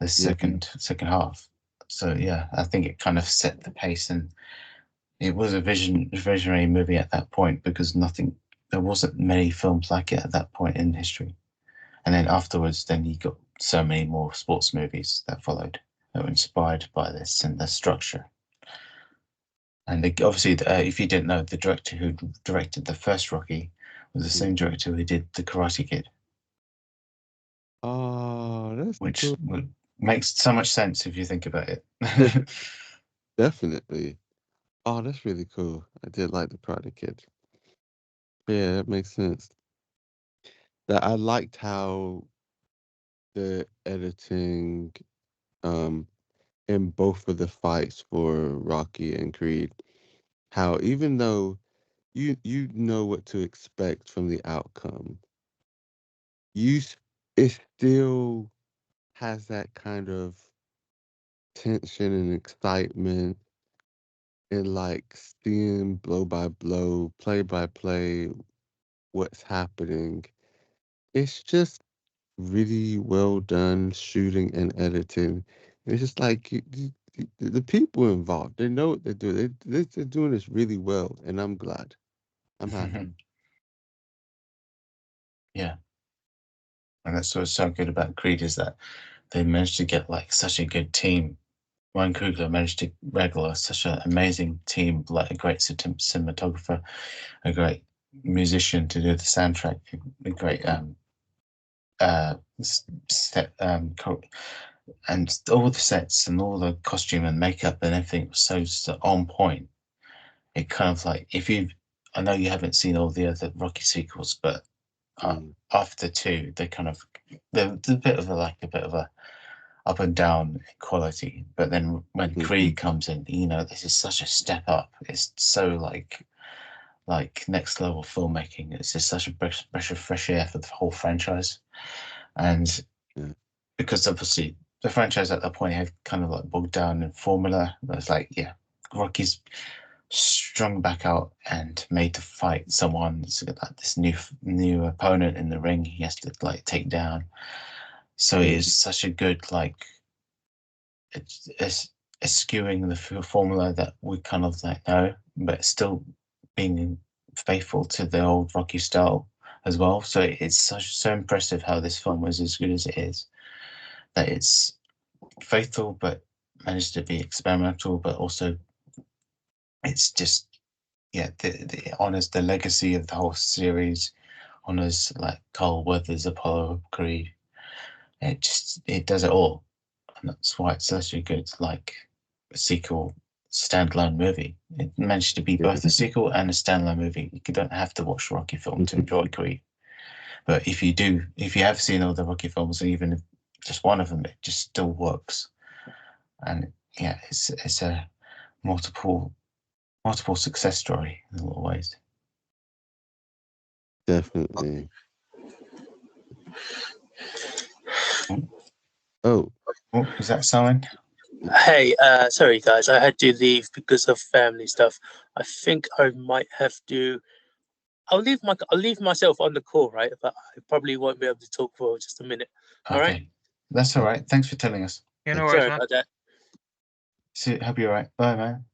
the second half. So yeah, I think it kind of set the pace, and it was a visionary movie at that point because there wasn't many films like it at that point in history. And then afterwards, then you got so many more sports movies that followed that were inspired by this and the structure. And obviously, if you didn't know, the director who directed the first Rocky was the same director who did The Karate Kid. Oh, that's which cool. makes so much sense if you think about it. Definitely. Oh, that's really cool. I did like the Karate Kid. Yeah, that makes sense. That I liked how the editing um in both of the fights for Rocky and Creed, how even though you know what to expect from the outcome, it still has that kind of tension and excitement and like seeing blow by blow, play by play, what's happening. It's just really well done shooting and editing. It's just like the people involved, they know what they're doing. They're doing this really well, and I'm glad. I'm happy. Yeah, and that's what's so good about Creed is that they managed to get like such a good team. Ryan Coogler managed to regular such an amazing team, like a great cinematographer, a great musician to do the soundtrack, a great set, and all the sets and all the costume and makeup and everything was so on point. It kind of like I know you haven't seen all the other Rocky sequels, but Mm. after two, they're a bit of a up and down quality. But then when Creed comes in, this is such a step up. It's so like next level filmmaking. It's just such a breath of fresh air for the whole franchise. And Yeah. because obviously the franchise at that point had kind of like bogged down in formula. It was like, yeah, Rocky's strung back out and made to fight someone, so like this new opponent in the ring he has to like take down. So it is such a good like it's skewing the formula that we kind of like know, but still being faithful to the old Rocky style as well. So it's so impressive how this film was as good as it is. That it's faithful but managed to be experimental, but also it's just it honors the legacy of the whole series, honors like Carl Weathers' Apollo Creed. It does it all, and that's why it's such a good like sequel standalone movie. It managed to be both a sequel and a standalone movie. You don't have to watch Rocky film to enjoy Creed, but if you have seen all the Rocky films, even if just one of them, it just still works. And yeah, it's a multiple success story in a lot of ways. Definitely. Oh, is that someone? Hey, sorry guys, I had to leave because of family stuff. I think I might have to. I'll leave myself on the call, right? But I probably won't be able to talk for just a minute. All Okay, right. that's all right. Thanks for telling us. Yeah, no worries, Sorry man. about that. See, hope you're all right. Bye, man.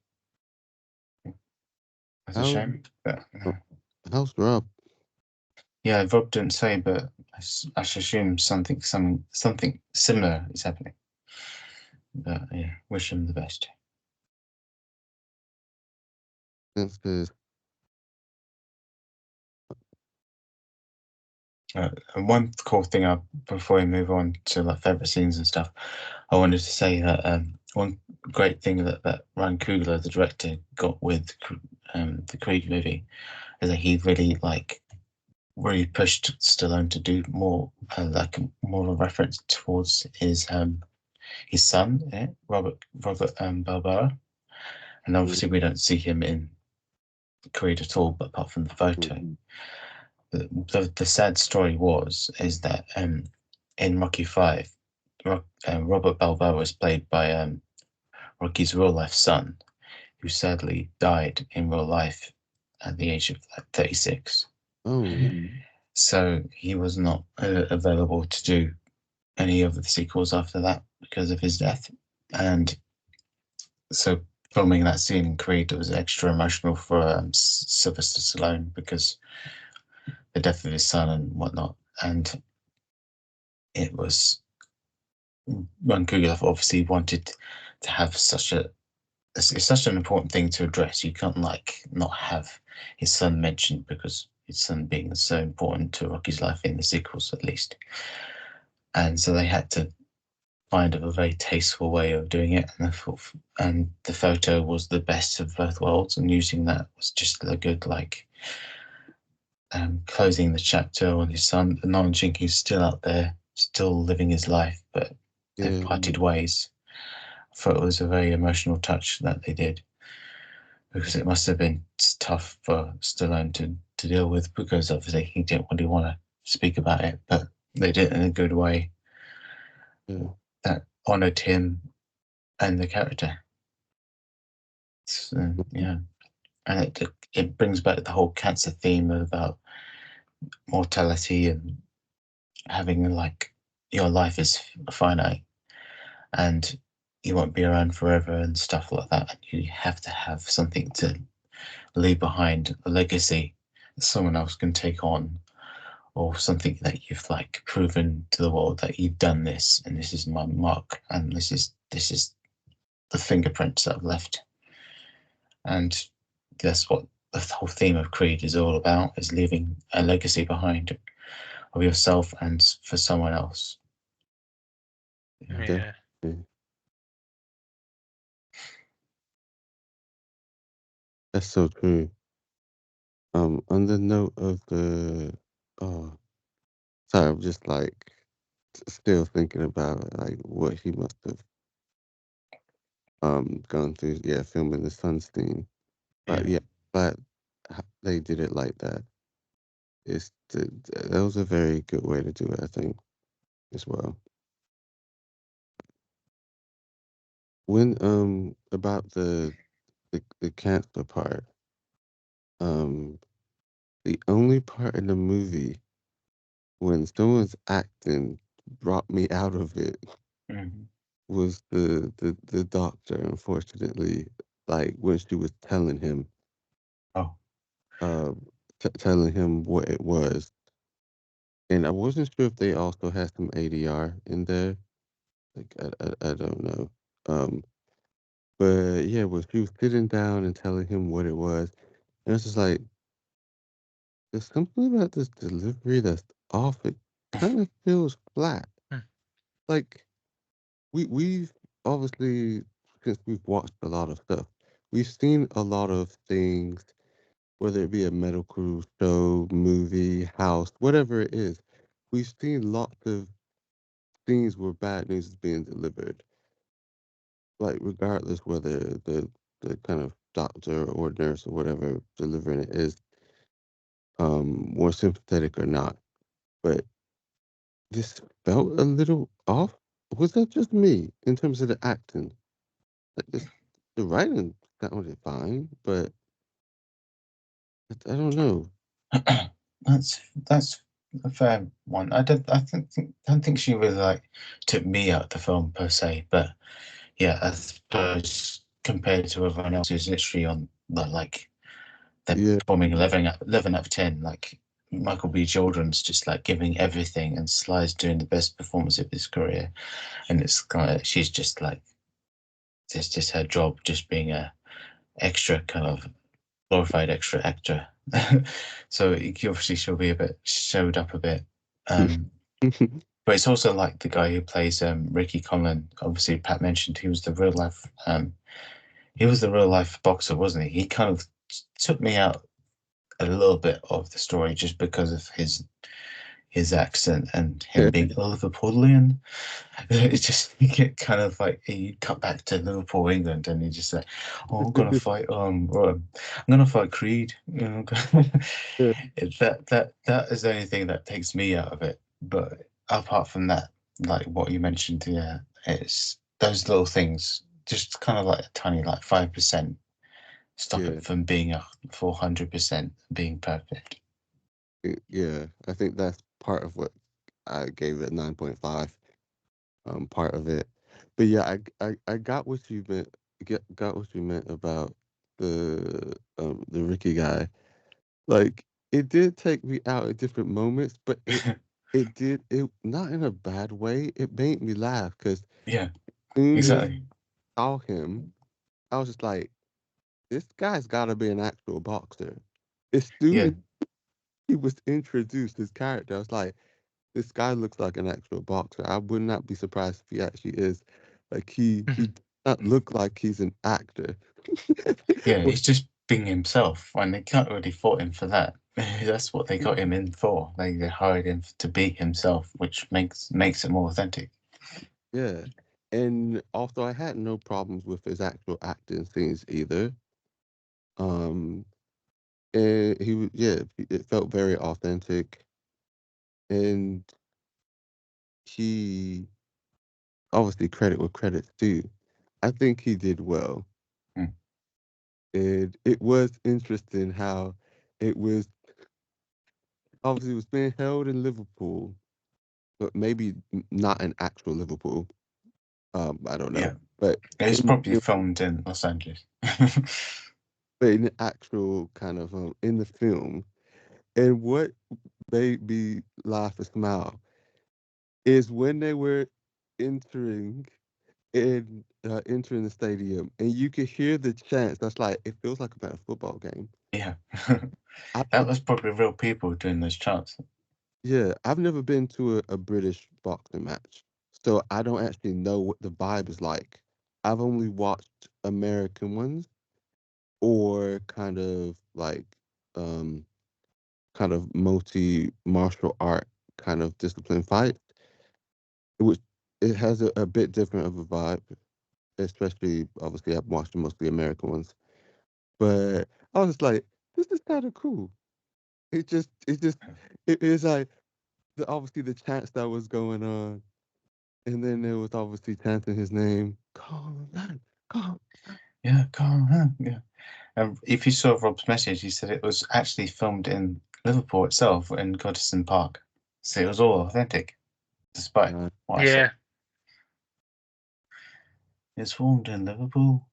That's a How- shame. But, how's Rob? yeah, Rob didn't say, but I should assume something similar is happening. But yeah, wish him the best. That's good. And one cool thing, before we move on to like favorite scenes and stuff, I wanted to say that one great thing that Ryan Coogler, the director, got with the Creed movie is that he really pushed Stallone to do more more of a reference towards his son, Robert Balboa, and obviously we don't see him in Creed at all, but apart from the photo. The sad story is that in Rocky V, Robert Balboa was played by Rocky's real life son, who sadly died in real life at the age of 36. Oh, So he was not available to do any of the sequels after that because of his death. And so filming that scene in Creed was extra emotional for Sylvester Stallone because the death of his son and whatnot. And it was Ron Coogler obviously wanted to have it's such an important thing to address. You can't not have his son mentioned because his son being so important to Rocky's life in the sequels at least. And so they had to find a very tasteful way of doing it, and the photo was the best of both worlds, and using that was just a good closing the chapter on his son, acknowledging he's still out there, still living his life, but they've parted ways. I thought it was a very emotional touch that they did, because it must have been tough for Stallone to deal with, because obviously he didn't really want to speak about it, but they did it in a good way that honored him and the character. Yeah, and it brings back the whole cancer theme about mortality and having your life is finite and you won't be around forever and stuff like that. And you have to have something to leave behind, a legacy that someone else can take on, or something that you've proven to the world that you've done this, and this is my mark, and this is the fingerprints that I've left. And that's what the whole theme of Creed is all about, is leaving a legacy behind of yourself and for someone else. Yeah. That's so true. On the note of sorry, I'm just still thinking about what he must have gone through. Yeah, filming the Sunstein. But but they did it like that. That was a very good way to do it, I think, as well. when about the cancer part, the only part in the movie when someone's acting brought me out of it Mhm. was the doctor, unfortunately. Like when she was telling him, Oh, telling him what it was. And I wasn't sure if they also had some ADR in there. Like I don't know. Um, but yeah, when she was sitting down and telling him what it was, and it's just like there's something about this delivery that's off. It kind of feels flat. Hmm. Like we've obviously, since we've watched a lot of stuff, we've seen a lot of things, whether it be a medical show, movie, house, whatever it is. We've seen lots of things where bad news is being delivered. Like regardless whether the kind of doctor or nurse or whatever delivering it is more sympathetic or not. But this felt a little off. Was that just me in terms of the acting? Like this, the writing sounded fine, but I don't know. that's a fair one. Don't think she really like took me out of the film per se, but yeah, I suppose compared to everyone else who's literally on like they're Yeah, performing 11 out of 10. Like Michael B. Jordan's just like giving everything, and Sly's doing the best performance of his career, and it's kind of she's just like it's just her job, just being a extra kind of glorified extra actor. So obviously she'll be a bit showed up a bit. But it's also like the guy who plays Ricky Conlan. Obviously, Pat mentioned he was the real life boxer, wasn't he? He kind of took me out a little bit of the story just because of his accent and him yeah, being Liverpoolian. It's just you get kind of like you cut back to Liverpool, England, and you just say, "Oh, I'm gonna fight I'm gonna fight Creed." You know, yeah, that is the only thing that takes me out of it. But apart from that, like what you mentioned, yeah, it's those little things, just kind of like a tiny like 5% stop yeah, it from being a 400% being perfect. yeah. I think that's part of what I gave it 9.5. Part of it, but yeah, I got what you meant. Got what you meant about the Ricky guy. Like it did take me out at different moments, but it did it not in a bad way. It made me laugh because Yeah, soon as exactly. I saw him, I was just like, this guy's got to be an actual boxer. As soon Yeah. as he was introduced, his character, I was like, this guy looks like an actual boxer. I would not be surprised if he actually is. Like he does not look like he's an actor. Yeah, Well, he's just being himself, and they can't really fault him for that. That's what they got him in for. They hired him to be himself, which makes it more authentic. yeah. And also I had no problems with his actual acting scenes either. Um and he was yeah, it felt very authentic. And he obviously credit where credit's due. I think he did well. Mm. And it was interesting how it was obviously it was being held in Liverpool, but maybe not in actual Liverpool. I don't know, Yeah, but it's in the probably film, filmed in Los Angeles. but in the actual kind of in the film, and what made me laugh and smile is when they were entering and entering the stadium, and you could hear the chants. That's like it feels like about a football game. Yeah, I, that was probably real people doing those chants. yeah, I've never been to a British boxing match, so I don't actually know what the vibe is like. I've only watched American ones or um kind of multi martial art kind of discipline fight, which it has a bit different of a vibe, especially obviously I've watched most of the American ones. But I was like, this is kind of cool. It is like obviously the chants that was going on. And then there was obviously chanting his name, Conan, Yeah, come on. Yeah. If you saw Rob's message, he said it was actually filmed in Liverpool itself in Goodison Park. So it was all authentic, despite Uh, what I said. Yeah. It's filmed in Liverpool.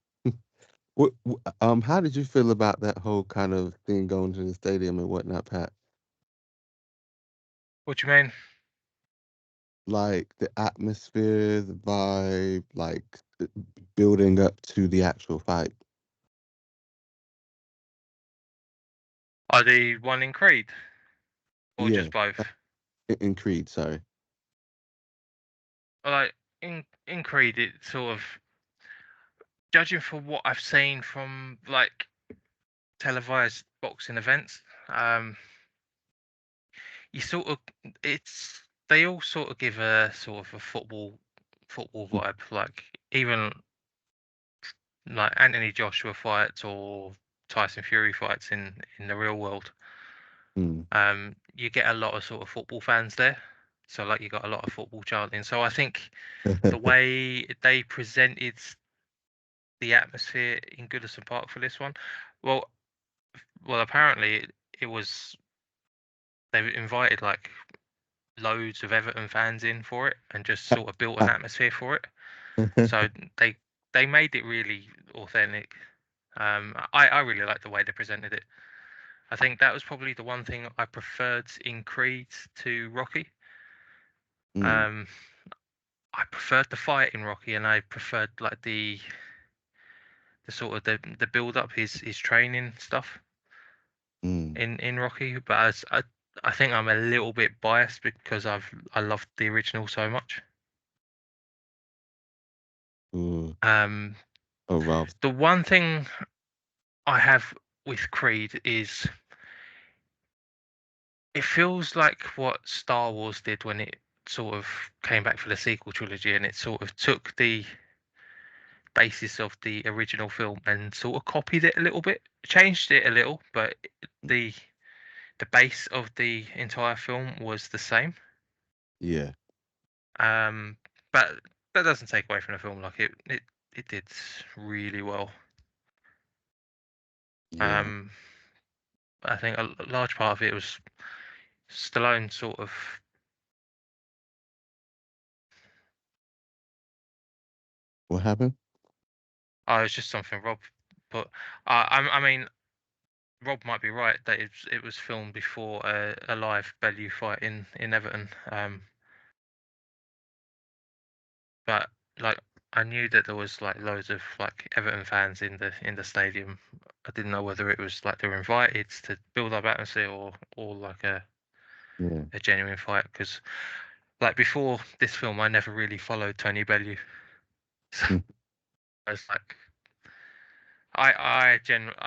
how did you feel about that whole kind of thing going to the stadium and whatnot, Pat? What do you mean? Like the atmosphere, the vibe, like building up to the actual fight. Are the one in Creed? Or Yeah, just both? in Creed, sorry. Like in Creed, it sort of, judging from what I've seen from like televised boxing events, you sort of, it's, they all sort of give a sort of a football vibe. Like even like Anthony Joshua fights or Tyson Fury fights in the real world, Mm. you get a lot of sort of football fans there. So like you got a lot of football chanting. So I think the way they presented the atmosphere in Goodison Park for this one, well, apparently it was, they invited like loads of Everton fans in for it and just sort of built an atmosphere for it. So they made it really authentic. I really like the way they presented it. I think that was probably the one thing I preferred in Creed to Rocky. Mm. I preferred the fight in Rocky, and I preferred like the sort of the build up, his training stuff Mm. in Rocky. But I think I'm a little bit biased because I loved the original so much. Ooh. Um, Oh, Ralph. the one thing I have with Creed is it feels like what Star Wars did when it sort of came back for the sequel trilogy, and it sort of took the basis of the original film and sort of copied it a little bit, changed it a little, but the base of the entire film was the same. Yeah. But that doesn't take away from the film. Like it did really well. Yeah. I think a large part of it was Stallone sort of. What happened? Oh, it's just something Rob put. I mean, Rob might be right that it was filmed before a live Bellew fight in Everton. But like I knew that there was like loads of like Everton fans in the stadium. I didn't know whether it was like they were invited to build up atmosphere or like Yeah. a genuine fight. Because like before this film, I never really followed Tony Bellew. So Mm. I was like, I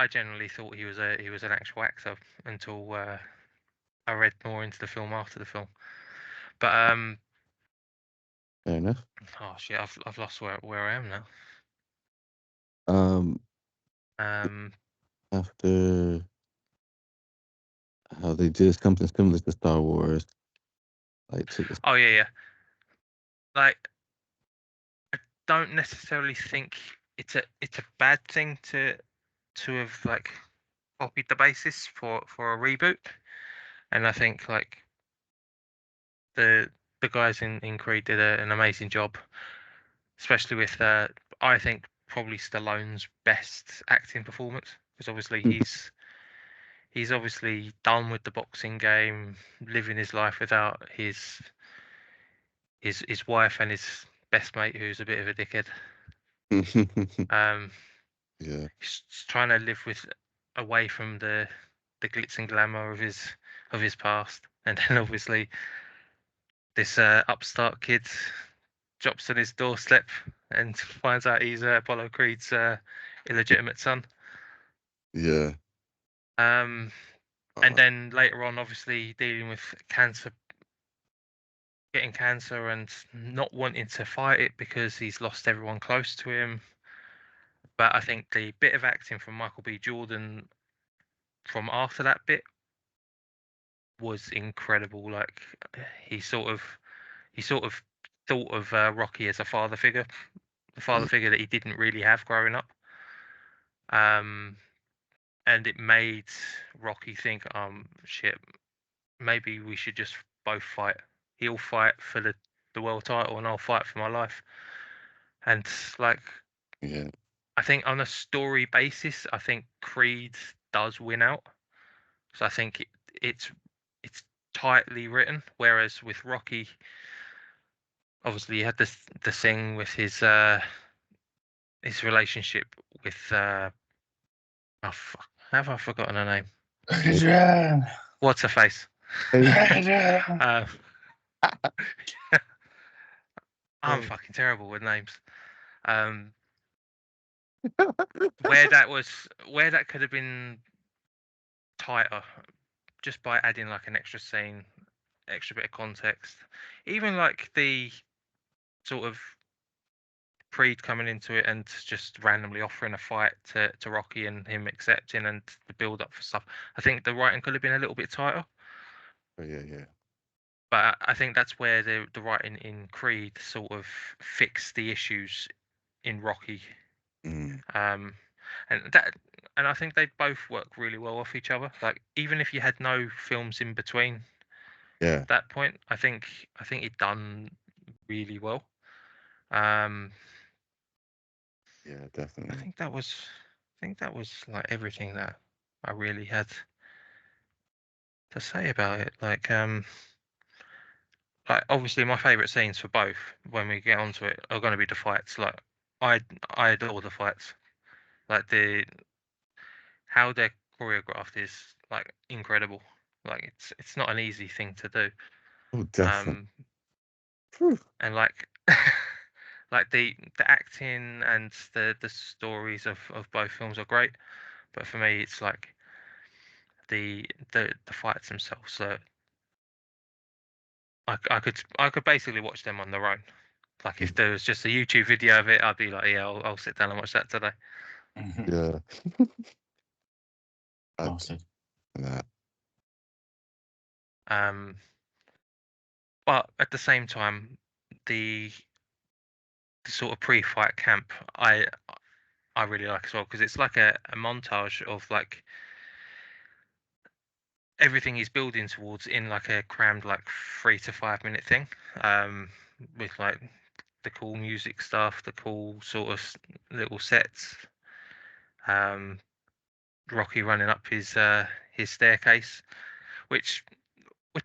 generally thought he was an actual actor until I read more into the film after the film. But Fair enough. oh shit, I've lost where I am now. After how they did something similar to Star Wars, like took the Oh yeah. Like I don't necessarily think it's a bad thing to have like copied the basis for a reboot, and I think like the guys in Creed did an amazing job, especially with I think probably Stallone's best acting performance, because obviously he's obviously done with the boxing game, living his life without his wife and his best mate, who's a bit of a dickhead. Yeah. He's trying to live away from the glitz and glamour of his past, and then obviously this upstart kid drops on his doorstep and finds out he's Apollo Creed's illegitimate son. Yeah. And then later on, obviously dealing with cancer, getting cancer, and not wanting to fight it because he's lost everyone close to him. But I think the bit of acting from Michael B. Jordan from after that bit was incredible. Like he sort of thought of Rocky as a father figure, the father figure that he didn't really have growing up. And it made Rocky think, shit, maybe we should just both fight. He'll fight for the world title, and I'll fight for my life. And like, Yeah. I think on a story basis, I think Creed does win out. So I think it's tightly written, whereas with Rocky, obviously, you had the thing with his relationship with oh fuck, have I forgotten her name? Adrian! What's her face? Adrian! I'm fucking terrible with names. Where that could have been tighter, just by adding like an extra scene, extra bit of context. Even like the sort of Creed coming into it and just randomly offering a fight to Rocky and him accepting, and the build up for stuff. I think the writing could have been a little bit tighter. Oh, yeah. But I think that's where the writing in Creed sort of fixed the issues in Rocky. Mm. And I think they both work really well off each other. Like, even if you had no films in between Yeah. that point, I think it done really well. Yeah, I definitely. think that was like everything that I really had to say about it. Like obviously my favourite scenes for both, when we get onto it, are going to be the fights. Like I adore the fights. Like how they're choreographed is like incredible. Like it's not an easy thing to do. Oh, definitely. Whew. And like like the acting and the stories of both films are great, but for me it's like the fights themselves. So I could basically watch them on their own. Like if there was just a YouTube video of it, I'd be like, yeah, I'll sit down and watch that today. Yeah. Awesome. That. But at the same time, the sort of pre-fight camp, I really like as well, because it's like a montage of like everything he's building towards in like a crammed like 3 to 5 minute thing, with like the cool music stuff, the cool sort of little sets, Rocky running up his staircase, which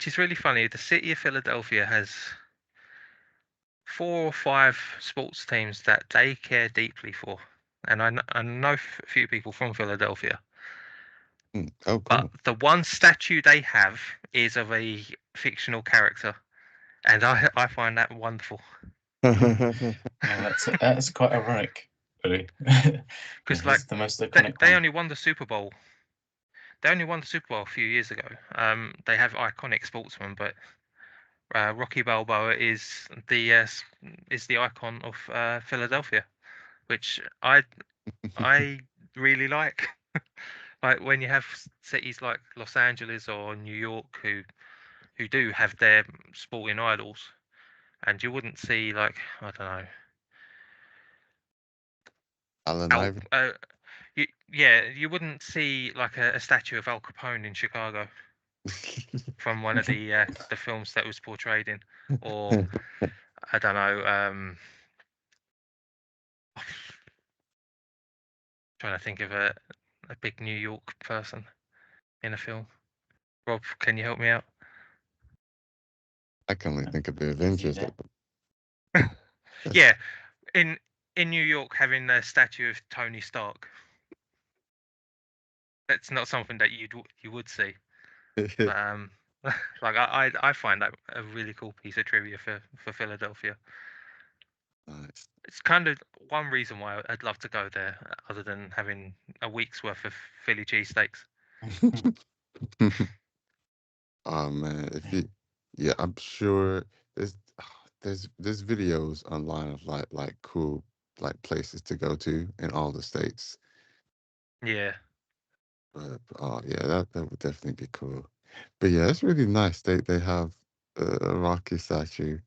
is really funny. The city of Philadelphia has 4 or 5 sports teams that they care deeply for, and I know a few people from Philadelphia. Oh, But cool. the one statue they have is of a fictional character, and I find that wonderful. Yeah, that's quite ironic, really. Because like the most iconic they one. only won the Super Bowl. They only won the Super Bowl a few years ago. They have iconic sportsmen, but Rocky Balboa is the icon of Philadelphia, which I really like. Like when you have cities like Los Angeles or New York who do have their sporting idols, and you wouldn't see like, I don't know, Allen Iverson. you wouldn't see like a statue of Al Capone in Chicago from one of the films that was portrayed in, or I don't know. Trying to think of a big New York person in a film. Rob, can you help me out? I can only think of the Avengers. Yeah, in New York, having a statue of Tony Stark. That's not something that you would see. But, like I find that a really cool piece of trivia for Philadelphia. Nice. It's kind of one reason why I'd love to go there, other than having a week's worth of Philly cheesesteaks. Oh man, yeah, I'm sure there's videos online of like cool like places to go to in all the states. Yeah. But oh yeah, that would definitely be cool. But yeah, it's really nice. They have a Rocky statue.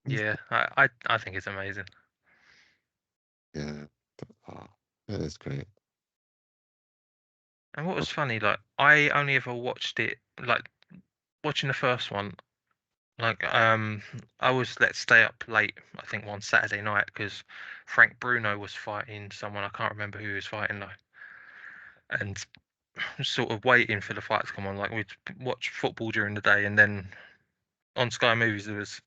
Yeah, I think it's amazing. Yeah. Oh. That is great. And what was funny, like I only ever watched it, like watching the first one. Like I was let stay up late. I think one Saturday night because Frank Bruno was fighting someone. I can't remember who he was fighting though, and sort of waiting for the fight to come on. Like we'd watch football during the day, and then on Sky Movies there was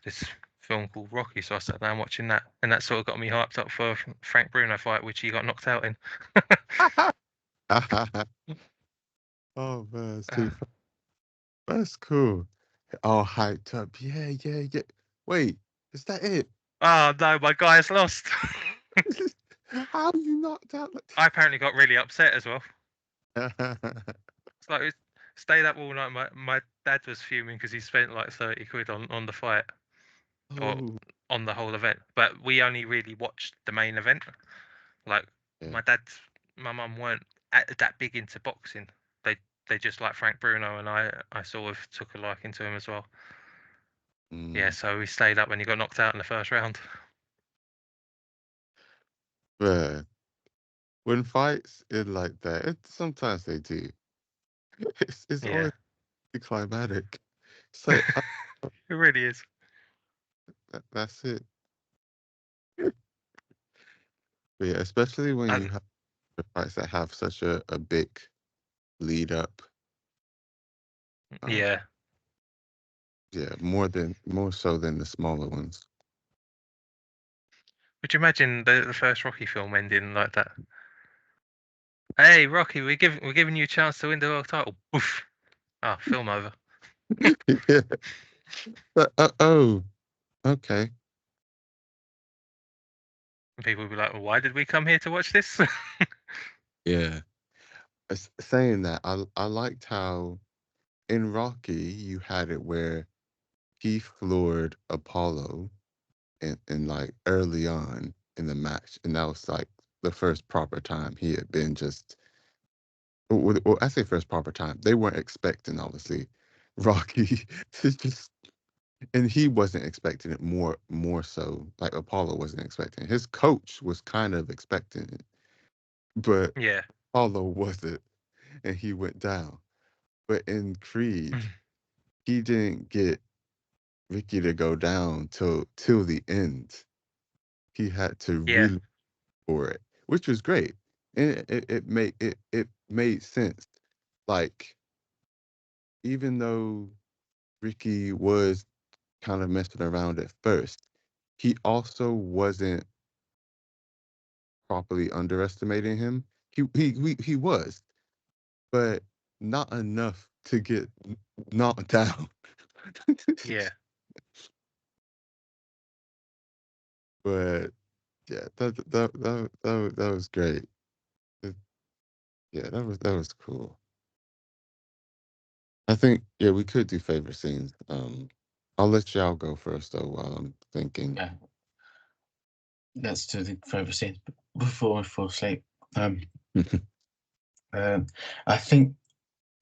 this film called Rocky, so I sat down watching that, and that sort of got me hyped up for Frank Bruno fight, which he got knocked out in. Oh man, it's too fun. That's cool. All hyped up. Yeah, yeah, yeah. Wait, is that it? Oh no, my guy's lost. How you knocked out? I apparently got really upset as well. It's like we stayed up all night. My dad was fuming because he spent like 30 quid on the fight or Oh, on the whole event, but we only really watched the main event. Like yeah. my mum weren't that big into boxing. They just like Frank Bruno, and I sort of took a liking to him as well. Yeah, Mm. so we stayed up when he got knocked out in the first round. Man, when fights in like that, sometimes they do. It's Yeah, always climatic. It's like it really is. that's it. But yeah, especially when you have the fights that have such a big lead up. Yeah, Yeah, more so than the smaller ones. would you imagine the first Rocky film ending like that? Hey, Rocky, we're giving you a chance to win the world title. Oof. Oh, film over. Yeah. But, oh, okay. And people would be like, well, why did we come here to watch this? Yeah. Saying that, I liked how in Rocky you had it where he floored Apollo in like early on in the match, and that was like the first proper time he had been just. Well, I say first proper time. They weren't expecting obviously Rocky to just, and he wasn't expecting it more so. Like Apollo wasn't expecting it. His coach was kind of expecting it, but Yeah, Apollo wasn't, and he went down. But in Creed, he didn't get Ricky to go down till the end. He had to yeah, really for it, which was great, and it made sense. Like even though Ricky was kind of messing around at first, he also wasn't properly underestimating him. He was, but not enough to get knocked down. yeah. But yeah, that was great. It- Yeah, that was cool. I think yeah, we could do favorite scenes. I'll let y'all go first though while I'm thinking. Yeah. Let's do the favourite scenes before we fall asleep. I think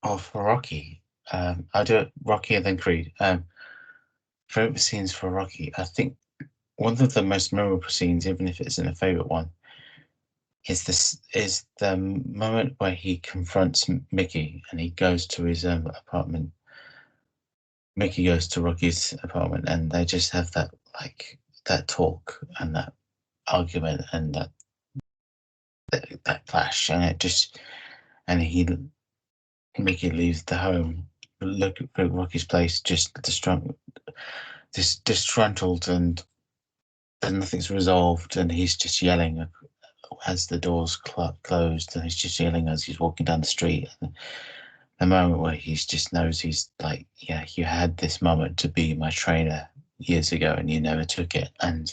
for Rocky, I do it Rocky and then Creed. Favorite scenes for Rocky. I think one of the most memorable scenes, even if it's in a favorite one, is the moment where he confronts Mickey and he goes to his apartment. Mickey goes to Rocky's apartment and they just have that talk and that argument and that clash, and Mickey leaves the home, look at Rocky's place, just disgruntled, and nothing's resolved, and he's just yelling as the doors closed, and he's just yelling as he's walking down the street. And the moment where he just knows he's like, yeah, you had this moment to be my trainer years ago, and you never took it, and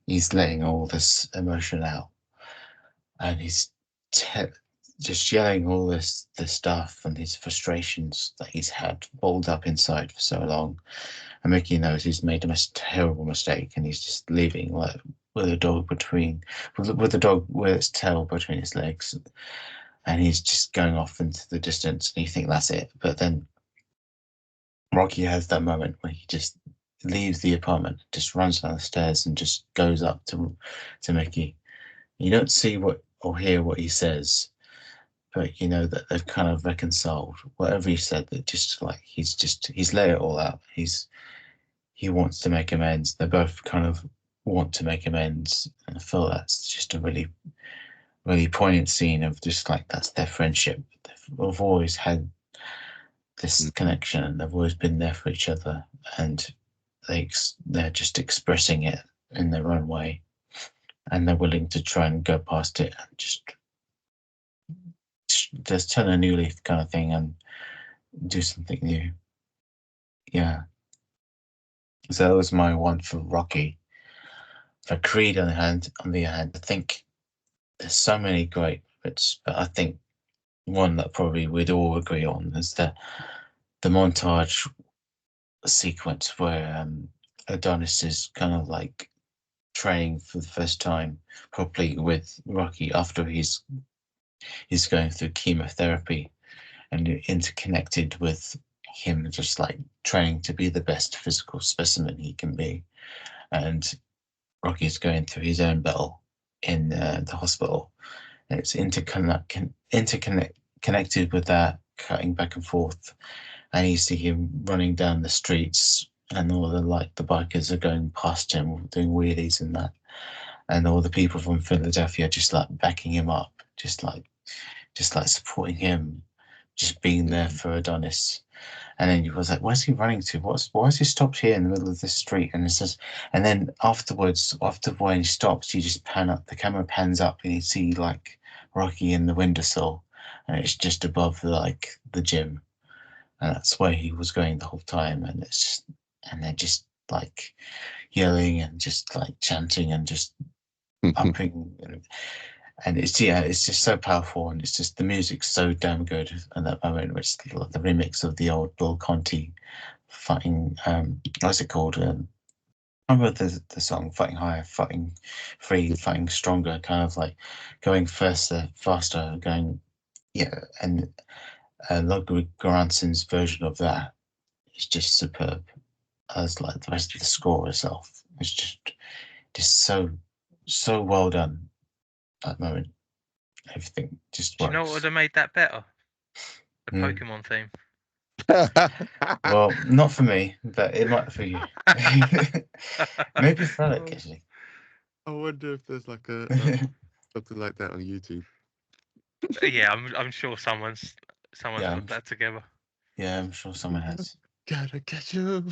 he's letting all this emotion out, and he's just yelling all this stuff and his frustrations that he's had balled up inside for so long. And Mickey knows he's made a terrible mistake, and he's just leaving like with a dog with the dog with its tail between his legs, and he's just going off into the distance. And you think that's it, but then Rocky has that moment where he just leaves the apartment, just runs down the stairs, and just goes up to Mickey, You don't see what or hear what he says, but you know that they've kind of reconciled. Whatever he said, that just like he's let it all out. He wants to make amends. They both kind of want to make amends, and I feel that's just a really, really poignant scene of just like that's their friendship. They've always had this connection, and they've always been there for each other, and they're just expressing it in their own way, and they're willing to try and go past it and just turn a new leaf kind of thing and do something new. Yeah. So that was my one for Rocky. For Creed, on the other hand, I think there's so many great bits, but I think one that probably we'd all agree on is the montage sequence where Adonis is kind of like training for the first time properly with Rocky after he's going through chemotherapy, and interconnected with him just like training to be the best physical specimen he can be. And Rocky's going through his own battle in the hospital, and it's connected with that, cutting back and forth, and you see him running down the streets, and all the bikers are going past him doing wheelies and that, and all the people from Philadelphia just like backing him up, just like supporting him, just being there for Adonis. And then he was like, where's he running to? Why is he stopped here in the middle of this street? And it says, and then afterwards, after when he stops, you just pan up, the camera pans up, and you see like Rocky in the windowsill, and it's just above the gym, and that's where he was going the whole time. And it's just, and they're just like yelling and just like chanting and just pumping, and it's just so powerful, and it's just the music's so damn good at that moment. Which the remix of the old Bill Conti fighting, what's it called? I remember the song "Fighting Higher, Fighting Free, Fighting Stronger," kind of like going faster, going, yeah. And Ludwig Göransson's version of that is just superb. As like the rest of the score itself, it's just so well done. That moment. Everything just Do you know what works. would have made that better? The Mm. Pokemon theme. Well, not for me, but it might for you. Maybe for Alec, actually. I wonder if there's like a something like that on YouTube. Yeah, I'm sure someone's Yeah, put that together. Yeah, I'm sure someone has. Gotta catch you.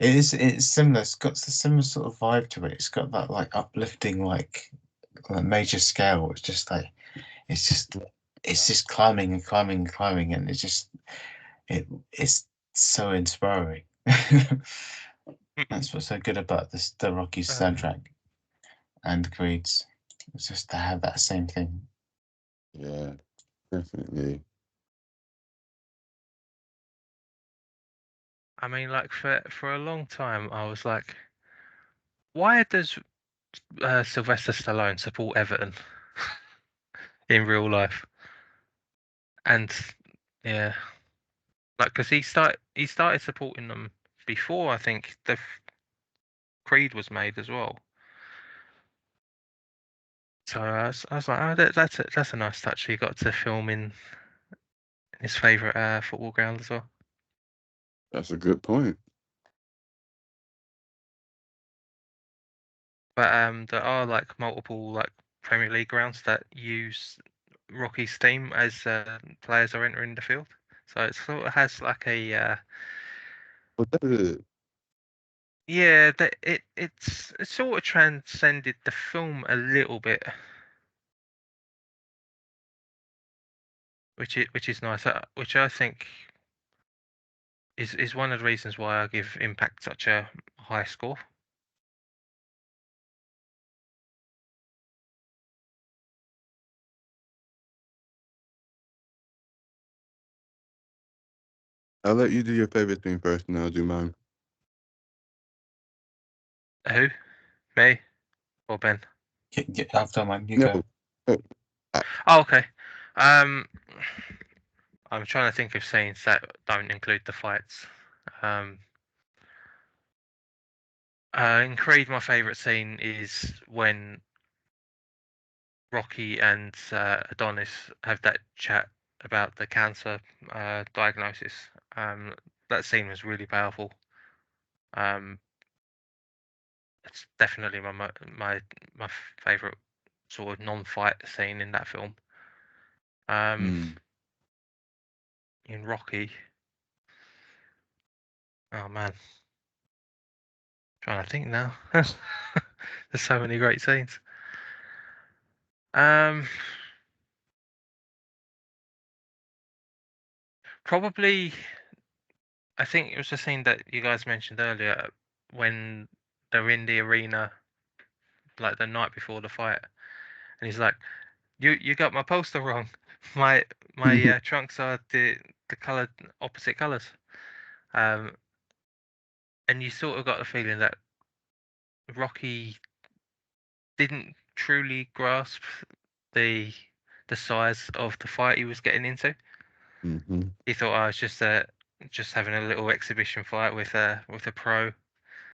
It's similar. It's got the similar sort of vibe to it. It's got that like uplifting, like major scale. It's just like it's just climbing and climbing and climbing, and it's so inspiring. That's what's so good about the Rocky soundtrack and Creed's. It's just to have that same thing. Yeah, definitely. I mean, like for a long time, I was like, why does Sylvester Stallone support Everton in real life? And yeah, like because he started supporting them before I think the Creed was made as well. So I was like, oh, that's a nice touch. He got to film in his favourite football ground as well. That's a good point. But there are like multiple like Premier League grounds that use Rocky's theme as players are entering the field. So it sort of has like a Well, that's it. yeah, that it's sort of transcended the film a little bit, which is nice. Which I think is one of the reasons why I give Impact such a high score. I'll let you do your favorite thing first, and I'll do mine. Who? Me or Ben? After mine, you No, go. Oh, okay. I'm trying to think of scenes that don't include the fights. In Creed, my favourite scene is when Rocky and Adonis have that chat about the cancer diagnosis. That scene was really powerful. It's definitely my favorite sort of non-fight scene in that film. In Rocky, oh man, trying to think now. There's so many great scenes. Probably, I think it was the scene that you guys mentioned earlier when they're in the arena, like the night before the fight, and he's like, "You got my poster wrong. My trunks are the color opposite colors." And you sort of got the feeling that Rocky didn't truly grasp the size of the fight he was getting into. Mm-hmm. He thought, "Oh, it's just having a little exhibition fight with a pro."